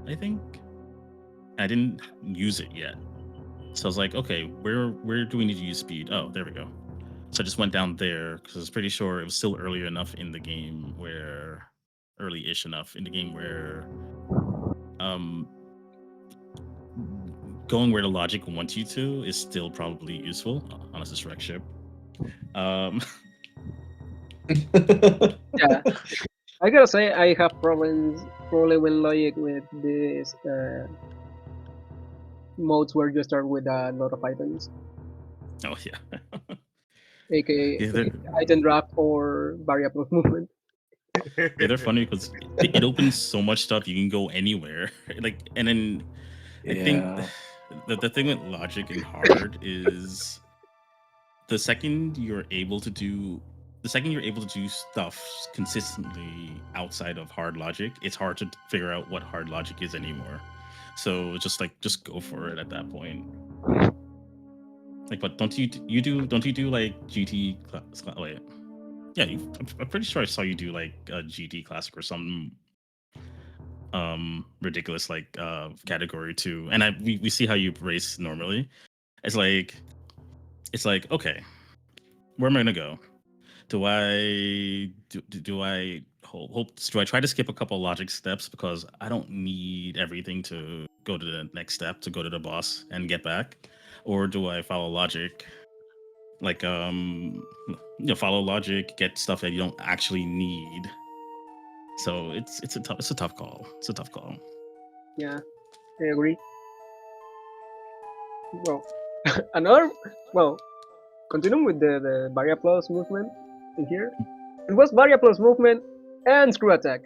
I think. I didn't use it yet. So I was like, okay, where do we need to use speed? Oh, there we go. So I just went down there because I was pretty sure it was still early enough in the game where early-ish enough in the game where going where the logic wants you to is still probably useful on a wreck ship. Yeah. I gotta say I have problems probably with logic with this modes where you start with a lot of items. Oh yeah. AKA item draft or variable movement. Yeah, they're funny because it opens so much stuff. You can go anywhere. Like, and then I think the thing with logic and hard is the second you're able to do stuff consistently outside of hard logic, it's hard to figure out what hard logic is anymore. So just go for it at that point. Like, but don't you do like GT class? Wait, yeah, I'm pretty sure I saw you do like a GT classic or something ridiculous like category 2, and we see how you race normally. It's like okay, where am I gonna go? Do I try to skip a couple logic steps because I don't need everything to go to the next step to go to the boss and get back, or do I follow logic? Like follow logic, get stuff that you don't actually need. So it's a tough call. It's a tough call. Yeah, I agree. Well, continuing with the Varia Plus movement in here, it was Varia Plus movement and screw attack.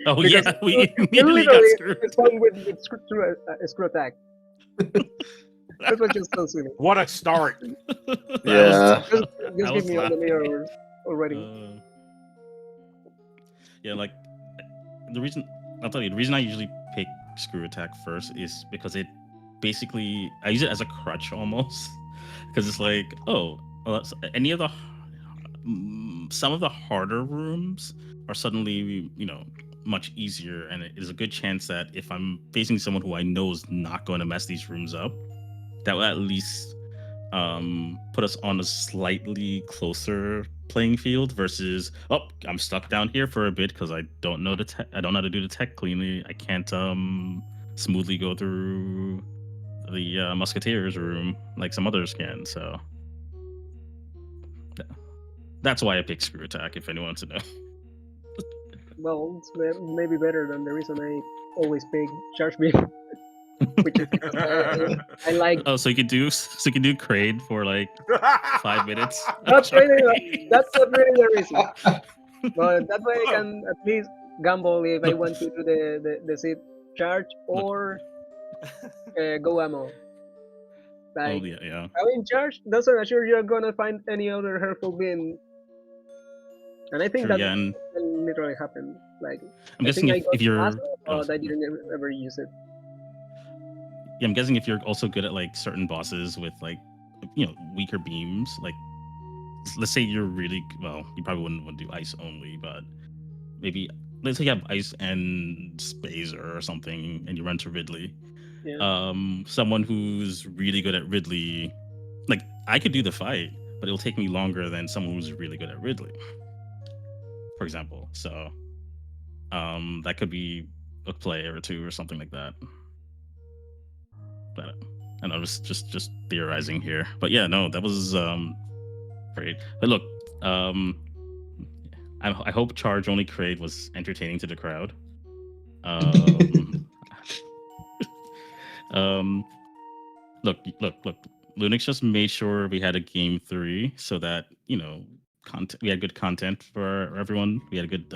Oh because yeah, we you immediately got screwed. Respond with screw attack. That was just so silly. What a start! Yeah. Just give me all the mirrors already. Yeah, like the reason I usually pick screw attack first is because it basically I use it as a crutch almost, because it's like, oh, well, any of the some of the harder rooms are suddenly much easier, and it is a good chance that if I'm facing someone who I know is not going to mess these rooms up, that will at least put us on a slightly closer playing field versus I'm stuck down here for a bit because I don't know I don't know how to do the tech cleanly. I can't smoothly go through the musketeers room like some others can. So that's why I picked screw attack. If anyone wants to know. Well, it's maybe better than the reason I always pick charge beam, which is because I like. Oh, so you could do Kraid for like 5 minutes. That's not really the reason. But that way I can at least gamble if I want to do the seed charge or go ammo. Like, yeah. having charge doesn't assure you're gonna find any other hurtful being. And I think that can literally happen. Like, I'm guessing if you're, I didn't ever use it. Yeah, I'm guessing if you're also good at like certain bosses with like, weaker beams, like let's say you're really well, you probably wouldn't want to do ice only, but maybe let's say you have ice and Spazer or something, and you run to Ridley. Yeah. Someone who's really good at Ridley, like I could do the fight, but it'll take me longer than someone who's really good at Ridley, for example. So that could be a play or two or something like that. But I know, just theorizing here. But yeah, no, that was great. But look, I hope Charge Only Kraid was entertaining to the crowd. Look. Lunix just made sure we had a game 3 so that we had good content for everyone. We had a good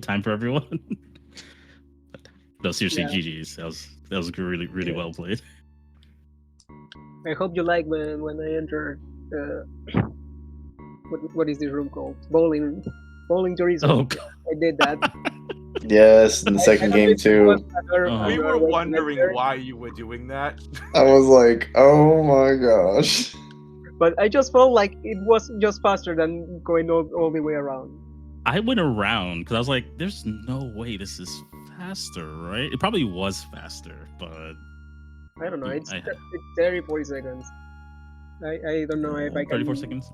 time for everyone. No, seriously, GG's. That was really well played. I hope you like when I enter. What is this room called? Bowling tourism. Oh, God. I did that. Yes, in the second game too. We were wondering why you were doing that. I was like, oh my gosh. But I just felt like it was just faster than going all the way around. I went around because I was like, there's no way this is faster, right? It probably was faster, but I don't know. It's 40 seconds. I don't know if I can 34 seconds?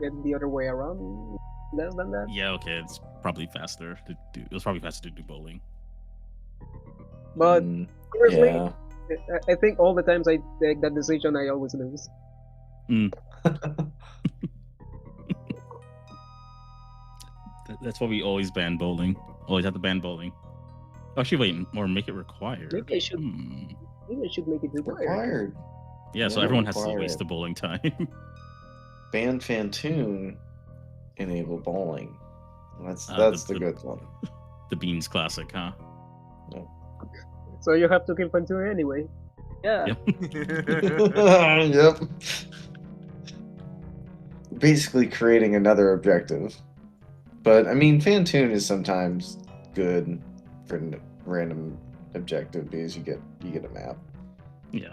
get the other way around. Less than that? Yeah, okay. It's probably faster to do. It was probably faster to do bowling. But seriously, I think all the times I take that decision, I always lose. That's why we always ban bowling. Always have to ban bowling. Actually, wait, or make it required. Maybe I should. Maybe I should make it required. Yeah, so everyone has to waste the bowling time. Ban Fantoon, enable bowling. That's the good one. The Beans Classic, huh? Yep. So you have to kill Fantoon anyway. Yeah. Yep. Basically creating another objective. But I mean, Fantoon is sometimes good for random objective because you get a map. Yeah.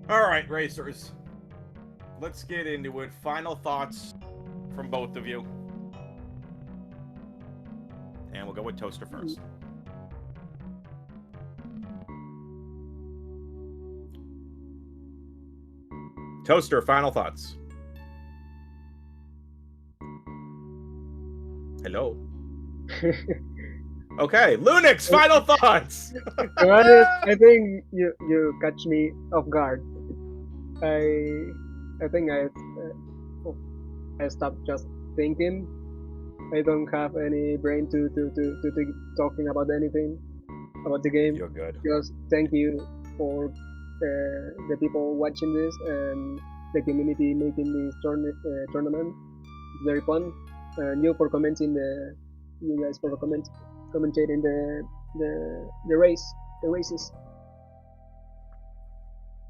All right, racers. Let's get into it. Final thoughts from both of you. And we'll go with Toaster first. Toaster, final thoughts. Hello. Okay, Lunix, final thoughts. I think you catch me off guard. I think I stopped just thinking. I don't have any brain to talking about anything about the game. You're good. Just thank you for the people watching this and the community making this tournament. It's very fun. And you for commenting you guys for commentating the races.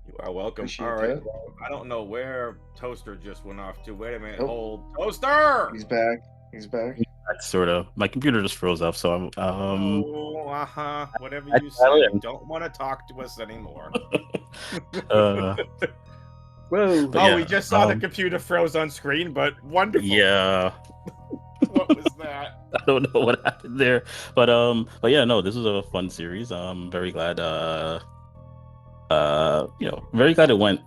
You are welcome. Appreciate All right. that. Well, I don't know where Toaster just went off to. Wait a minute. Oh. Hold. Toaster! He's back. That's sort of. My computer just froze up, so I'm. Whatever you say. Don't want to talk to us anymore. Whoa. Yeah, we just saw the computer froze on screen, but wonderful. Yeah. What was that? I don't know what happened there, but yeah, no, this was a fun series. I'm very glad very glad it went.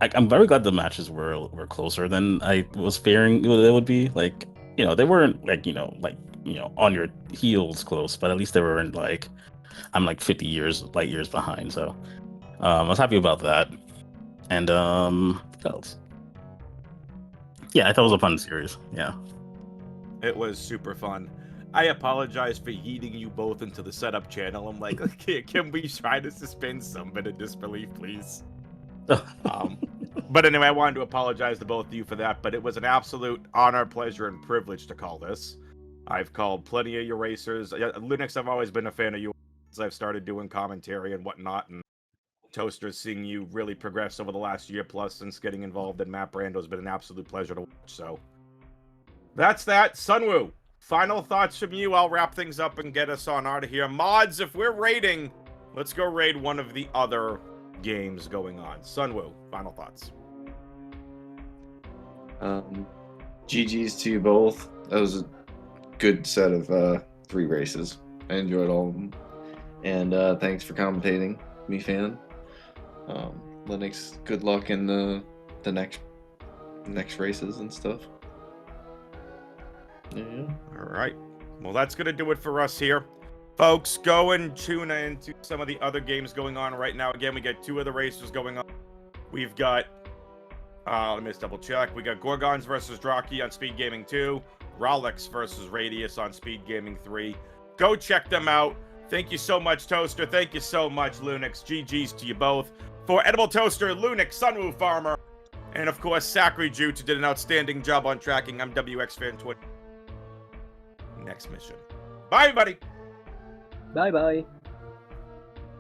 I'm very glad the matches were closer than I was fearing they would be. Like, they weren't on your heels close, but at least they weren't like I'm like 50 light years behind. So I was happy about that. And what else? Yeah, I thought it was a fun series. Yeah. It was super fun. I apologize for yeeting you both into the setup channel. I'm like, okay, can we try to suspend some bit of disbelief, please? But anyway, I wanted to apologize to both of you for that, but it was an absolute honor, pleasure, and privilege to call this. I've called plenty of your racers. Lunix, I've always been a fan of you since I've started doing commentary and whatnot, and Toaster, seeing you really progress over the last year plus since getting involved in Map Rando has been an absolute pleasure to watch, so that's that. Sunwoo, final thoughts from you. I'll wrap things up and get us on out of here. Mods, if we're raiding, let's go raid one of the other games going on. Sunwoo, final thoughts. GG's to you both. That was a good set of 3 races. I enjoyed all of them. And thanks for commentating, me fan. Lunix, good luck in the next races and stuff. Yeah. All right. Well, that's going to do it for us here. Folks, go and tune into some of the other games going on right now. Again, we got 2 other races going on. We've got, let me just double check. We got Gorgons versus Draki on SpeedGaming 2. Rolix versus Radius on SpeedGaming 3. Go check them out. Thank you so much, Toaster. Thank you so much, Lunix. GG's to you both. For Edible Toaster, Lunix, Sunwoo Farmer, and of course, Sacri Jute, who did an outstanding job on tracking. I'm WXFan20. Next mission. Bye, everybody. Bye bye.